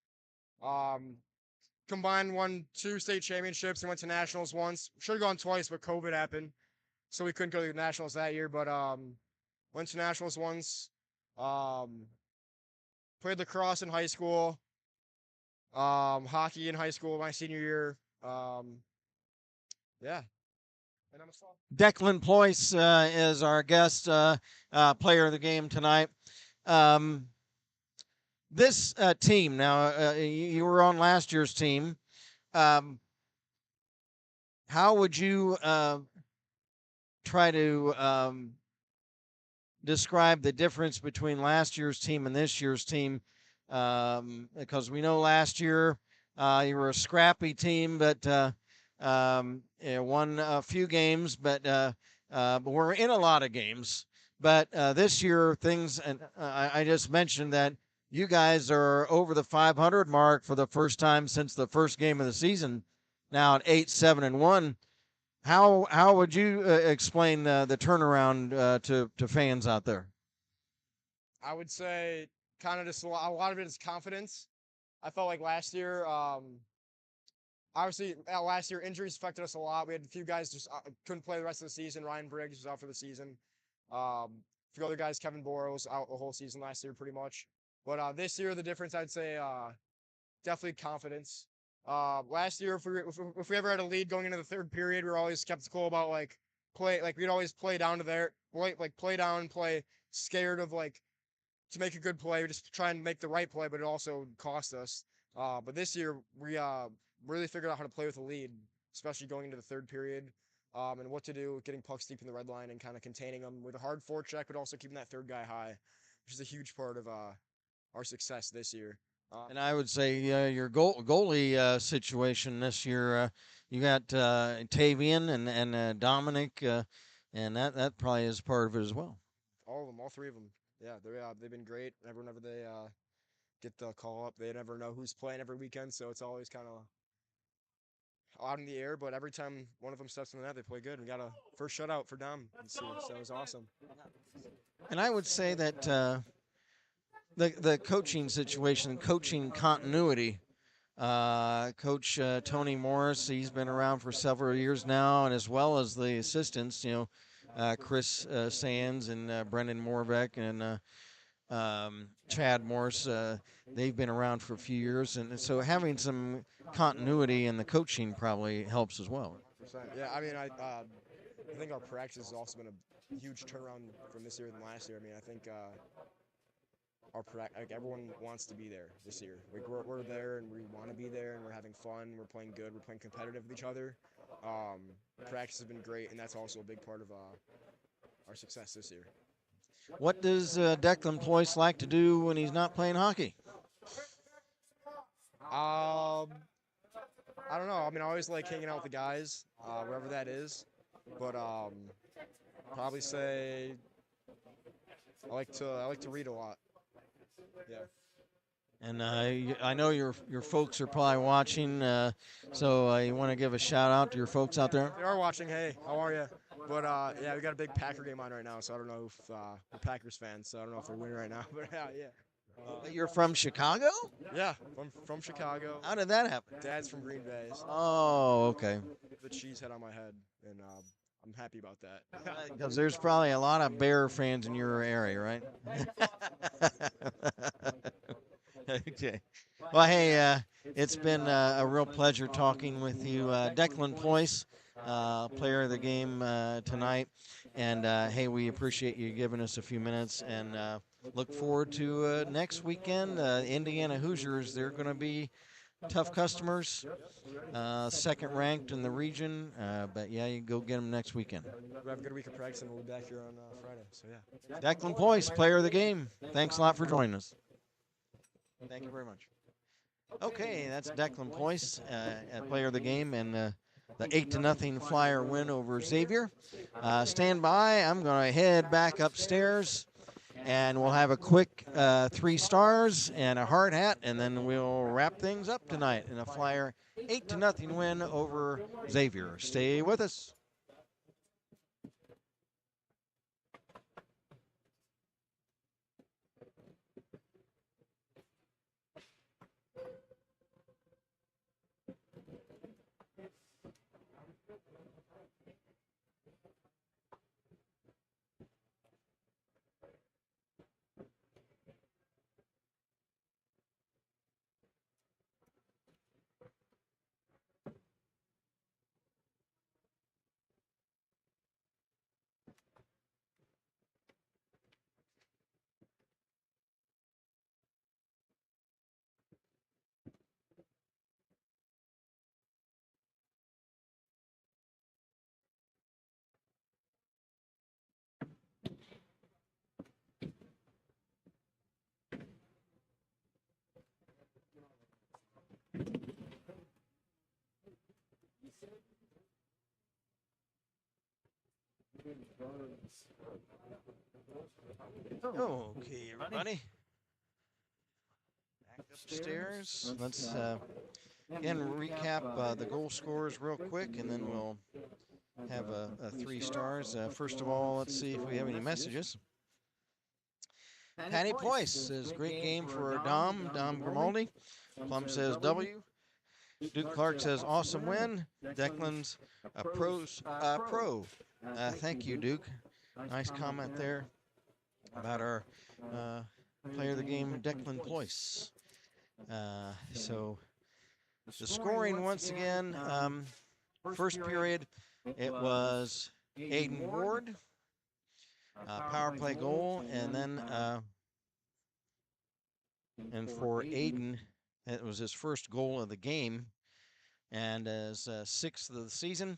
Combined won 2 state championships and went to nationals once. Should have gone twice, but COVID happened, so we couldn't go to the nationals that year. But went to nationals once. Played lacrosse in high school. Hockey in high school my senior year. Yeah. And I'm a sophomore. Declan Ployce is our guest player of the game tonight. This team, now you were on last year's team. How would you try to describe the difference between last year's team and this year's team? Because we know last year you were a scrappy team, but won a few games, but we're in a lot of games. But this year, things, and I just mentioned that you guys are over the 500 mark for the first time since the first game of the season. Now at 8-7-1. How would you explain the turnaround to fans out there? I would say kind of just a lot of it is confidence. I felt like last year, obviously last year injuries affected us a lot. We had a few guys just couldn't play the rest of the season. Ryan Briggs was out for the season. A few other guys, Kevin Borrow was out the whole season last year pretty much. But this year, the difference, I'd say, definitely confidence. Last year, if we ever had a lead going into the third period, we were always skeptical about we'd always play down to there, play down, play scared of to make a good play. We just try and make the right play, but it also cost us. But this year, we really figured out how to play with a lead, especially going into the third period, and what to do, getting pucks deep in the red line and kind of containing them with a hard forecheck, but also keeping that third guy high, which is a huge part of our success this year. And I would say your goalie situation this year, you got Tavian and Dominic, and that probably is part of it as well. All of them, all 3 of them. Yeah, they've been great. Whenever they get the call up, they never know who's playing every weekend, so it's always kind of out in the air. But every time one of them steps in the net, they play good. We got a first shutout for Dom this year, so it was awesome. And I would say that the coaching situation, coaching continuity, Coach Tony Morris, he's been around for several years now, and as well as the assistants, Chris Sands and Brendan Morbeck and Chad Morse, they've been around for a few years, and so having some continuity in the coaching probably helps as well. Yeah, I mean, I think our practice has also been a huge turnaround from this year than last year. I mean, I think everyone wants to be there this year. Like we're there and we want to be there and we're having fun. We're playing good. We're playing competitive with each other. Practice has been great, and that's also a big part of our success this year. What does Declan Ployce like to do when he's not playing hockey? I don't know. I mean, I always like hanging out with the guys, wherever that is. But probably say I like to read a lot. Yeah. And I know your folks are probably watching, so you want to give a shout out to your folks out there? They are watching. Hey, how are you? But yeah, we got a big Packer game on right now, so I don't know if we're Packers fans, so I don't know if they're winning right now. But yeah. You're from Chicago? Yeah, from Chicago. How did that happen? Dad's from Green Bay. So Oh, okay. the cheese head on my head, and I'm happy about that. Because there's probably a lot of Bear fans in your area, right? Okay. Well, hey, it's been a real pleasure talking with you, Declan Ployce, player of the game tonight. And hey, we appreciate you giving us a few minutes, and look forward to next weekend. Indiana Hoosiers, they're going to be tough customers, second ranked in the region. But yeah, you go get them next weekend. We have a good week of practice, and we'll be back here on Friday. So yeah. Declan Ployce, player of the game. Thanks a lot for joining us. Thank you very much. Okay, that's Declan Ployce, player of the game, and the 8-0 Flyer win over Xavier. Stand by. I'm going to head back upstairs, and we'll have a quick 3 stars and a hard hat, and then we'll wrap things up tonight in a Flyer 8-0 win over Xavier. Stay with us. Okay, everybody. Back upstairs. Let's again recap the goal scores real quick, and then we'll have a 3 stars. First of all, let's see if we have any messages. Patty Ployce says, great game for Dom Grimaldi. Plum says W. Duke Clark says, awesome win. Declan's a pro. Thank you, Duke. Nice comment there about our player of the game, Declan Ployce. So the scoring once again, first period, it was Aiden Ward, power play goal, and then and for Aiden, it was his first goal of the game, and as 6th of the season.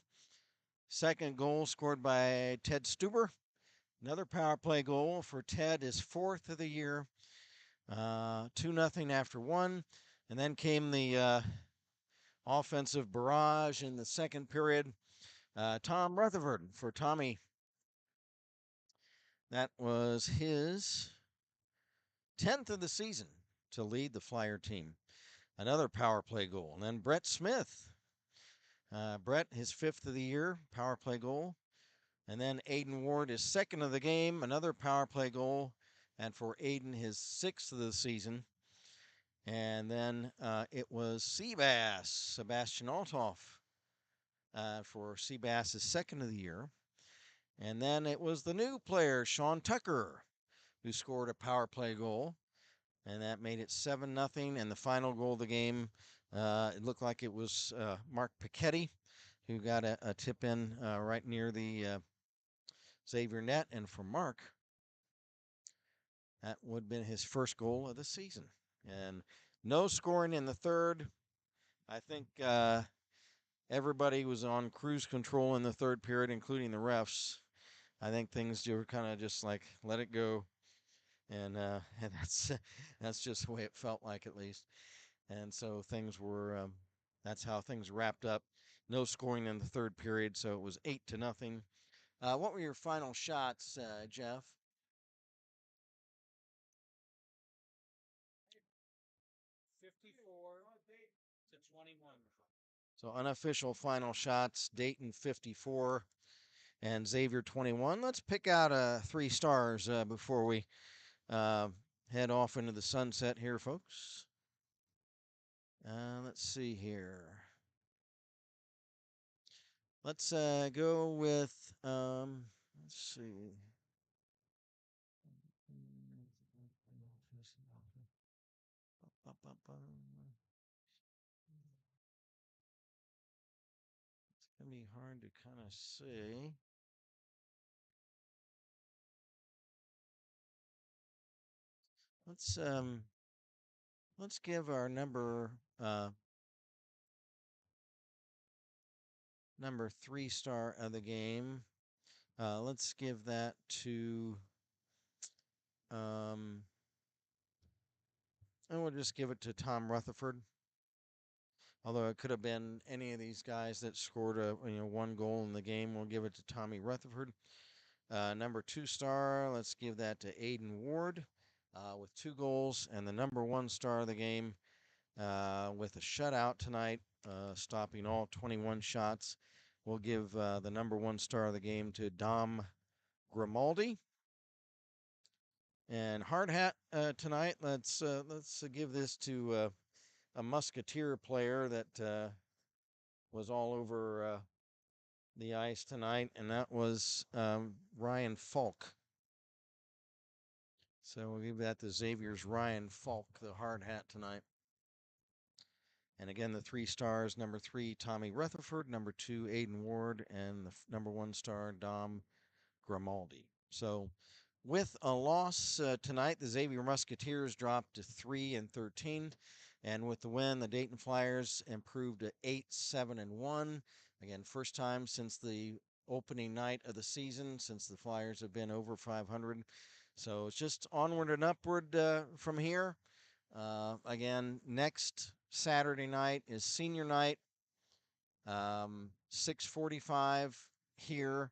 Second goal scored by Ted Stuber. Another power play goal for Ted, his 4th of the year. 2-0 after 1. And then came the offensive barrage in the second period. Tom Rutherford for Tommy. That was his 10th of the season to lead the Flyer team. Another power play goal. And then Brett Smith. Brett, his 5th of the year, power play goal. And then Aiden Ward, his 2nd of the game, another power play goal. And for Aiden, his 6th of the season. And then it was Seabass, Sebastian Althoff, for Seabass's second of the year. And then it was the new player, Sean Tucker, who scored a power play goal. And that made it 7-0. And the final goal of the game, it looked like it was Mark Pichetti, who got a tip in right near the Xavier net. And for Mark, that would have been his first goal of the season. And no scoring in the third. I think everybody was on cruise control in the third period, including the refs. I think things were kind of just like, let it go. And that's just the way it felt like, at least. And so things were, that's how things wrapped up. No scoring in the third period, so it was 8-0. What were your final shots, Jeff? 54-21. So unofficial final shots, Dayton 54 and Xavier 21. Let's pick out 3 stars before we head off into the sunset here, folks. Let's see here. Let's go with, let's see. It's going to be hard to kind of see. Let's give our number 3 star of the game. Let's give that to and we'll just give it to Tom Rutherford. Although it could have been any of these guys that scored one goal in the game. We'll give it to Tommy Rutherford. Number 2 star, let's give that to Aiden Ward with 2 goals. And the number 1 star of the game with a shutout tonight, stopping all 21 shots. We'll give the number 1 star of the game to Dom Grimaldi. And hard hat tonight, let's give this to a Musketeer player that was all over the ice tonight, and that was Ryan Falk. So we'll give that to Xavier's Ryan Falk, the hard hat tonight. And again, the 3 stars, number 3, Tommy Rutherford, number 2, Aiden Ward, and the number 1 star, Dom Grimaldi. So with a loss tonight, the Xavier Musketeers dropped to 3-13. And with the win, the Dayton Flyers improved to 8-7-1. Again, first time since the opening night of the season, since the Flyers have been over 500. So it's just onward and upward from here. Again, next Saturday night is senior night, 6:45 here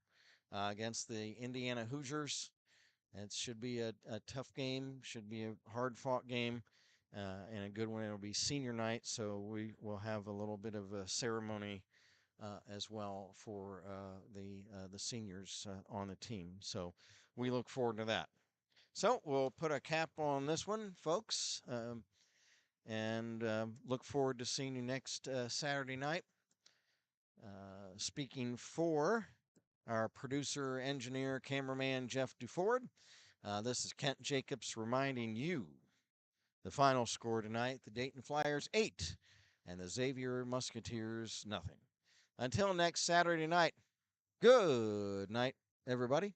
against the Indiana Hoosiers. It should be a tough game, should be a hard-fought game, and a good one. It'll be senior night, so we will have a little bit of a ceremony as well for the seniors on the team. So we look forward to that. So we'll put a cap on this one, folks, and look forward to seeing you next Saturday night. Speaking for our producer, engineer, cameraman, Jeff Duford, this is Kent Jacobs reminding you the final score tonight, the Dayton Flyers 8 and the Xavier Musketeers 0. Until next Saturday night, good night, everybody.